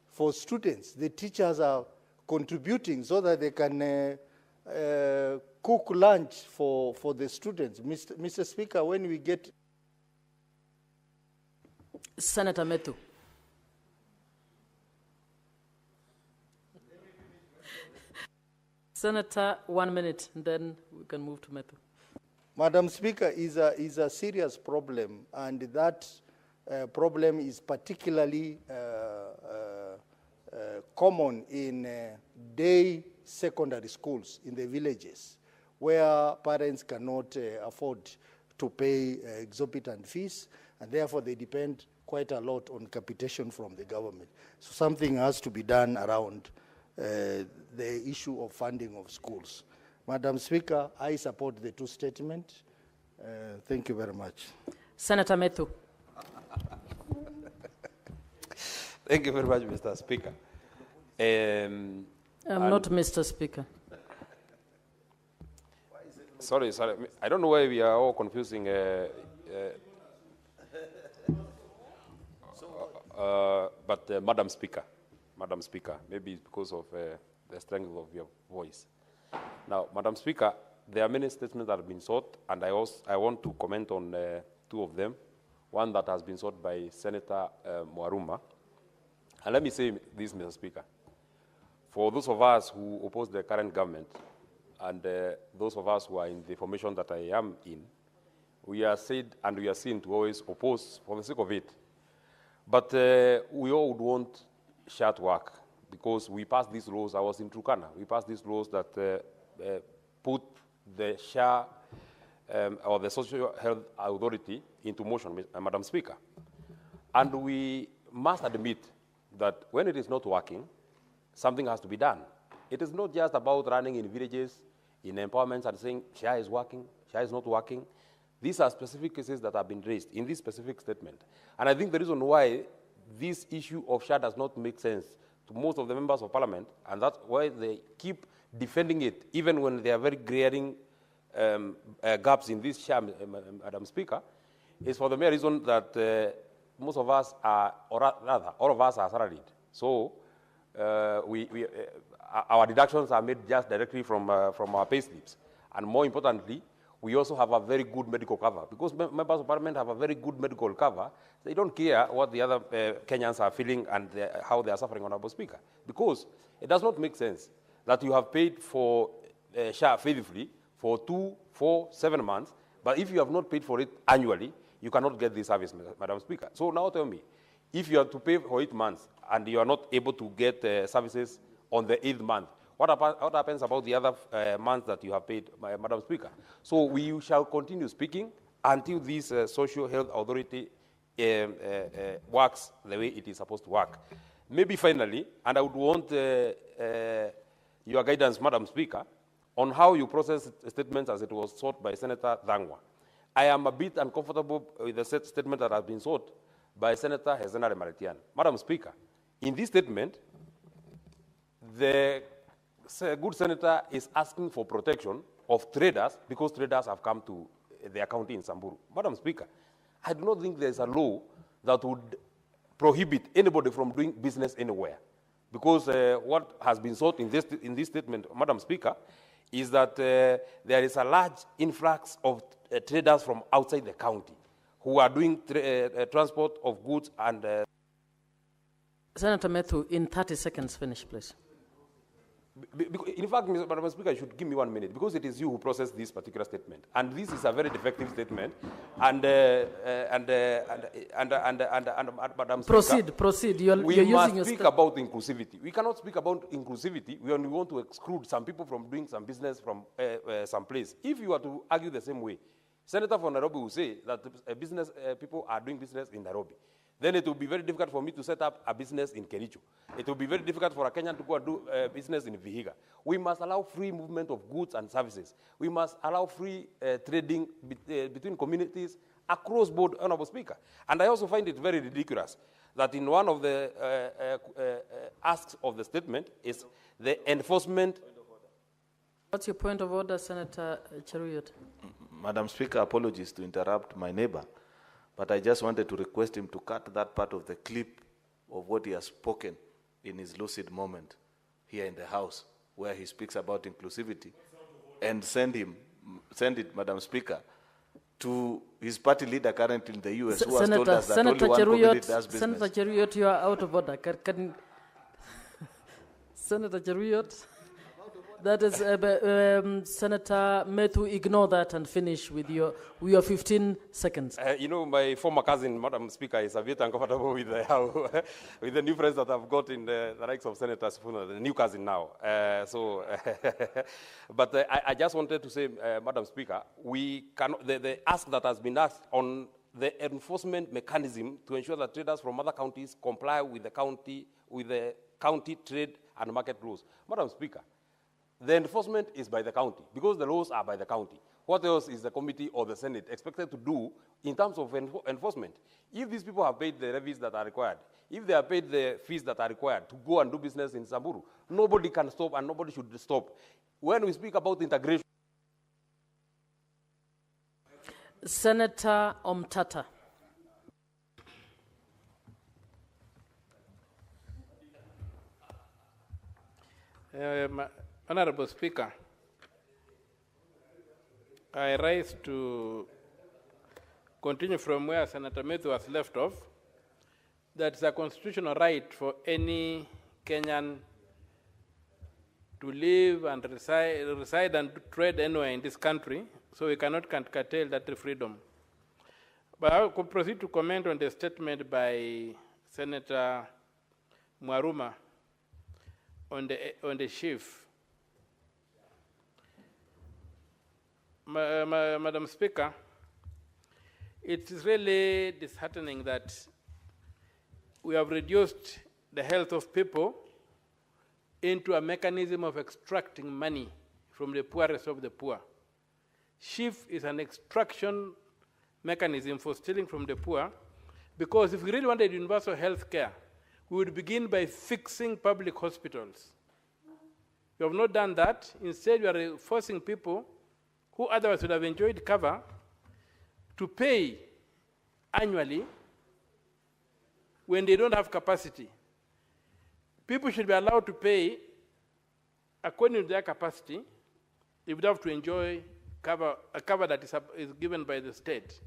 for students. The teachers are contributing so that they can cook lunch for the students. Mr. Speaker, when we get... Senator Methu. Senator, 1 minute, and then we can move to Methu. Madam Speaker, is a serious problem, and that problem is particularly common in day secondary schools in the villages, where parents cannot afford to pay exorbitant fees, and therefore they depend quite a lot on capitation from the government. So something has to be done around the issue of funding of schools. Madam Speaker, I support the two statements. Thank you very much. Senator Methu. Thank you very much, Mr. Speaker. I'm not Mr. Speaker. Sorry. I don't know why we are all confusing. But Madam Speaker, maybe it's because of the strength of your voice. Now, Madam Speaker, there are many statements that have been sought, and I want to comment on two of them. One that has been sought by Senator Mwaruma. And let me say this, Mr. Speaker. For those of us who oppose the current government, and those of us who are in the formation that I am in, we are said and we are seen to always oppose for the sake of it. But we all would want SHA to work, because we passed these laws. I was in Turkana. We passed these laws that put the SHA or the Social Health Authority into motion, Madam Speaker. And we must admit that when it is not working, something has to be done. It is not just about running in villages, in empowerments and saying SHA is working, SHA is not working. These are specific cases that have been raised in this specific statement. And I think the reason why this issue of SHA does not make sense to most of the members of parliament, and that's why they keep defending it, even when there are very glaring gaps in this SHA, Madam Speaker, is for the mere reason that most of us are, or rather, all of us are salaried. So our deductions are made just directly from our pay slips. And more importantly, we also have a very good medical cover. Because members of parliament have a very good medical cover, they don't care what the other Kenyans are feeling and how they are suffering, Honorable Speaker. Because it does not make sense that you have paid for SHA faithfully for 2, 4, 7 months, but if you have not paid for it annually, you cannot get this service, Madam Speaker. So now tell me, if you have to pay for 8 months and you are not able to get services on the 8th month, what happens about the other months that you have paid, Madam Speaker? So we shall continue speaking until this Social Health Authority works the way it is supposed to work. Maybe finally, and I would want your guidance, Madam Speaker, on how you process statements as it was sought by Senator Dhangwa. I am a bit uncomfortable with the statement that has been sought by Senator Hezenare Maretian. Madam Speaker, in this statement, the good senator is asking for protection of traders because traders have come to their county in Samburu. Madam Speaker, I do not think there's a law that would prohibit anybody from doing business anywhere. Because what has been sought in this statement, Madam Speaker, is that there is a large influx of traders from outside the county who are doing transport of goods and... Senator Methu, in 30 seconds, finish, please. In fact, Madam Speaker, you should give me 1 minute because it is you who processed this particular statement, and this is a very defective statement. And Madam Speaker, proceed. We must speak about inclusivity. We cannot speak about inclusivity when we want to exclude some people from doing some business from some place. If you are to argue the same way, Senator from Nairobi will say that people are doing business in Nairobi. Then it will be very difficult for me to set up a business in Kericho. It will be very difficult for a Kenyan to go and do business in Vihiga. We must allow free movement of goods and services. We must allow free trading between communities across board, Honorable Speaker. And I also find it very ridiculous that in one of the asks of the statement is the enforcement. What's your point of order, Senator Cheruyot? Madam Speaker, apologies to interrupt my neighbor. But I just wanted to request him to cut that part of the clip of what he has spoken in his lucid moment here in the House, where he speaks about inclusivity, and send it, Madam Speaker, to his party leader currently in the U.S., who has told us that only one community does business. Senator Cheruyot, you are out of order. Senator Cheruyot? That is, Senator Methu, ignore that and finish with your 15 seconds. You know, my former cousin, Madam Speaker, is a bit uncomfortable with the new friends that I've got in the likes of Senator Sifuna, the new cousin now. But I just wanted to say, Madam Speaker, we cannot, the ask that has been asked on the enforcement mechanism to ensure that traders from other counties comply with the county trade and market laws. Madam Speaker, the enforcement is by the county, because the laws are by the county. What else is the committee or the Senate expected to do in terms of enforcement? If these people have paid the levies that are required, if they have paid the fees that are required to go and do business in Samburu, nobody can stop and nobody should stop. When we speak about integration... Senator Omtata. Honorable Speaker, I rise to continue from where Senator Methu has left off. That's a constitutional right for any Kenyan to live and reside and trade anywhere in this country, so we cannot curtail that freedom. But I will proceed to comment on the statement by Senator Mwaruma on the chief. Madam Speaker, it is really disheartening that we have reduced the health of people into a mechanism of extracting money from the poorest of the poor. Chief is an extraction mechanism for stealing from the poor, because if we really wanted universal health care, we would begin by fixing public hospitals. We have not done that. Instead, we are forcing people who otherwise would have enjoyed cover to pay annually when they don't have capacity. People should be allowed to pay according to their capacity. They would have to enjoy a cover that is given by the state.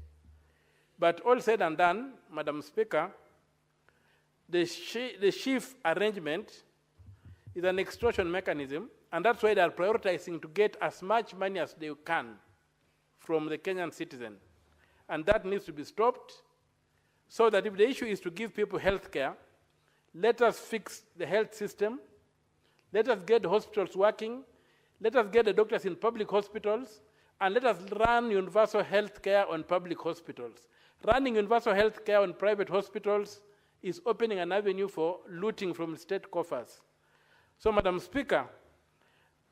But all said and done, Madam Speaker, the chief arrangement is an extortion mechanism, and that's why they are prioritizing to get as much money as they can from the Kenyan citizen. And that needs to be stopped, so that if the issue is to give people health care, let us fix the health system, let us get the hospitals working, let us get the doctors in public hospitals, and let us run universal health care on public hospitals. Running universal health care on private hospitals is opening an avenue for looting from state coffers. So, Madam Speaker,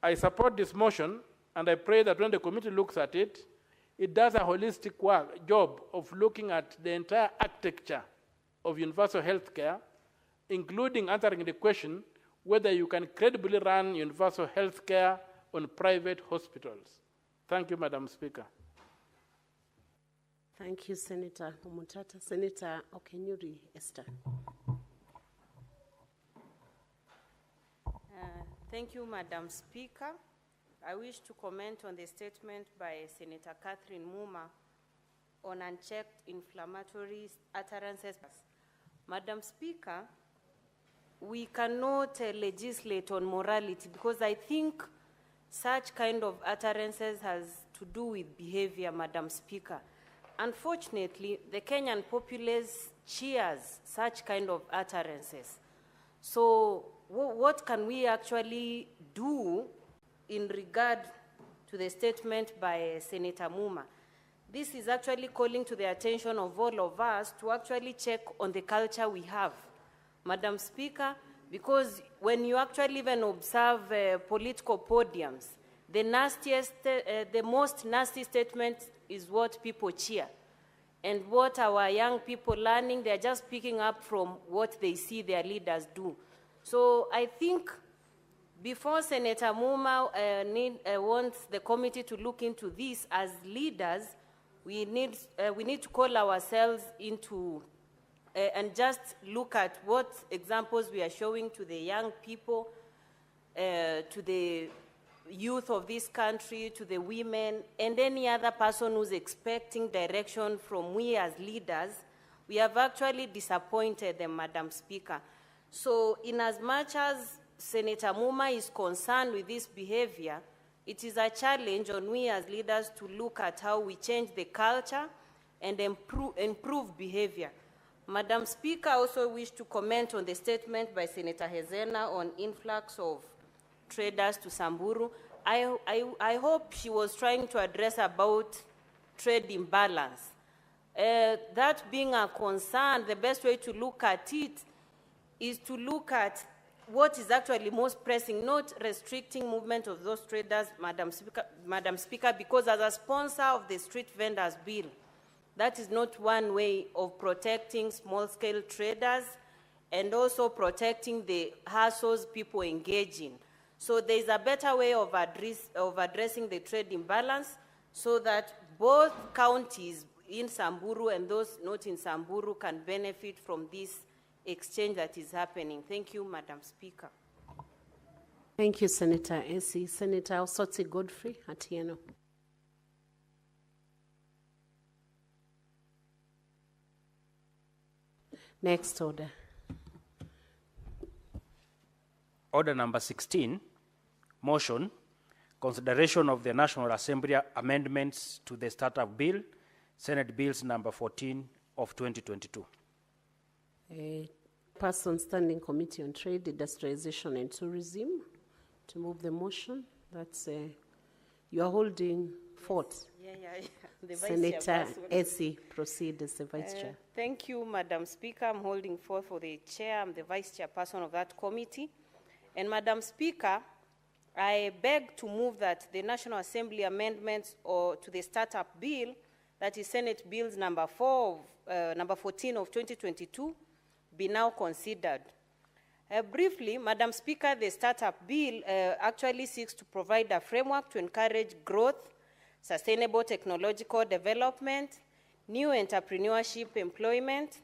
I support this motion, and I pray that when the committee looks at it, it does a holistic job of looking at the entire architecture of universal health care, including answering the question whether you can credibly run universal health care on private hospitals. Thank you, Madam Speaker. Thank you, Senator Omutata. Senator Okenyuri Esther. Thank you, Madam Speaker. I wish to comment on the statement by Senator Catherine Muma on unchecked inflammatory utterances. Madam Speaker, we cannot legislate on morality because I think such kind of utterances has to do with behavior, Madam Speaker. Unfortunately, the Kenyan populace cheers such kind of utterances. So what can we actually do in regard to the statement by Senator Muma? This is actually calling to the attention of all of us to actually check on the culture we have, Madam Speaker, because when you actually even observe political podiums, the nastiest, the most nasty statement is what people cheer. And what our young people learning, they're just picking up from what they see their leaders do. So I think before Senator Muma wants the committee to look into this as leaders, we need to call ourselves into and just look at what examples we are showing to the young people, to the youth of this country, to the women, and any other person who's expecting direction from we as leaders. We have actually disappointed them, Madam Speaker. So in as much as Senator Muma is concerned with this behavior, it is a challenge on we as leaders to look at how we change the culture and improve behavior. Madam Speaker, I also wish to comment on the statement by Senator Hezena on influx of traders to Samburu. I hope she was trying to address about trade imbalance. That being a concern, the best way to look at it is to look at what is actually most pressing, not restricting movement of those traders, Madam Speaker, because as a sponsor of the street vendors bill, that is not one way of protecting small-scale traders and also protecting the hassles people engage in. So there is a better way of addressing the trade imbalance so that both counties in Samburu and those not in Samburu can benefit from this exchange that is happening. Thank you, Madam Speaker. Thank you, Senator Esi. Senator Osotsi Godfrey Atieno. Next order. Order number 16, motion, consideration of the National Assembly amendments to the Startup Bill, Senate Bills number 14 of 2022. Person Standing Committee on Trade, Industrialization and Tourism to move the motion. That's you are holding forth. Yeah. The Senator Esi, proceed as the Vice Chair. Thank you, Madam Speaker. I'm holding forth for the Chair. I'm the Vice Chairperson of that committee. And Madam Speaker, I beg to move that the National Assembly amendments to the Startup Bill, that is Senate Bills number 14 of 2022, be now considered. Briefly, Madam Speaker, the Startup Bill actually seeks to provide a framework to encourage growth, sustainable technological development, new entrepreneurship employment,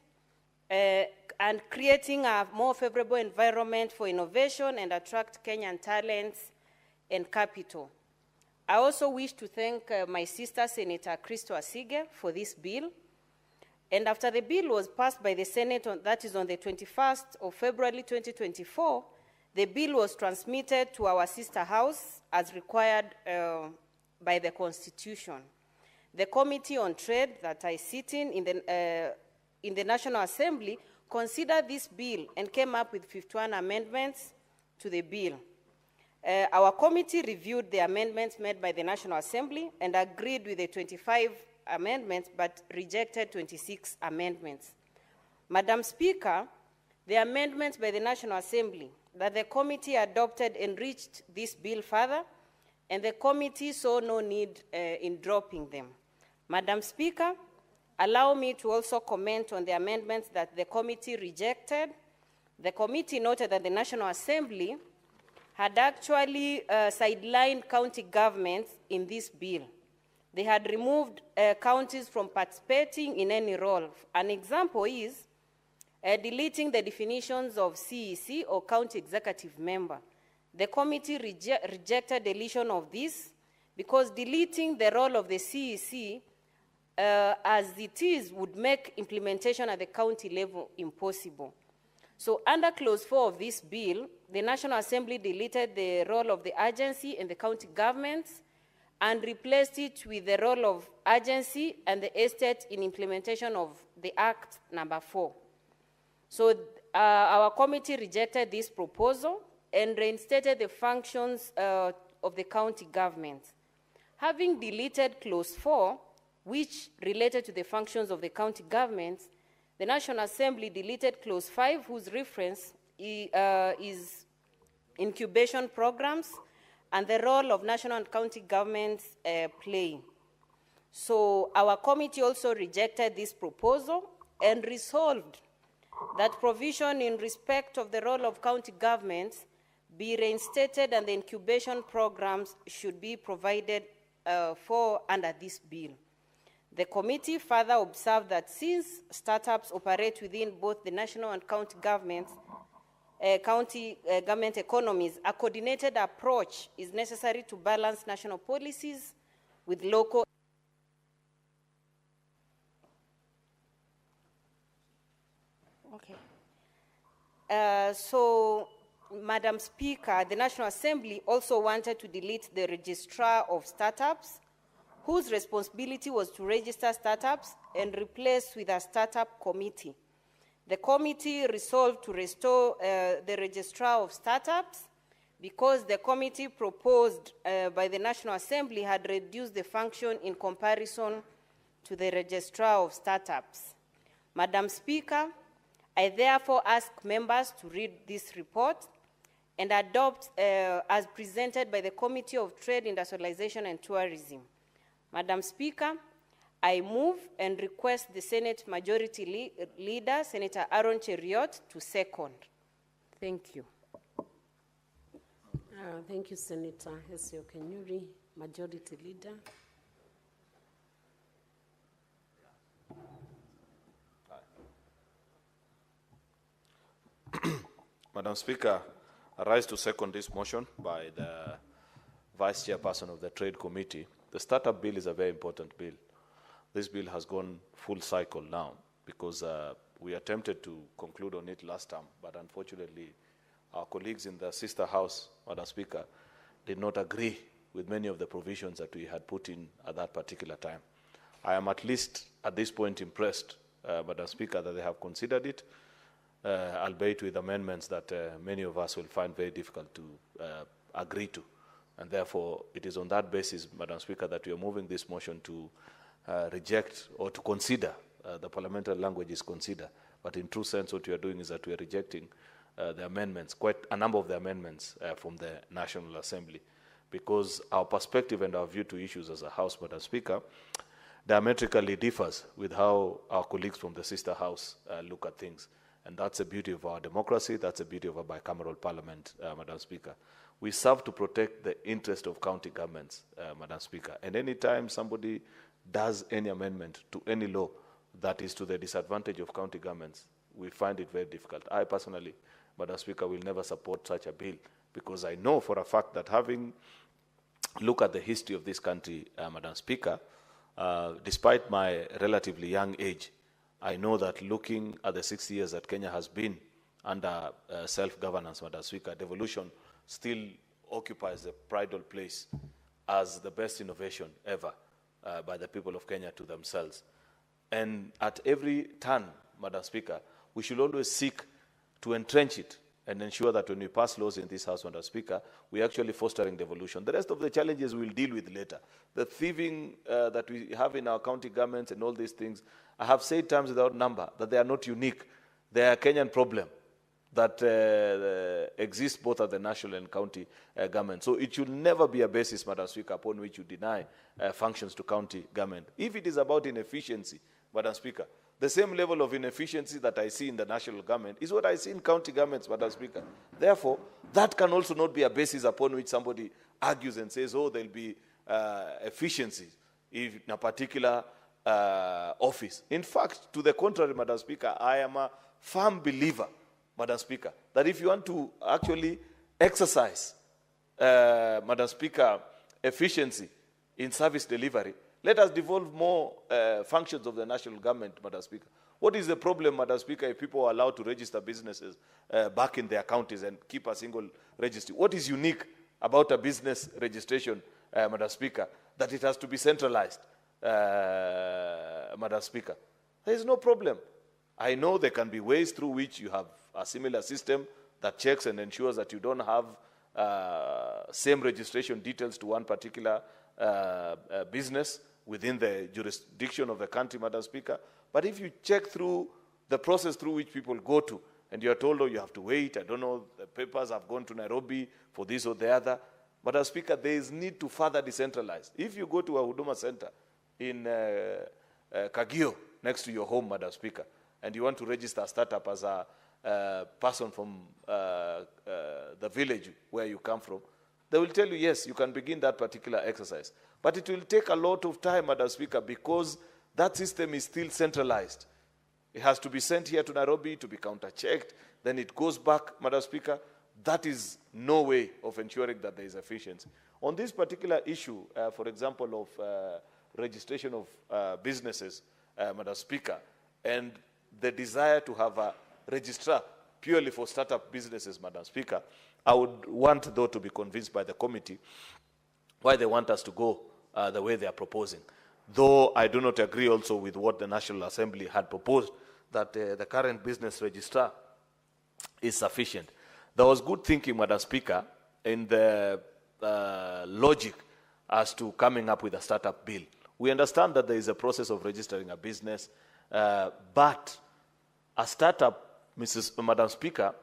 and creating a more favorable environment for innovation and attract Kenyan talents and capital. I also wish to thank my sister, Senator Christo Asige, for this bill. And after the bill was passed by the Senate, that is on the 21st of February 2024, the bill was transmitted to our sister house as required by the Constitution. The Committee on Trade that I sit in the National Assembly considered this bill and came up with 51 amendments to the bill. Our committee reviewed the amendments made by the National Assembly and agreed with the 25 amendments but rejected 26 amendments. Madam Speaker, the amendments by the National Assembly that the committee adopted enriched this bill further, and the committee saw no need in dropping them. Madam Speaker, allow me to also comment on the amendments that the committee rejected. The committee noted that the National Assembly had actually sidelined county governments in this bill. They had removed counties from participating in any role. An example is deleting the definitions of CEC or county executive member. The committee rejected deletion of this because deleting the role of the CEC as it is would make implementation at the county level impossible. So under clause 4 of this bill, the National Assembly deleted the role of the agency and the county governments and replaced it with the role of agency and the estate in implementation of the Act number 4. So our committee rejected this proposal and reinstated the functions of the county government. Having deleted clause 4, which related to the functions of the county governments, the National Assembly deleted clause 5, whose reference is incubation programs and the role of national and county governments play. So our committee also rejected this proposal and resolved that provision in respect of the role of county governments be reinstated and the incubation programs should be provided for under this bill. The committee further observed that since startups operate within both the national and county government economies, a coordinated approach is necessary to balance national policies with local. Okay. So, Madam Speaker, the National Assembly also wanted to delete the registrar of startups, whose responsibility was to register startups and replace with a startup committee. The committee resolved to restore the registrar of startups because the committee proposed by the National Assembly had reduced the function in comparison to the registrar of startups. Madam Speaker, I therefore ask members to read this report and adopt as presented by the Committee of Trade, Industrialization and Tourism. Madam Speaker, I move and request the Senate Majority Leader, Senator Aaron Cheriot, to second. Thank you. Thank you, Senator Hesio Kenyuri, Majority Leader. Madam Speaker, I rise to second this motion by the Vice Chairperson of the Trade Committee. The Startup Bill is a very important bill. This bill has gone full cycle now because we attempted to conclude on it last time, but unfortunately our colleagues in the sister house, Madam Speaker, did not agree with many of the provisions that we had put in at that particular time. I am at least at this point impressed, Madam Speaker, that they have considered it, albeit with amendments that many of us will find very difficult to agree to. And therefore, it is on that basis, Madam Speaker, that we are moving this motion to reject or to consider. The parliamentary language is consider. But in true sense, what we are doing is that we are rejecting the amendments, quite a number of the amendments from the National Assembly, because our perspective and our view to issues as a House, Madam Speaker, diametrically differs with how our colleagues from the sister house look at things. And that's the beauty of our democracy, that's the beauty of a bicameral parliament, Madam Speaker. We serve to protect the interest of county governments, Madam Speaker. And any time somebody does any amendment to any law that is to the disadvantage of county governments, we find it very difficult. I personally, Madam Speaker, will never support such a bill because I know for a fact that having looked at the history of this country, Madam Speaker, despite my relatively young age, I know that looking at the 60 years that Kenya has been under self-governance, Madam Speaker, devolution still occupies the pridal place as the best innovation ever by the people of Kenya to themselves. And at every turn, Madam Speaker, we should always seek to entrench it and ensure that when we pass laws in this House, Madam Speaker, we're actually fostering devolution. The rest of the challenges we'll deal with later. The thieving that we have in our county governments and all these things, I have said times without number that they are not unique. They are a Kenyan problem that exists both at the national and county government. So it should never be a basis, Madam Speaker, upon which you deny functions to county government. If it is about inefficiency, Madam Speaker, the same level of inefficiency that I see in the national government is what I see in county governments, Madam Speaker. Therefore, that can also not be a basis upon which somebody argues and says, oh, there'll be efficiency in a particular office. In fact, to the contrary, Madam Speaker, I am a firm believer, Madam Speaker, that if you want to actually exercise, Madam Speaker, efficiency in service delivery, let us devolve more functions of the national government, Madam Speaker. What is the problem, Madam Speaker, if people are allowed to register businesses back in their counties and keep a single registry? What is unique about a business registration, Madam Speaker, that it has to be centralized, Madam Speaker? There is no problem. I know there can be ways through which you have a similar system that checks and ensures that you don't have same registration details to one particular business within the jurisdiction of the country, Madam Speaker. But if you check through the process through which people go to, and you're told, oh, you have to wait, I don't know, the papers have gone to Nairobi for this or the other, Madam Speaker, there is need to further decentralize. If you go to a Huduma Center in Kagio, next to your home, Madam Speaker, and you want to register a startup as a person from the village where you come from, they will tell you, yes, you can begin that particular exercise. But it will take a lot of time, Madam Speaker, because that system is still centralized. It has to be sent here to Nairobi to be counter-checked. Then it goes back, Madam Speaker. That is no way of ensuring that there is efficiency. On this particular issue, for example, of registration of businesses, Madam Speaker, and the desire to have a registrar purely for startup businesses, Madam Speaker, I would want, though, to be convinced by the committee why they want us to go the way they are proposing. Though I do not agree also with what the National Assembly had proposed, that the current business registrar is sufficient. There was good thinking, Madam Speaker, in the logic as to coming up with a startup bill. We understand that there is a process of registering a business, but a startup, Madam Speaker,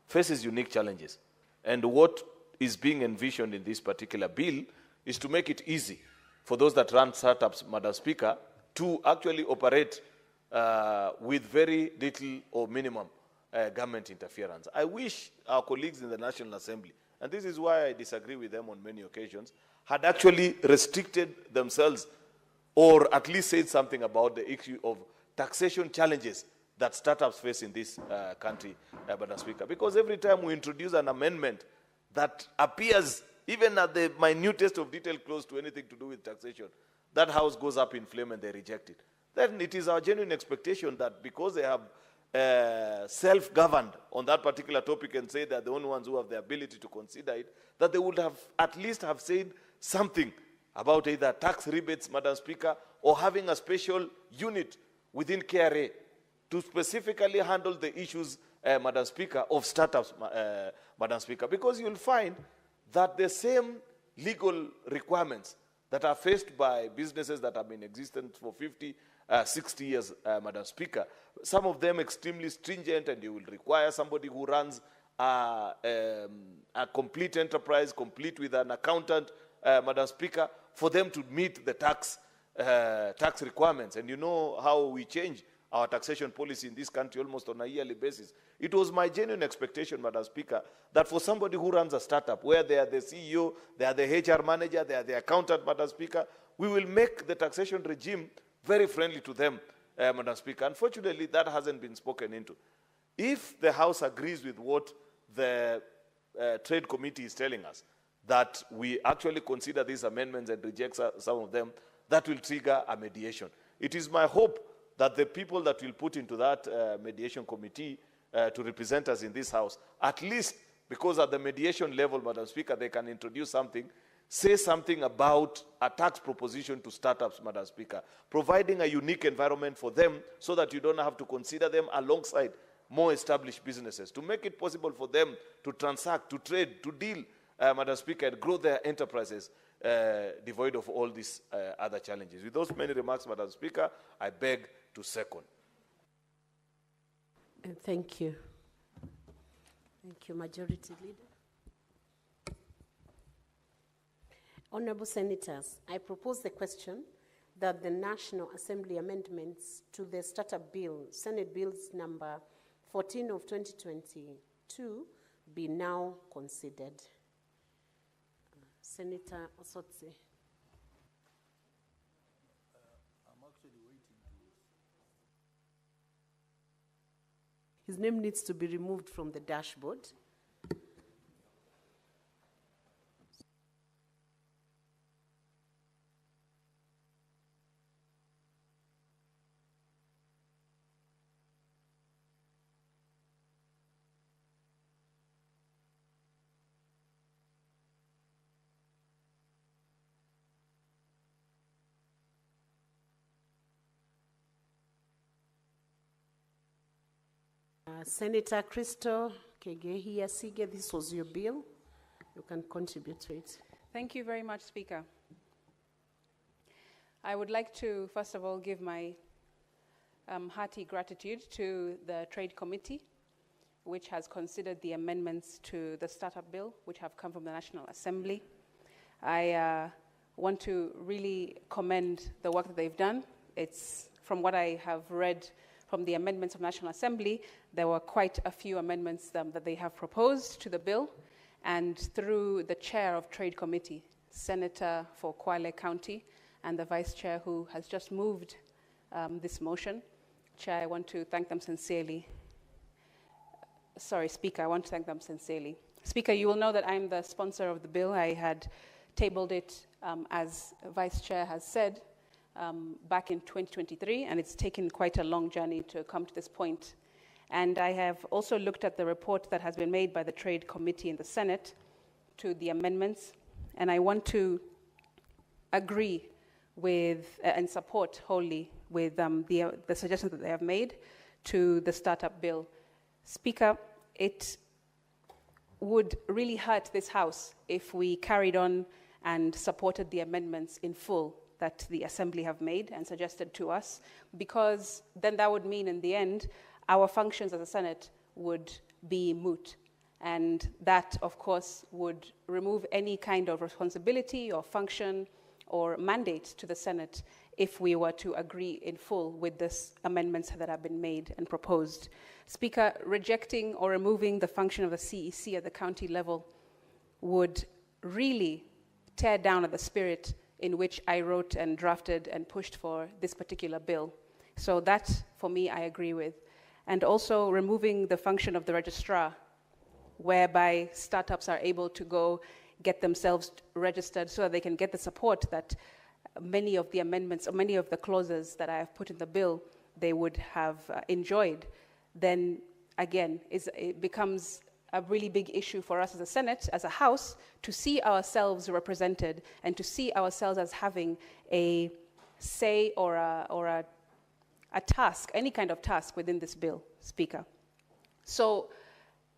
faces unique challenges. And what is being envisioned in this particular bill is to make it easy for those that run startups, Madam Speaker, to actually operate with very little or minimum government interference. I wish our colleagues in the National Assembly, and this is why I disagree with them on many occasions, had actually restricted themselves or at least said something about the issue of taxation challenges that startups face in this country, Madam Speaker. Because every time we introduce an amendment that appears, even at the minutest of detail, close to anything to do with taxation, that house goes up in flame and they reject it. Then it is our genuine expectation that because they have self-governed on that particular topic and say they're the only ones who have the ability to consider it, that they would have at least have said something about either tax rebates, Madam Speaker, or having a special unit within KRA to specifically handle the issues, Madam Speaker, of startups, Madam Speaker, because you'll find that the same legal requirements that are faced by businesses that have been existent for 50, 60 years, Madam Speaker, some of them extremely stringent, and you will require somebody who runs a complete enterprise, complete with an accountant, Madam Speaker, for them to meet the tax requirements. And you know how we change our taxation policy in this country almost on a yearly basis. It was my genuine expectation, Madam Speaker, that for somebody who runs a startup, where they are the CEO, they are the HR manager, they are the accountant, Madam Speaker, we will make the taxation regime very friendly to them, Madam Speaker. Unfortunately, that hasn't been spoken into. If the House agrees with what the Trade Committee is telling us, that we actually consider these amendments and reject some of them, that will trigger a mediation. It is my hope that the people that will put into that mediation committee to represent us in this House, at least because at the mediation level, Madam Speaker, they can introduce something, say something about a tax proposition to startups, Madam Speaker, providing a unique environment for them so that you don't have to consider them alongside more established businesses, to make it possible for them to transact, to trade, to deal, Madam Speaker, and grow their enterprises devoid of all these other challenges. With those many remarks, Madam Speaker, I beg to second. Thank you. Thank you, Majority Leader. Honorable Senators, I propose the question that the National Assembly amendments to the Startup Bill, Senate Bills number 14 of 2022, be now considered. Senator Osotsi. His name needs to be removed from the dashboard. Senator Crystal Kegehi Asige, this was your bill. You can contribute to it. Thank you very much, Speaker. I would like to, first of all, give my hearty gratitude to the Trade Committee, which has considered the amendments to the Startup Bill, which have come from the National Assembly. I want to really commend the work that they've done. It's, from what I have read from the amendments of National Assembly, there were quite a few amendments that they have proposed to the bill, and through the chair of Trade Committee, Senator for Kwale County, and the vice chair who has just moved this motion. Chair, I want to thank them sincerely. Sorry, Speaker, I want to thank them sincerely. Speaker, you will know that I'm the sponsor of the bill. I had tabled it, as Vice Chair has said, back in 2023, and it's taken quite a long journey to come to this point. And I have also looked at the report that has been made by the Trade Committee in the Senate to the amendments, and I want to agree with and support wholly with the suggestions that they have made to the Startup Bill. Speaker, it would really hurt this House if we carried on and supported the amendments in full that the Assembly have made and suggested to us, because then that would mean in the end our functions as a Senate would be moot. And that, of course, would remove any kind of responsibility or function or mandate to the Senate if we were to agree in full with these amendments that have been made and proposed. Speaker, rejecting or removing the function of the CEC at the county level would really tear down at the spirit in which I wrote and drafted and pushed for this particular bill. So that, for me, I agree with. And also removing the function of the registrar, whereby startups are able to go get themselves registered so that they can get the support that many of the amendments or many of the clauses that I have put in the bill, they would have enjoyed. Then, again, it becomes a really big issue for us as a Senate, as a House, to see ourselves represented and to see ourselves as having a say or a task, any kind of task within this bill, Speaker. So,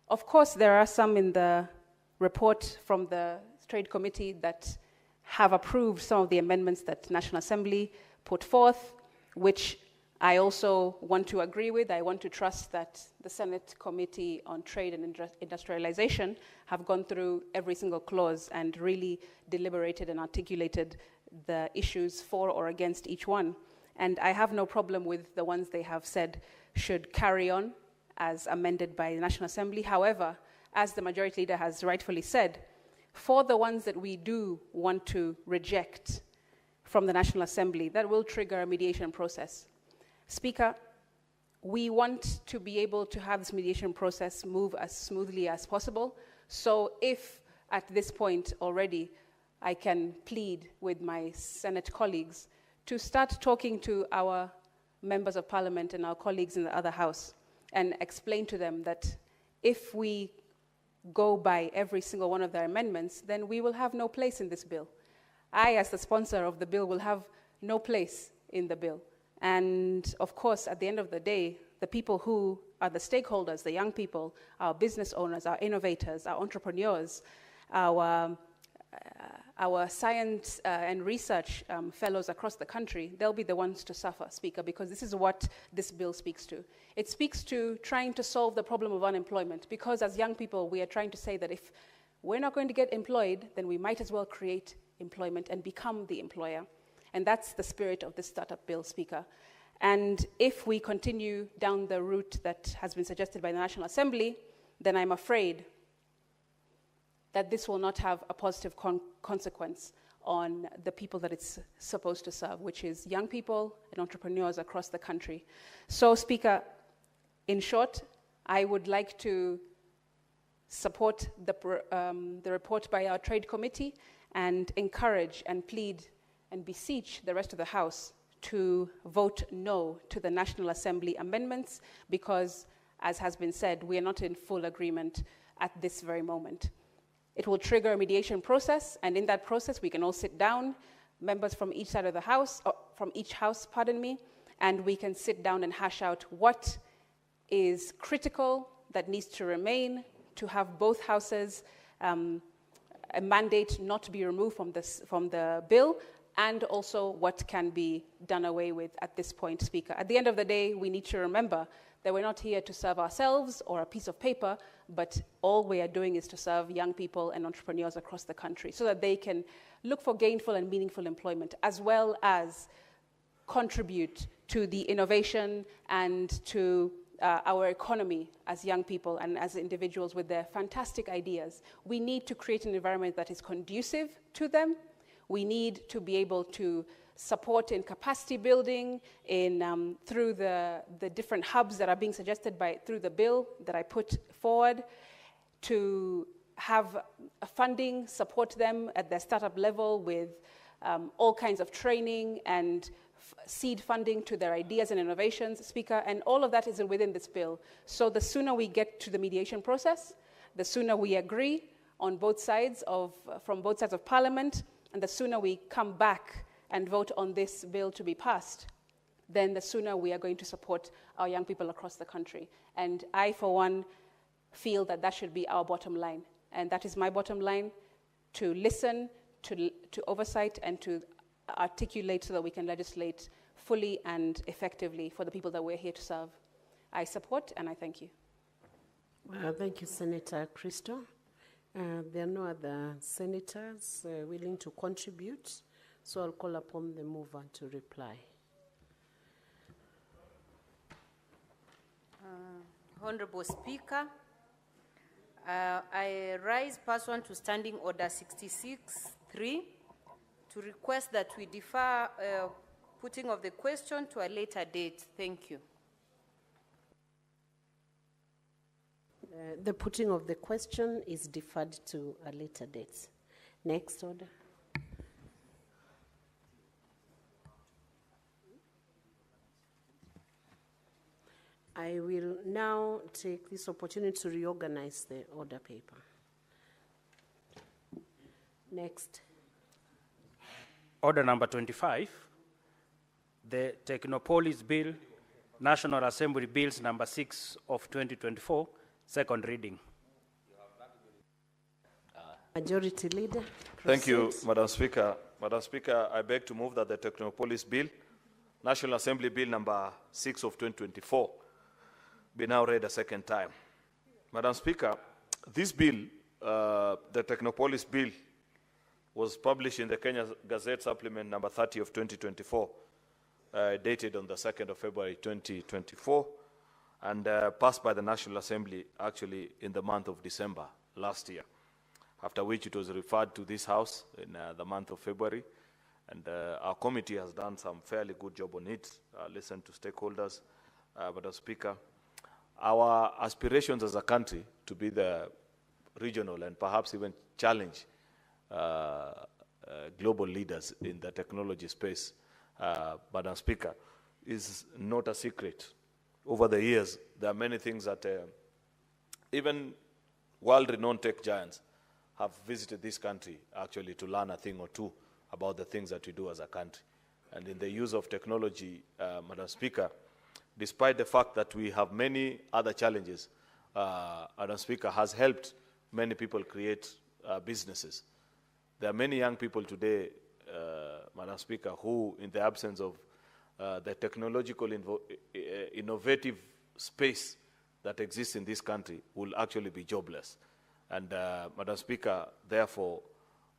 of course, there are some in the report from the Trade Committee that have approved some of the amendments that National Assembly put forth, which I also want to agree with. I want to trust that the Senate Committee on Trade and Industrialization have gone through every single clause and really deliberated and articulated the issues for or against each one. And I have no problem with the ones they have said should carry on as amended by the National Assembly. However, as the Majority Leader has rightfully said, for the ones that we do want to reject from the National Assembly, that will trigger a mediation process. Speaker, we want to be able to have this mediation process move as smoothly as possible. So if at this point already I can plead with my Senate colleagues to start talking to our members of Parliament and our colleagues in the other House and explain to them that if we go by every single one of their amendments, then we will have no place in this bill. I, as the sponsor of the bill, will have no place in the bill. And of course, at the end of the day, the people who are the stakeholders, the young people, our business owners, our innovators, our entrepreneurs, our science and research fellows across the country, they'll be the ones to suffer, Speaker, because this is what this bill speaks to. It speaks to trying to solve the problem of unemployment, because as young people, we are trying to say that if we're not going to get employed, then we might as well create employment and become the employer. And that's the spirit of the startup bill, Speaker. And if we continue down the route that has been suggested by the National Assembly, then I'm afraid that this will not have a positive consequence on the people that it's supposed to serve, which is young people and entrepreneurs across the country. So, Speaker, in short, I would like to support the report by our Trade Committee and encourage and plead and beseech the rest of the House to vote no to the National Assembly amendments because, as has been said, we are not in full agreement at this very moment. It will trigger a mediation process, and in that process, we can all sit down, members from each side of the House, or from each House, pardon me, and we can sit down and hash out what is critical that needs to remain to have both houses a mandate not to be removed from the bill, and also what can be done away with at this point, Speaker. At the end of the day, we need to remember that we're not here to serve ourselves or a piece of paper, but all we are doing is to serve young people and entrepreneurs across the country so that they can look for gainful and meaningful employment, as well as contribute to the innovation and to our economy as young people and as individuals with their fantastic ideas. We need to create an environment that is conducive to them. We need to be able to support in capacity building through the different hubs that are being suggested through the bill that I put forward, to have funding, support them at their startup level with all kinds of training and seed funding to their ideas and innovations, Speaker, and all of that is within this bill. So the sooner we get to the mediation process, the sooner we agree on both sides from both sides of Parliament, and the sooner we come back and vote on this bill to be passed, then the sooner we are going to support our young people across the country. And I, for one, feel that that should be our bottom line. And that is my bottom line, to listen, to oversight, and to articulate so that we can legislate fully and effectively for the people that we're here to serve. I support and I thank you. Thank you, Senator Christo. There are no other senators willing to contribute, so I'll call upon the mover to reply. Honorable Speaker, I rise pursuant to Standing Order 66.3 to request that we defer putting of the question to a later date. Thank you. The putting of the question is deferred to a later date. Next order. I will now take this opportunity to reorganize the order paper. Next. Order number 25, the Technopolis Bill, National Assembly Bills number 6 of 2024, second reading. Majority Leader. Thank you, Madam Speaker. Madam Speaker, I beg to move that the Technopolis Bill, National Assembly Bill number 6 of 2024, be now read a second time. Madam Speaker, this bill, the Technopolis Bill, was published in the Kenya Gazette Supplement number 30 of 2024, dated on the 2nd of February 2024, and passed by the National Assembly actually in the month of December last year, after which it was referred to this House in the month of February, and our committee has done some fairly good job on it, listened to stakeholders. Madam Speaker, our aspirations as a country to be the regional and perhaps even challenge global leaders in the technology space, Madam Speaker, is not a secret. Over the years, there are many things that even world-renowned tech giants have visited this country actually to learn a thing or two about the things that we do as a country. And in the use of technology, Madam Speaker, despite the fact that we have many other challenges, Madam Speaker, has helped many people create businesses. There are many young people today, Madam Speaker, who, in the absence of the technological innovative space that exists in this country, will actually be jobless. And, Madam Speaker, therefore,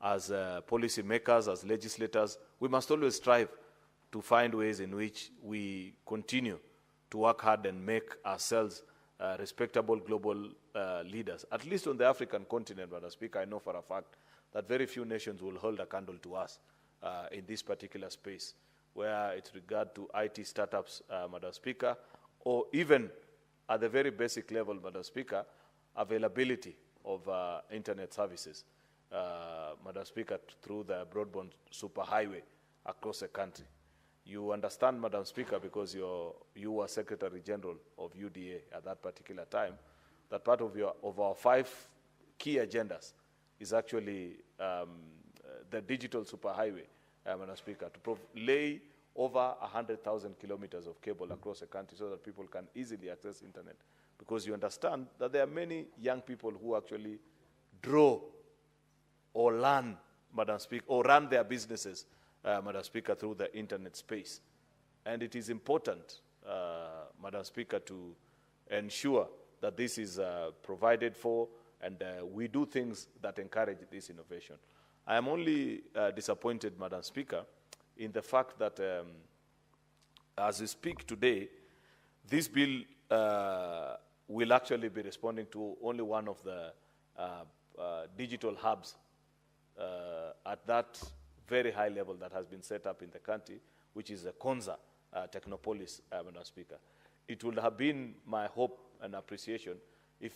as policy makers, as legislators, we must always strive to find ways in which we continue to work hard and make ourselves respectable global leaders. At least on the African continent, Madam Speaker, I know for a fact that very few nations will hold a candle to us in this particular space, where it's regard to IT startups, Madam Speaker, or even at the very basic level, Madam Speaker, availability of internet services, Madam Speaker, through the broadband superhighway across the country. You understand, Madam Speaker, because you were Secretary General of UDA at that particular time, that part of our 5 key agendas is actually the digital superhighway, Madam Speaker, to lay over 100,000 kilometers of cable across the country so that people can easily access internet. Because you understand that there are many young people who actually draw or learn, Madam Speaker, or run their businesses, Madam Speaker, through the internet space. And it is important, Madam Speaker, to ensure that this is provided for and we do things that encourage this innovation. I am only disappointed, Madam Speaker, in the fact that as we speak today, this bill will actually be responding to only one of the digital hubs at that very high level that has been set up in the country, which is the Konza Technopolis, Madam Speaker. It would have been my hope and appreciation if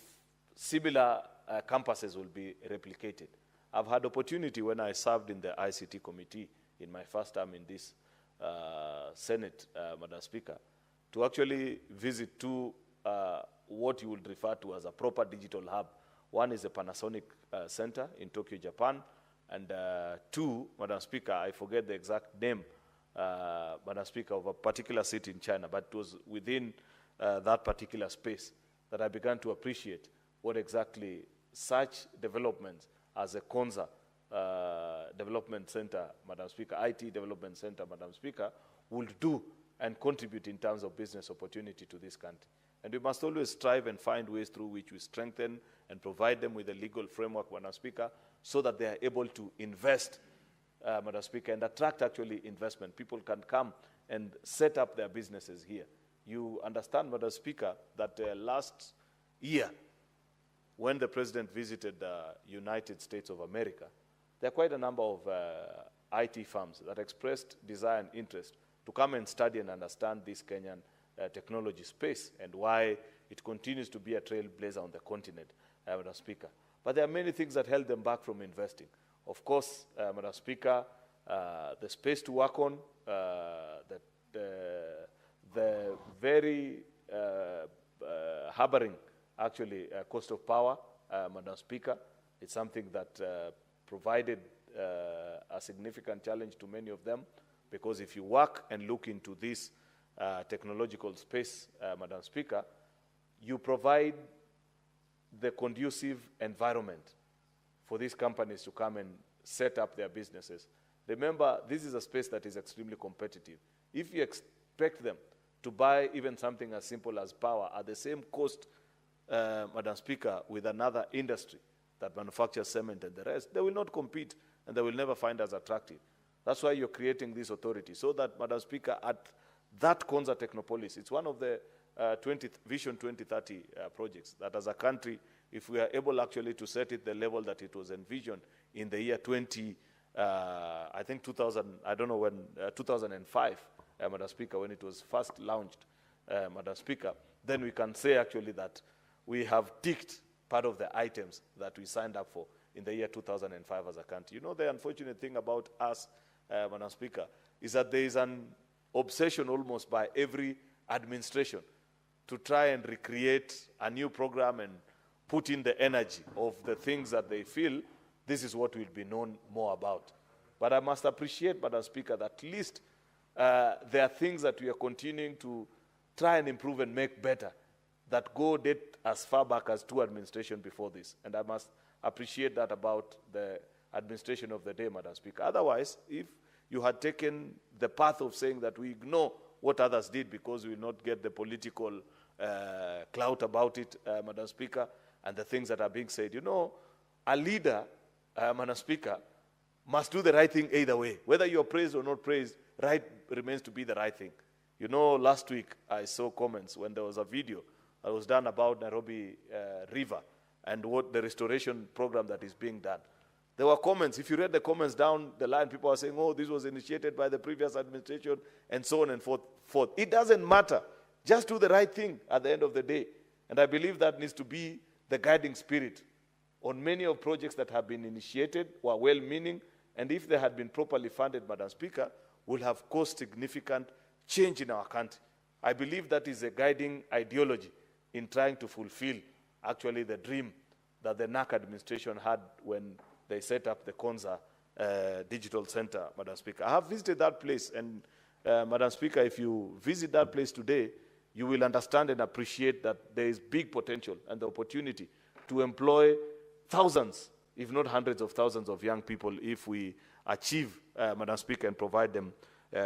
similar campuses will be replicated. I've had opportunity when I served in the ICT committee in my first term in this Senate, Madam Speaker, to actually visit 2 what you would refer to as a proper digital hub. One is the Panasonic Center in Tokyo, Japan, and 2, Madam Speaker, I forget the exact name, Madam Speaker, of a particular city in China, but it was within that particular space that I began to appreciate what exactly such developments as a Konza Development Center, Madam Speaker, IT Development Center, Madam Speaker, would do and contribute in terms of business opportunity to this country. And we must always strive and find ways through which we strengthen and provide them with a legal framework, Madam Speaker, so that they are able to invest, Madam Speaker, and attract actually investment. People can come and set up their businesses here. You understand, Madam Speaker, that last year, when the President visited the United States of America, there are quite a number of IT firms that expressed desire and interest to come and study and understand this Kenyan technology space and why it continues to be a trailblazer on the continent, Madam Speaker. But there are many things that held them back from investing. Of course, Madam Speaker, the space to work on, the very harboring, actually, cost of power, Madam Speaker. It's something that provided a significant challenge to many of them, because if you work and look into this technological space, Madam Speaker, you provide the conducive environment for these companies to come and set up their businesses. Remember, this is a space that is extremely competitive. If you expect them to buy even something as simple as power at the same cost, Madam Speaker, with another industry that manufactures cement and the rest, they will not compete and they will never find us attractive. That's why you're creating this authority, so that, Madam Speaker, at that Konza Technopolis, it's one of the Vision 2030 projects that as a country, if we are able actually to set it the level that it was envisioned in the year 2005, Madam Speaker, when it was first launched, Madam Speaker, then we can say actually that we have ticked part of the items that we signed up for in the year 2005 as a country. You know, the unfortunate thing about us, Madam Speaker, is that there is an obsession almost by every administration to try and recreate a new program and put in the energy of the things that they feel this is what will be known more about. But I must appreciate, Madam Speaker, that at least there are things that we are continuing to try and improve and make better that go date as far back as 2 administrations before this. And I must appreciate that about the administration of the day, Madam Speaker. Otherwise, if you had taken the path of saying that we ignore what others did because we will not get the political clout about it, Madam Speaker, and the things that are being said. You know, a leader, Madam Speaker, must do the right thing either way. Whether you're praised or not praised, right remains to be the right thing. You know, last week I saw comments when there was a video that was done about Nairobi River and what the restoration program that is being done. There were comments. If you read the comments down the line, people are saying, oh, this was initiated by the previous administration, and so on and forth. It doesn't matter. Just do the right thing at the end of the day. And I believe that needs to be the guiding spirit on many of projects that have been initiated, were well-meaning, and if they had been properly funded, Madam Speaker, will have caused significant change in our country. I believe that is a guiding ideology in trying to fulfill actually the dream that the NAC administration had when they set up the Konza Digital Center, Madam Speaker. I have visited that place, and Madam Speaker, if you visit that place today, you will understand and appreciate that there is big potential and the opportunity to employ thousands, if not hundreds of thousands of young people if we achieve, Madam Speaker, and provide them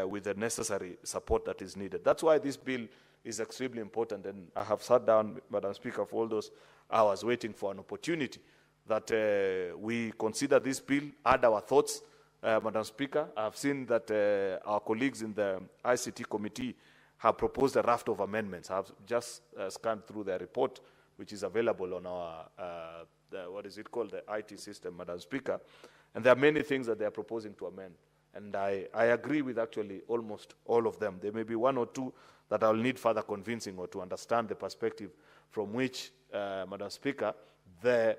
with the necessary support that is needed. That's why this bill is extremely important, and I have sat down, Madam Speaker, for all those hours waiting for an opportunity that we consider this bill, add our thoughts. Madam Speaker, I have seen that our colleagues in the ICT committee have proposed a raft of amendments. I have just scanned through their report, which is available on our, what is it called, the IT system, Madam Speaker. And there are many things that they are proposing to amend. And I agree with actually almost all of them. There may be one or two that I'll need further convincing or to understand the perspective from which, Madam Speaker, the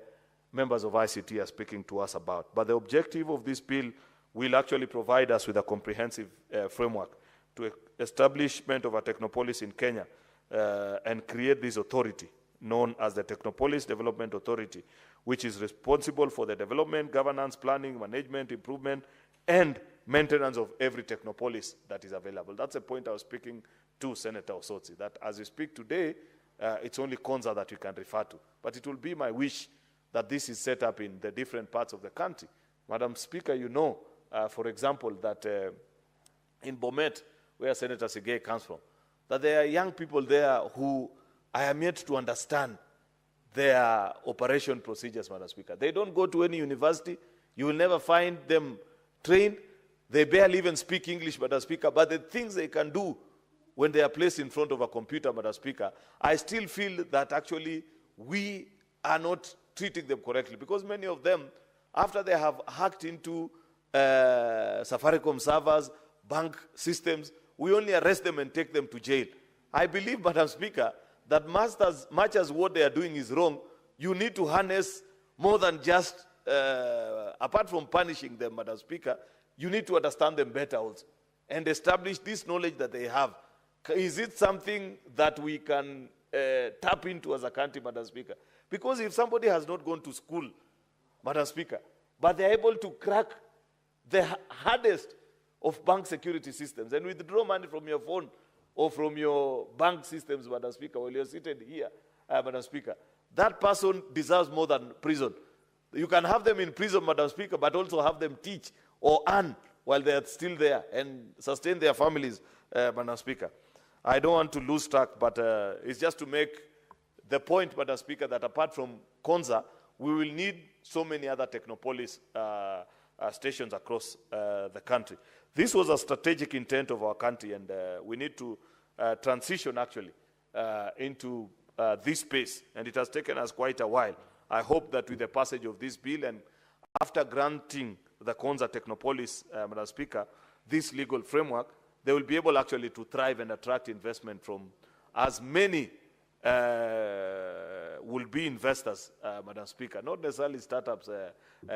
members of ICT are speaking to us about. But the objective of this bill will actually provide us with a comprehensive framework to establishment of a Technopolis in Kenya and create this authority known as the Technopolis Development Authority, which is responsible for the development, governance, planning, management, improvement, and maintenance of every Technopolis that is available. That's a point I was speaking to Senator Osotsi, that as we speak today, it's only Konza that we can refer to. But it will be my wish that this is set up in the different parts of the country. Madam Speaker, you know, for example, that in Bomet, where Senator Sigei comes from, that there are young people there who I am yet to understand their operation procedures, Madam Speaker. They don't go to any university. You will never find them trained. They barely even speak English, Madam Speaker. But the things they can do when they are placed in front of a computer, Madam Speaker, I still feel that actually we are not treating them correctly, because many of them, after they have hacked into Safaricom servers, bank systems, we only arrest them and take them to jail. I believe, Madam Speaker, that much as what they are doing is wrong, you need to harness more than just, apart from punishing them, Madam Speaker, you need to understand them better also and establish this knowledge that they have. Is it something that we can tap into as a country, Madam Speaker? Because if somebody has not gone to school, Madam Speaker, but they're able to crack the hardest of bank security systems and withdraw money from your phone or from your bank systems, Madam Speaker, while you're seated here, Madam Speaker, that person deserves more than prison. You can have them in prison, Madam Speaker, but also have them teach or earn while they're still there and sustain their families, Madam Speaker. I don't want to lose track, but it's just to make the point, Madam Speaker, that apart from Konza, we will need so many other Technopolis stations across the country. This was a strategic intent of our country, and we need to transition actually into this space, and it has taken us quite a while. I hope that with the passage of this bill and after granting the Konza Technopolis, Madam Speaker, this legal framework, they will be able actually to thrive and attract investment from as many will be investors, Madam Speaker, not necessarily startups,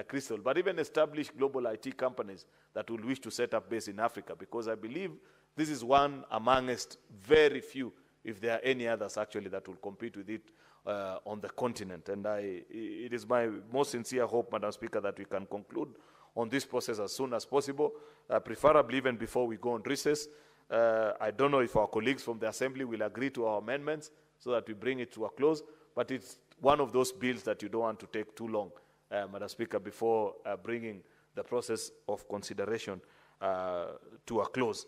Crystal, but even established global IT companies that will wish to set up base in Africa, because I believe this is one amongst very few, if there are any others actually, that will compete with it on the continent. And it is my most sincere hope, Madam Speaker, that we can conclude on this process as soon as possible, preferably even before we go on recess. I don't know if our colleagues from the Assembly will agree to our amendments so that we bring it to a close, but it's one of those bills that you don't want to take too long, Madam Speaker, before bringing the process of consideration to a close.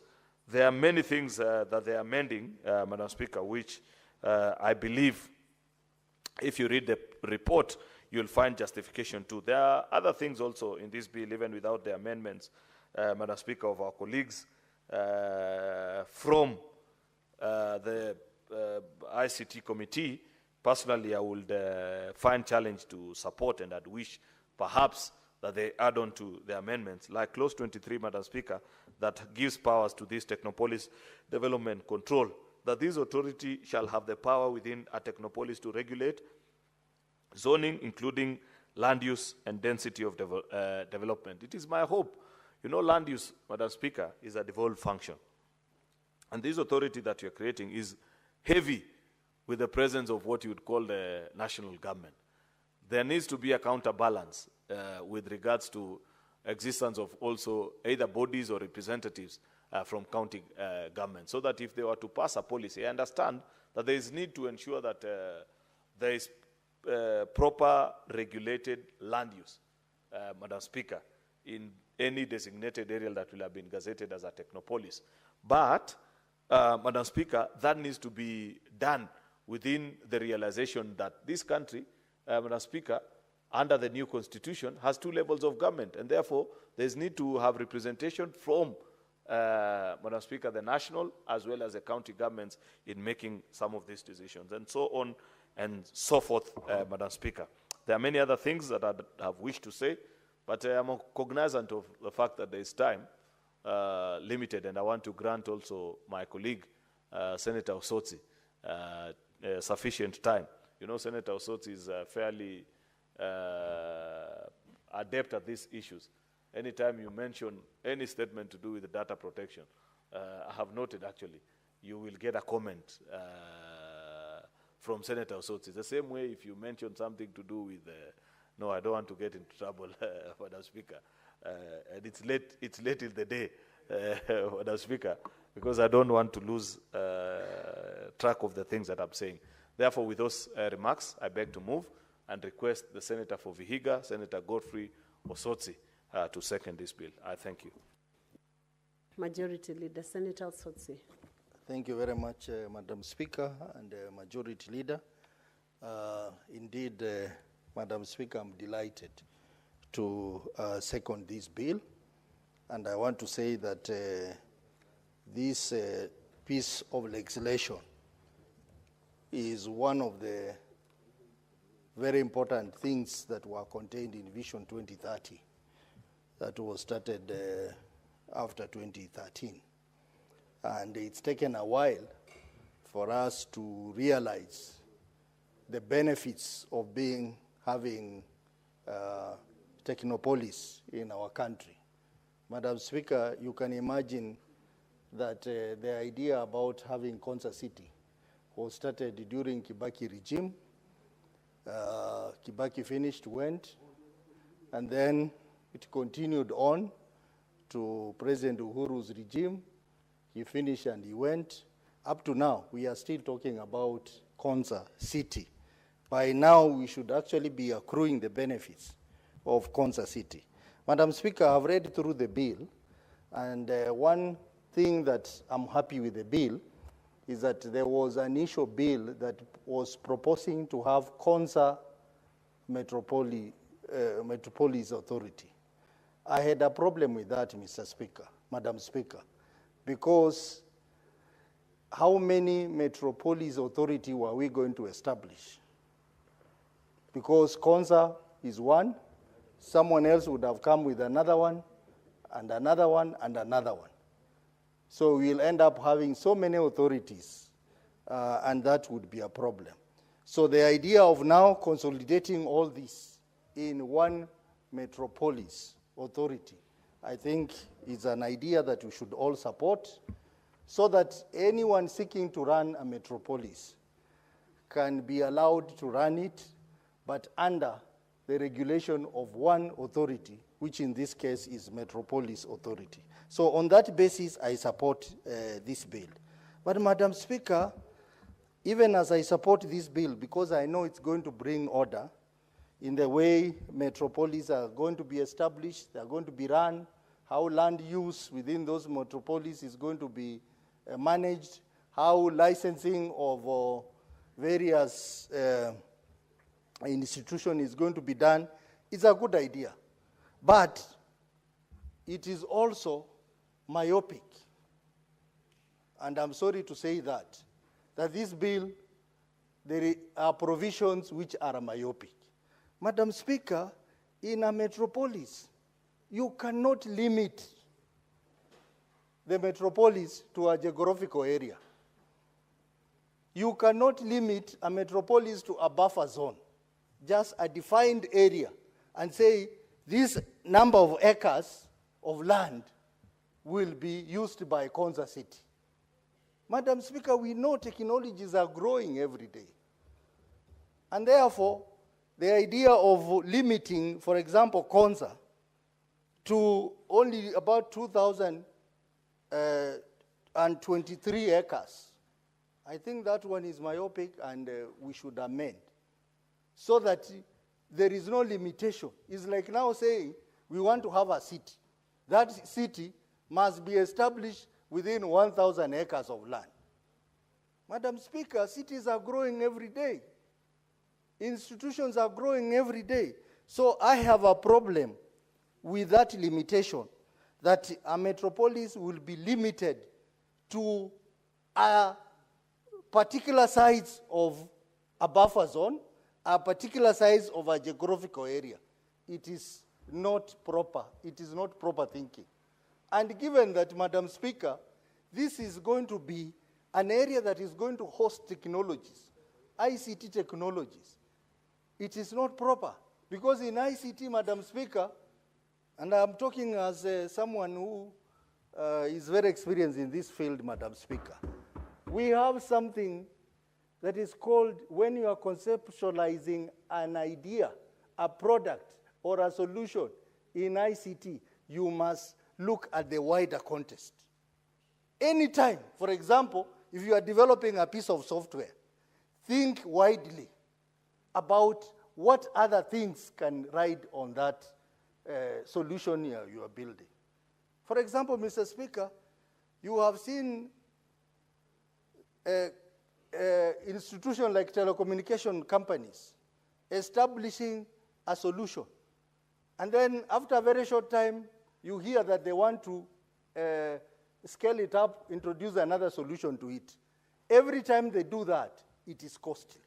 There are many things that they are amending, Madam Speaker, which I believe, if you read the report, you'll find justification too. There are other things also in this bill, even without the amendments, Madam Speaker, of our colleagues from the ICT committee. Personally, I would find challenge to support, and I'd wish perhaps that they add on to the amendments, like Clause 23, Madam Speaker, that gives powers to this Technopolis Development Control, that this authority shall have the power within a Technopolis to regulate zoning, including land use and density of development. It is my hope. You know, land use, Madam Speaker, is a devolved function. And this authority that you're creating is heavy with the presence of what you would call the national government. There needs to be a counterbalance with regards to existence of also either bodies or representatives from county government, so that if they were to pass a policy, I understand that there is need to ensure that there is proper regulated land use, Madam Speaker, in any designated area that will have been gazetted as a technopolis. But, Madam Speaker, that needs to be done within the realization that this country, Madam Speaker, under the new constitution, has two levels of government, and therefore there's need to have representation from, Madam Speaker, the national as well as the county governments in making some of these decisions, and so on and so forth, Madam Speaker. There are many other things that I have wished to say, but I am cognizant of the fact that there is time limited, and I want to grant also my colleague, Senator Osotsi, sufficient time. You know, Senator Osotsi is fairly adept at these issues. Anytime you mention any statement to do with the data protection, I have noted actually, you will get a comment from Senator Osotsi. The same way if you mention something to do with, no, I don't want to get into trouble, Madam Speaker. And it's late in the day, Madam Speaker, because I don't want to lose track of the things that I'm saying. Therefore, with those remarks, I beg to move and request the Senator for Vihiga, Senator Godfrey Osotsi, to second this bill. I thank you. Majority Leader, Senator Osotsi. Thank you very much, Madam Speaker and Majority Leader. Indeed, Madam Speaker, I'm delighted to second this bill. And I want to say that this piece of legislation is one of the very important things that were contained in Vision 2030 that was started after 2013. And it's taken a while for us to realize the benefits of having technopolis in our country. Madam Speaker, you can imagine that the idea about having Konza City was started during Kibaki regime. Kibaki finished, went, and then it continued on to President Uhuru's regime. He finished and he went. Up to now, we are still talking about Konza City. By now, we should actually be accruing the benefits of Konza City. Madam Speaker, I've read through the bill, and one thing that I'm happy with the bill is that there was an initial bill that was proposing to have Konza Metropolis Authority. I had a problem with that, Mr. Speaker, Madam Speaker, because how many Metropolis Authority were we going to establish? Because Konza is one, someone else would have come with another one, and another one, and another one. So we'll end up having so many authorities, and that would be a problem. So the idea of now consolidating all this in one metropolis authority, I think is an idea that we should all support, so that anyone seeking to run a metropolis can be allowed to run it, but under the regulation of one authority, which in this case is Metropolis Authority. So on that basis, I support this bill. But Madam Speaker, even as I support this bill, because I know it's going to bring order in the way metropolis are going to be established, they're going to be run, how land use within those metropolis is going to be managed, how licensing of various institution is going to be done, it's a good idea. But it is also myopic. And I'm sorry to say that this bill, there are provisions which are myopic. Madam Speaker, in a metropolis, you cannot limit the metropolis to a geographical area. You cannot limit a metropolis to a buffer zone, just a defined area, and say this number of acres of land will be used by Konza City. Madam Speaker, we know technologies are growing every day. And therefore, the idea of limiting, for example, Konza to only about 2,023 acres, I think that one is myopic, and we should amend so that there is no limitation. It's like now saying we want to have a city. That city must be established within 1,000 acres of land. Madam Speaker, cities are growing every day. Institutions are growing every day. So I have a problem with that limitation, that a metropolis will be limited to a particular size of a buffer zone, a particular size of a geographical area. It is not proper. It is not proper thinking. And given that, Madam Speaker, this is going to be an area that is going to host technologies, ICT technologies, it is not proper. Because in ICT, Madam Speaker, and I'm talking as someone who is very experienced in this field, Madam Speaker, we have something that is called, when you are conceptualizing an idea, a product, or a solution in ICT, you must look at the wider context. Anytime, for example, if you are developing a piece of software, think widely about what other things can ride on that solution you are building. For example, Mr. Speaker, you have seen institutions like telecommunication companies establishing a solution. And then after a very short time, you hear that they want to scale it up, introduce another solution to it. Every time they do that, it is costly.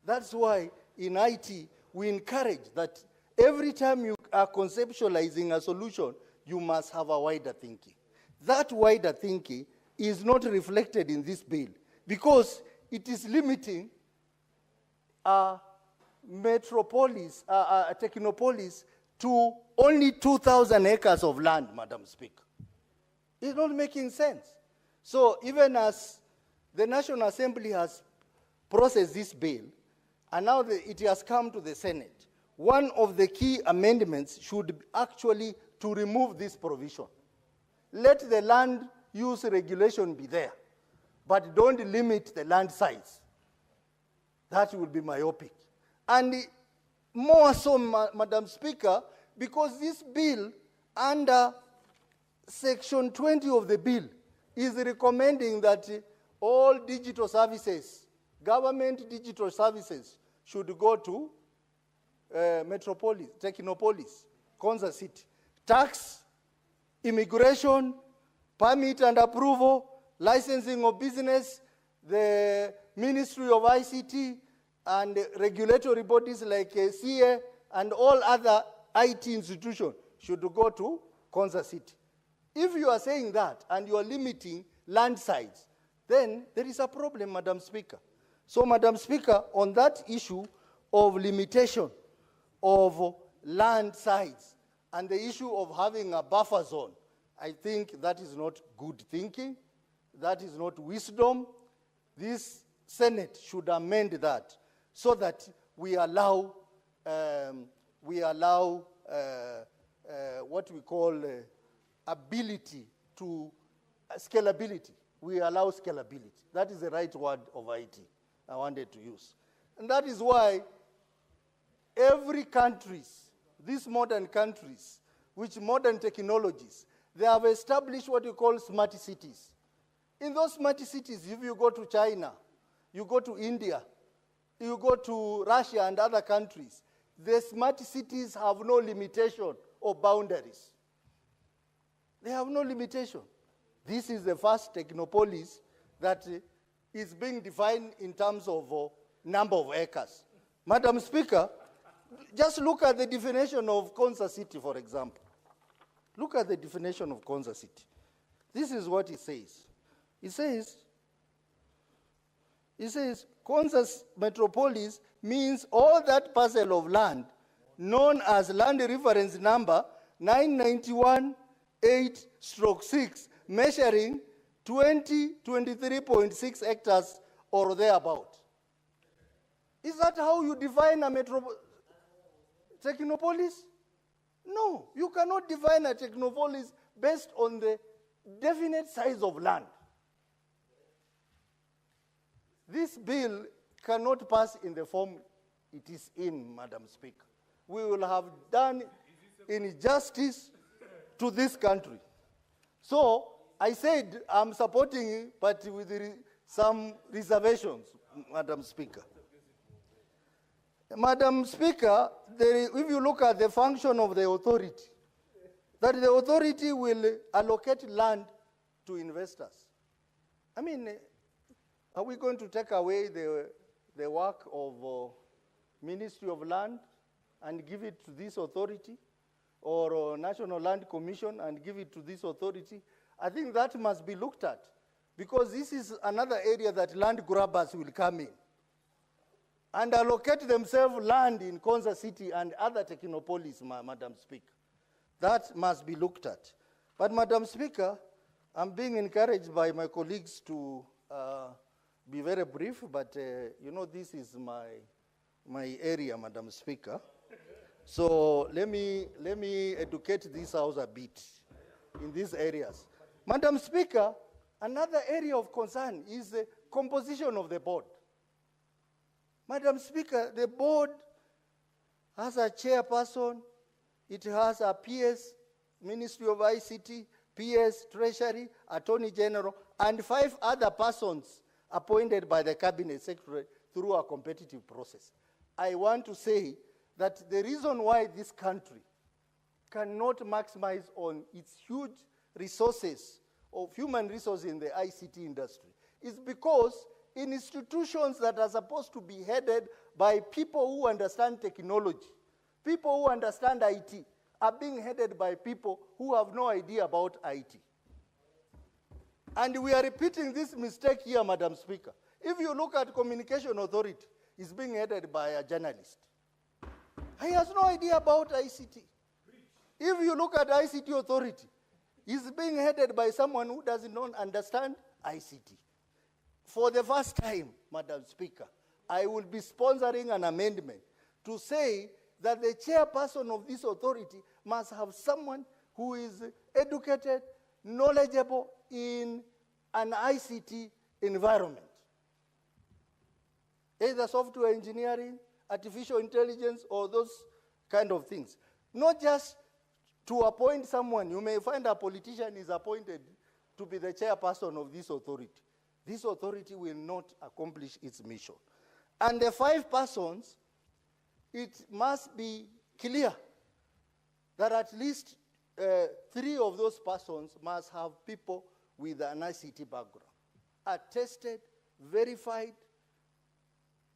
That's why in IT, we encourage that every time you are conceptualizing a solution, you must have a wider thinking. That wider thinking is not reflected in this bill because it is limiting a metropolis, a technopolis, to only 2,000 acres of land, Madam Speaker. It's not making sense. So even as the National Assembly has processed this bill, and now it has come to the Senate, one of the key amendments should actually to remove this provision. Let the land use regulation be there, but don't limit the land size. That will be myopic. And more so, Madam Speaker, because this bill, under Section 20 of the bill, is recommending that all digital services, government digital services, should go to metropolis, technopolis, Konza City. Tax, immigration, permit and approval, licensing of business, the Ministry of ICT, and regulatory bodies like CA and all other IT institutions should go to Konza City. If you are saying that and you are limiting land size, then there is a problem, Madam Speaker. So, Madam Speaker, on that issue of limitation of land size and the issue of having a buffer zone, I think that is not good thinking. That is not wisdom. This Senate should amend that so that we allow what we call ability to scalability. We allow scalability. That is the right word of IT I wanted to use. And that is why every countries, these modern countries, which modern technologies, they have established what you call smart cities. In those smart cities, if you go to China, you go to India, you go to Russia and other countries, the smart cities have no limitation or boundaries. They have no limitation. This is the first technopolis that is being defined in terms of number of acres. Madam Speaker, just look at the definition of Konza City, for example. Look at the definition of Konza City. This is what it says. It says, Konza metropolis means all that parcel of land known as land reference number 991-8/6, measuring 23.6 hectares or thereabout. Is that how you define a technopolis? No, you cannot define a technopolis based on the definite size of land. This bill cannot pass in the form it is in, Madam Speaker. We will have done injustice to this country. So I said I'm supporting it, but with some reservations, Madam Speaker. Madam Speaker, if you look at the function of the authority, that the authority will allocate land to investors. I mean, are we going to take away the work of Ministry of Land and give it to this authority, or National Land Commission and give it to this authority? I think that must be looked at, because this is another area that land grabbers will come in and allocate themselves land in Konza City and other technopolis, Madam Speaker. That must be looked at. But Madam Speaker, I'm being encouraged by my colleagues to be very brief, but you know, this is my area, Madam Speaker. So let me educate this House a bit in these areas. Madam Speaker, another area of concern is the composition of the board. Madam Speaker, the board has a chairperson, it has a PS, Ministry of ICT, PS, Treasury, Attorney General, and 5 other persons appointed by the Cabinet Secretary through a competitive process. I want to say that the reason why this country cannot maximize on its huge resources of human resources in the ICT industry is because in institutions that are supposed to be headed by people who understand technology, people who understand IT, are being headed by people who have no idea about IT. And we are repeating this mistake here, Madam Speaker. If you look at Communication Authority, it's being headed by a journalist. He has no idea about ICT. If you look at ICT Authority, it's being headed by someone who does not understand ICT. For the first time, Madam Speaker, I will be sponsoring an amendment to say that the chairperson of this authority must have someone who is educated, knowledgeable in an ICT environment. Either software engineering, artificial intelligence, or those kind of things. Not just to appoint someone. You may find a politician is appointed to be the chairperson of this authority. This authority will not accomplish its mission. And the 5 persons, it must be clear that at least 3 of those persons must have people with an ICT background, attested, verified,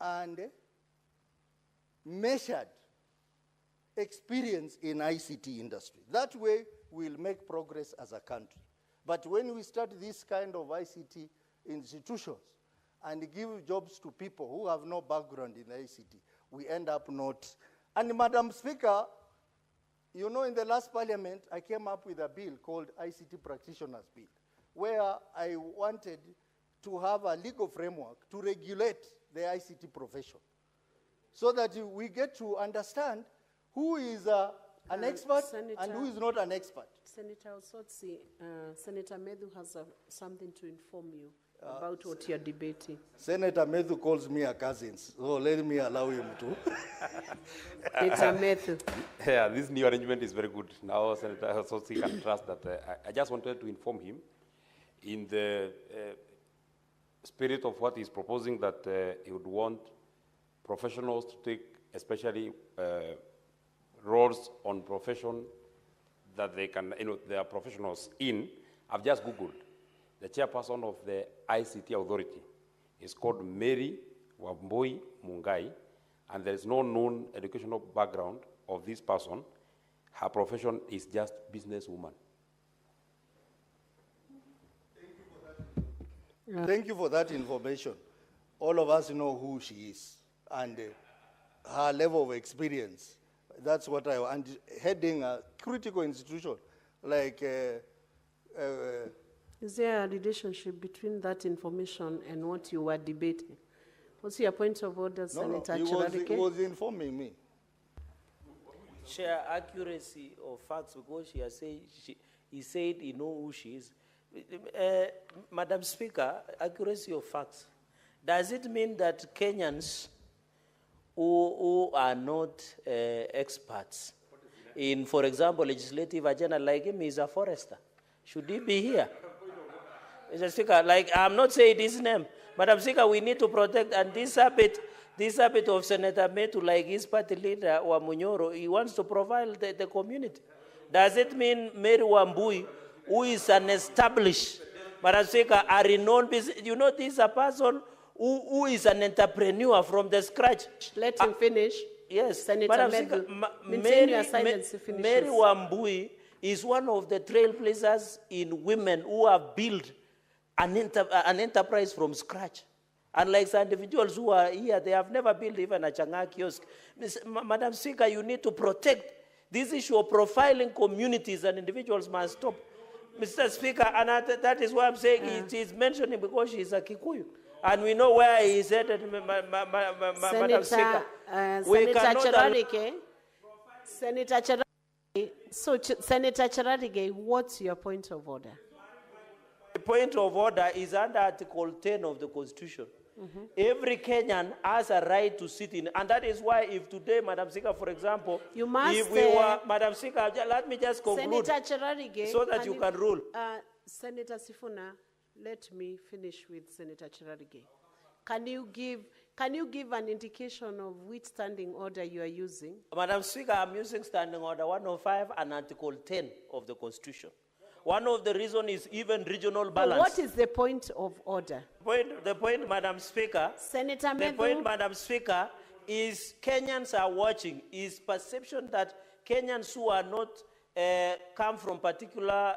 and measured experience in ICT industry. That way, we'll make progress as a country. But when we start this kind of ICT institutions and give jobs to people who have no background in ICT, we end up not. And Madam Speaker, you know, in the last parliament, I came up with a bill called ICT Practitioners Bill, where I wanted to have a legal framework to regulate the ICT profession so that we get to understand who is an expert and who is not an expert. Senator Osotsi, Senator Medhu has something to inform you about what you're debating. Senator Medhu calls me a cousin, so let me allow him to. Senator Medhu. Yeah, this new arrangement is very good. Now Senator Osotsi can trust that. I just wanted to inform him in the spirit of what he's proposing, that he would want professionals to take especially roles on profession that they can, they are professionals in. I've just Googled. The chairperson of the ICT authority is called Mary Wambui Mungai, and there is no known educational background of this person. Her profession is just businesswoman. Thank you for that information. All of us know who she is and her level of experience. That's what and heading a critical institution like. Is there a relationship between that information and what you were debating? What's your point of order, Senator Chirarike? He was informing me. Share accuracy of facts because she has said he said he knows who she is. Madam Speaker, accuracy of facts. Does it mean that Kenyans who are not experts in, for example, legislative agenda like him is a forester? Should he be here? Mr. Speaker, like I'm not saying his name, Madam Speaker, we need to protect, and this habit of Senator Metu, like his party leader, Wamunyoro, he wants to profile the community. Does it mean Mary Wambui, who is an established, Madam Speaker, a renowned business, this is a person who is an entrepreneur from the scratch. Let him finish. Yes, Senator Madam Speaker, Mary Wambui is one of the trailblazers in women who have built an enterprise from scratch. Unlike some individuals who are here, they have never built even a Chang'an kiosk. Madam Speaker, you need to protect this issue of profiling communities, and individuals must stop. Mr. Speaker, and that is why I'm saying it is mentioning because she is a Kikuyu. And we know where he is headed, Madam Speaker. Senator Chirarike, so Senator Chirarike, what's your point of order? The point of order is under Article 10 of the Constitution. Every Kenyan has a right to sit in, and that is why if today, Madam Speaker, for example, you must, if we were, Madam Speaker, let me just conclude Senator Chirarike, so that you can rule. Senator Sifuna, let me finish with Senator Chirarike. Can you give an indication of which standing order you are using? Madam Speaker, I'm using standing order 105 and Article 10 of the Constitution. One of the reasons is even regional balance. What is the point of order? The point, Madam Speaker, Senator Medu. The point, Madam Speaker, is Kenyans are watching, is perception that Kenyans who are not come from particular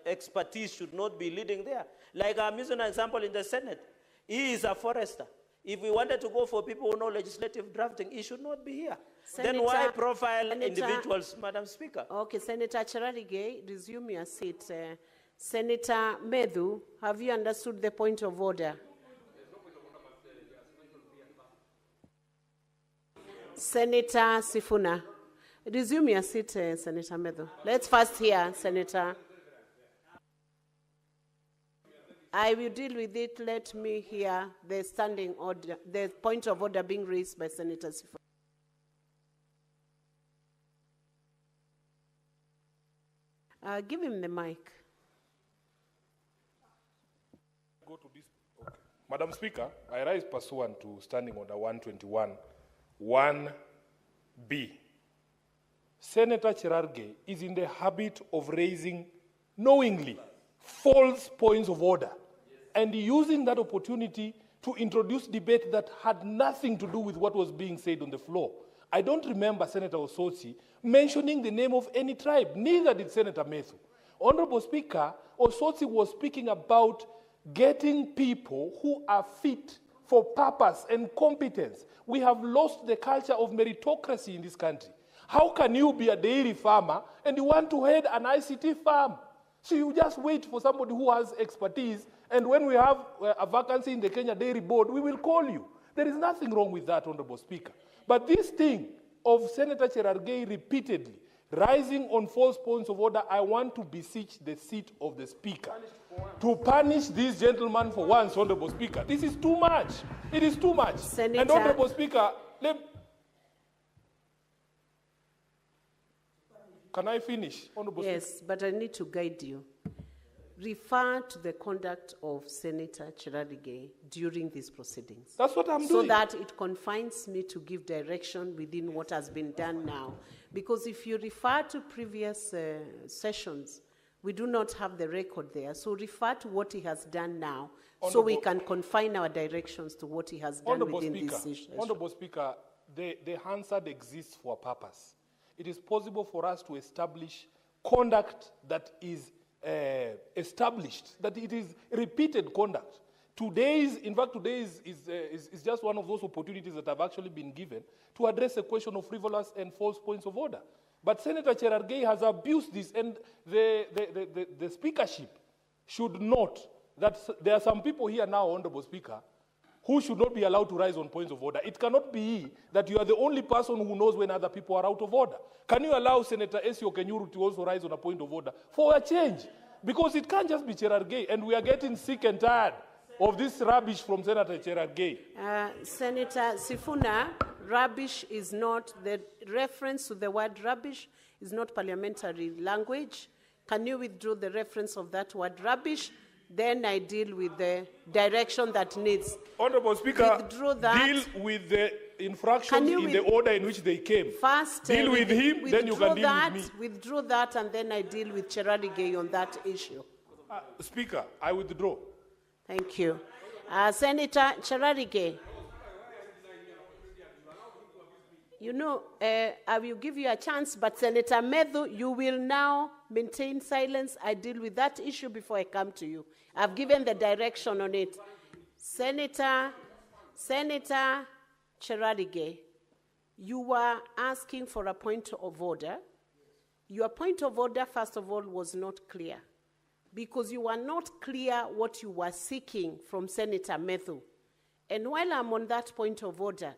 expertise should not be leading there. Like I'm using an example in the Senate. He is a forester. If we wanted to go for people who know legislative drafting, he should not be here. Then why profile individuals, Madam Speaker? Okay, Senator Chirarike, resume your seat. Senator Medu, have you understood the point of order? Senator Sifuna, resume your seat, Senator Medu. Let's first hear Senator. I will deal with it. Let me hear the standing order, the point of order being raised by Senator Sifuna. Give him the mic. Go to this. Okay. Madam Speaker, I rise pursuant to Standing Order 121, 1B. Senator Chirarike is in the habit of raising knowingly false points of order and using that opportunity to introduce debate that had nothing to do with what was being said on the floor. I don't remember Senator Osotsi mentioning the name of any tribe, neither did Senator Methu. Honorable Speaker, Osotsi was speaking about getting people who are fit for purpose and competence. We have lost the culture of meritocracy in this country. How can you be a dairy farmer and you want to head an ICT farm? So you just wait for somebody who has expertise, and when we have a vacancy in the Kenya Dairy Board, we will call you. There is nothing wrong with that, Honorable Speaker. But this thing of Senator Chirarike repeatedly rising on false points of order, I want to beseech the seat of the Speaker to punish this gentleman for once, Honorable Speaker. This is too much. It is too much. Senator. And Honorable Speaker, can I finish, Honorable Speaker? Yes, but I need to guide you. refer to the conduct of Senator Cherargei during these proceedings. That's what I'm so doing. So that it confines me to give direction within what has been done now. Because if you refer to previous sessions, we do not have the record there. So refer to what he has done now, so we can confine our directions to what he has done within this session. Honorable Speaker, the Hansard exists for a purpose. It is possible for us to establish conduct that is established, that it is repeated conduct. Today is just one of those opportunities that have actually been given to address a question of frivolous and false points of order. But Senator Cherargei has abused this, and the speakership should note that there are some people here now, Honorable Speaker, who should not be allowed to rise on points of order. It cannot be that you are the only person who knows when other people are out of order. Can you allow Senator Esio Kenyuru to also rise on a point of order for a change? Because it can't just be Cherargei, and we are getting sick and tired of this rubbish from Senator Cherargei. Senator Sifuna, rubbish is not, the reference to the word rubbish is not parliamentary language. Can you withdraw the reference of that word rubbish? Then I deal with the direction that needs. Honorable Speaker, withdraw that. Deal with the infractions in the order in which they came. First, deal with him, then you can deal with me. Withdraw that, and then I deal with Cherargei on that issue. Speaker, I withdraw. Thank you. Senator Cherargei. You know, I will give you a chance, but Senator Medhu, you will now maintain silence. I deal with that issue before I come to you. I've given the direction on it. Senator Cherargei, you were asking for a point of order. Your point of order, first of all, was not clear, because you were not clear what you were seeking from Senator Medhu. And while I'm on that point of order,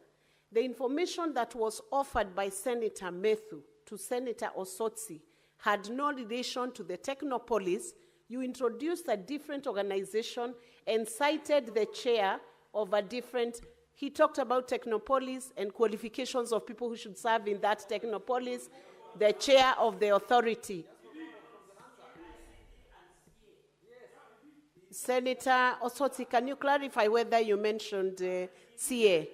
the information that was offered by Senator Medhu to Senator Osotsi had no relation to the Technopolis. You introduced a different organization and cited the chair of a different. He talked about Technopolis and qualifications of people who should serve in that Technopolis, the chair of the authority. Senator Osotsi, can you clarify whether you mentioned CA?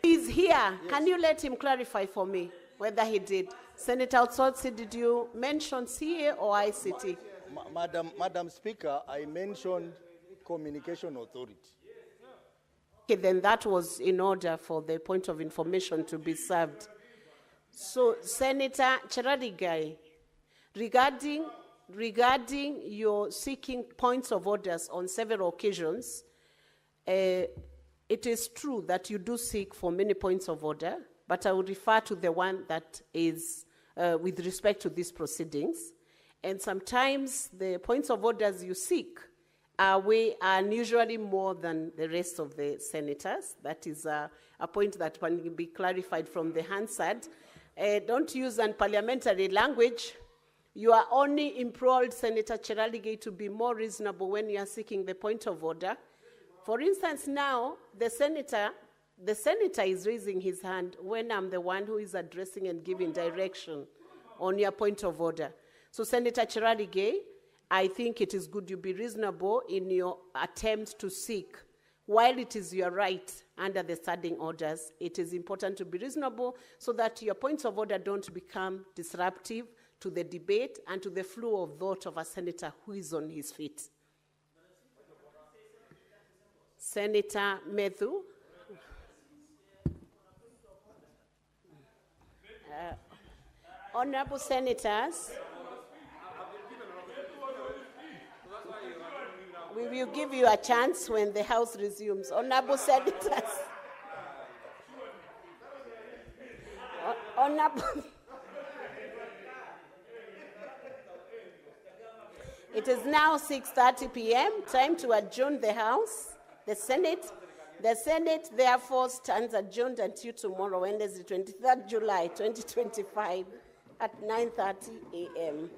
He's here. Yes. Can you let him clarify for me whether he did? Senator Osotsi, did you mention CA or ICT? Madam Speaker, I mentioned Communication Authority. Okay, then that was in order for the point of information to be served. So, Senator Cherargei, regarding your seeking points of orders on several occasions, it is true that you do seek for many points of order, but I will refer to the one that is with respect to these proceedings. And sometimes the points of orders you seek are unusually more than the rest of the senators. That is a point that can be clarified from the Hansard. Don't use unparliamentary language. You are only implored, Senator Cherargei, to be more reasonable when you are seeking the point of order. For instance, now, the senator is raising his hand when I'm the one who is addressing and giving direction on your point of order. So, Senator Cherargei, I think it is good you be reasonable in your attempt to seek. While it is your right under the standing orders, it is important to be reasonable so that your points of order don't become disruptive to the debate and to the flow of thought of a senator who is on his feet. Senator Medhu. Honorable Senators, we will give you a chance when the House resumes. Honorable Senators. Honorable. It is now 6:30 p.m., time to adjourn the House. The Senate, therefore, stands adjourned until tomorrow, Wednesday, 23rd July, 2025, at 9:30 a.m.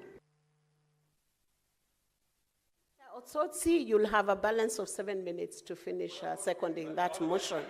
Osotsi, you'll have a balance of 7 minutes to finish seconding that motion.